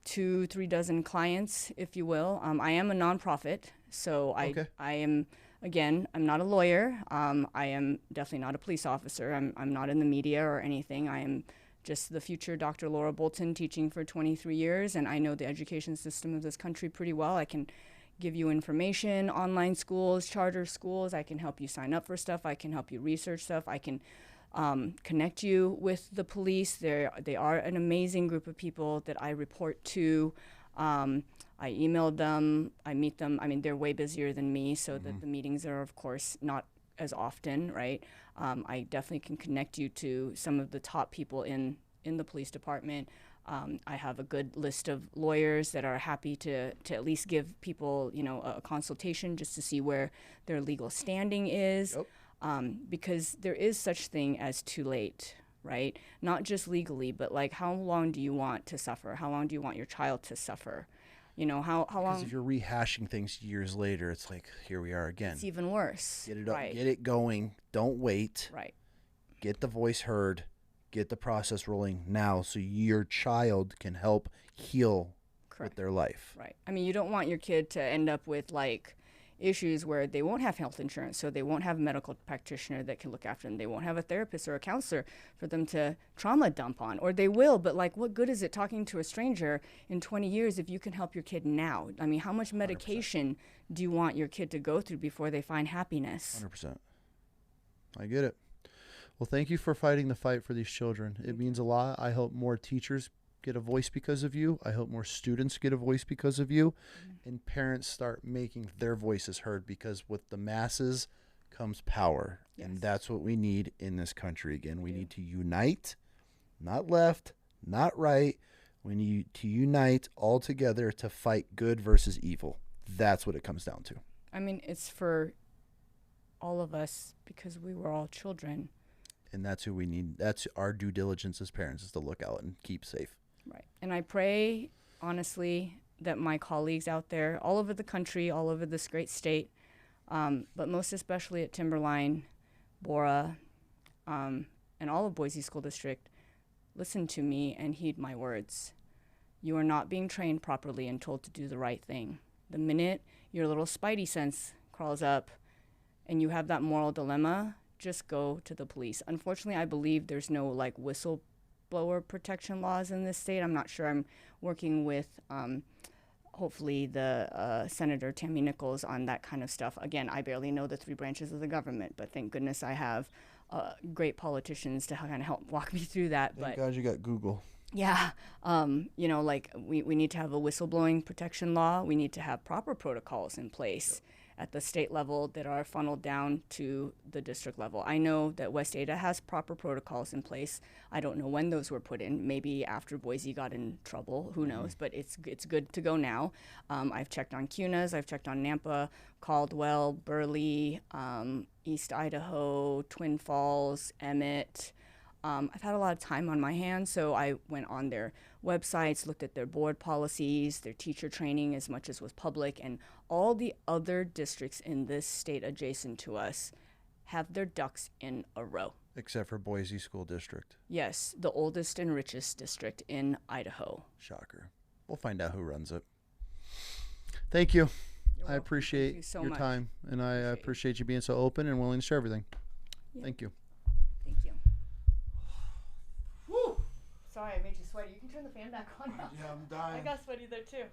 2-3 dozen clients, if you will. I am a nonprofit, so I am, again, I'm not a lawyer. I am definitely not a police officer. I'm not in the media or anything. I am just the future Dr. Laura Boulton, teaching for 23 years, and I know the education system of this country pretty well. I can give you information, online schools, charter schools. I can help you sign up for stuff. I can help you research stuff. I can connect you with the police. They are an amazing group of people that I report to. I emailed them. I meet them. I mean, they're way busier than me, so that the meetings are, of course, not as often, right? I definitely can connect you to some of the top people in the police department. I have a good list of lawyers that are happy to at least give people, a consultation just to see where their legal standing is. Yep. Because there is such thing as too late, right? Not just legally, but like, how long do you want to suffer? How long do you want your child to suffer? How long? Because if you're rehashing things years later, it's like, here we are again. It's even worse. Get it up, get it going. Don't wait. Right. Get the voice heard. Get the process rolling now so your child can help heal with their life. Right. I mean, you don't want your kid to end up with like issues where they won't have health insurance, so they won't have a medical practitioner that can look after them. They won't have a therapist or a counselor for them to trauma dump on, or they will, but like, what good is it talking to a stranger in 20 years if you can help your kid now? I mean, how much medication 100%. Do you want your kid to go through before they find happiness? 100%. I get it. Well, thank you for fighting the fight for these children. It means a lot. I hope more teachers get a voice because of you. I hope more students get a voice because of you. And parents start making their voices heard, because with the masses comes power. Yes. And that's what we need in this country. Again, we need to unite, not left, not right. We need to unite all together to fight good versus evil. That's what it comes down to. I mean, it's for all of us because we were all children. And that's who we need. That's our due diligence as parents, is to look out and keep safe. Right. And I pray, honestly, that my colleagues out there, all over the country, all over this great state, but most especially at Timberline, Bora, and all of Boise School District, listen to me and heed my words. You are not being trained properly and told to do the right thing. The minute your little spidey sense crawls up and you have that moral dilemma, just go to the police. Unfortunately, I believe there's no like whistleblower protection laws in this state. I'm not sure. I'm working with hopefully the Senator Tammy Nichols on that kind of stuff. Again, I barely know the three branches of the government, but thank goodness I have great politicians to kind of help walk me through that. Thank God you got Google. Yeah. Like we need to have a whistleblowing protection law. We need to have proper protocols in place. Yep. At the state level that are funneled down to the district level. I know that West Ada has proper protocols in place. I don't know when those were put in. Maybe after Boise got in trouble, who knows? But it's good to go now. I've checked on CUNAs, I've checked on Nampa, Caldwell, Burley, East Idaho, Twin Falls, Emmett. I've had a lot of time on my hands, so I went on their websites, looked at their board policies, their teacher training as much as was public, and all the other districts in this state adjacent to us have their ducks in a row. Except for Boise School District. Yes, the oldest and richest district in Idaho. Shocker. We'll find out who runs it. Thank you. I appreciate your time, and I appreciate you being so open and willing to share everything. Yeah. Thank you. Thank you. Woo! Sorry, I made you sweaty. You can turn the fan back on now. Yeah, I'm dying. I got sweaty there too.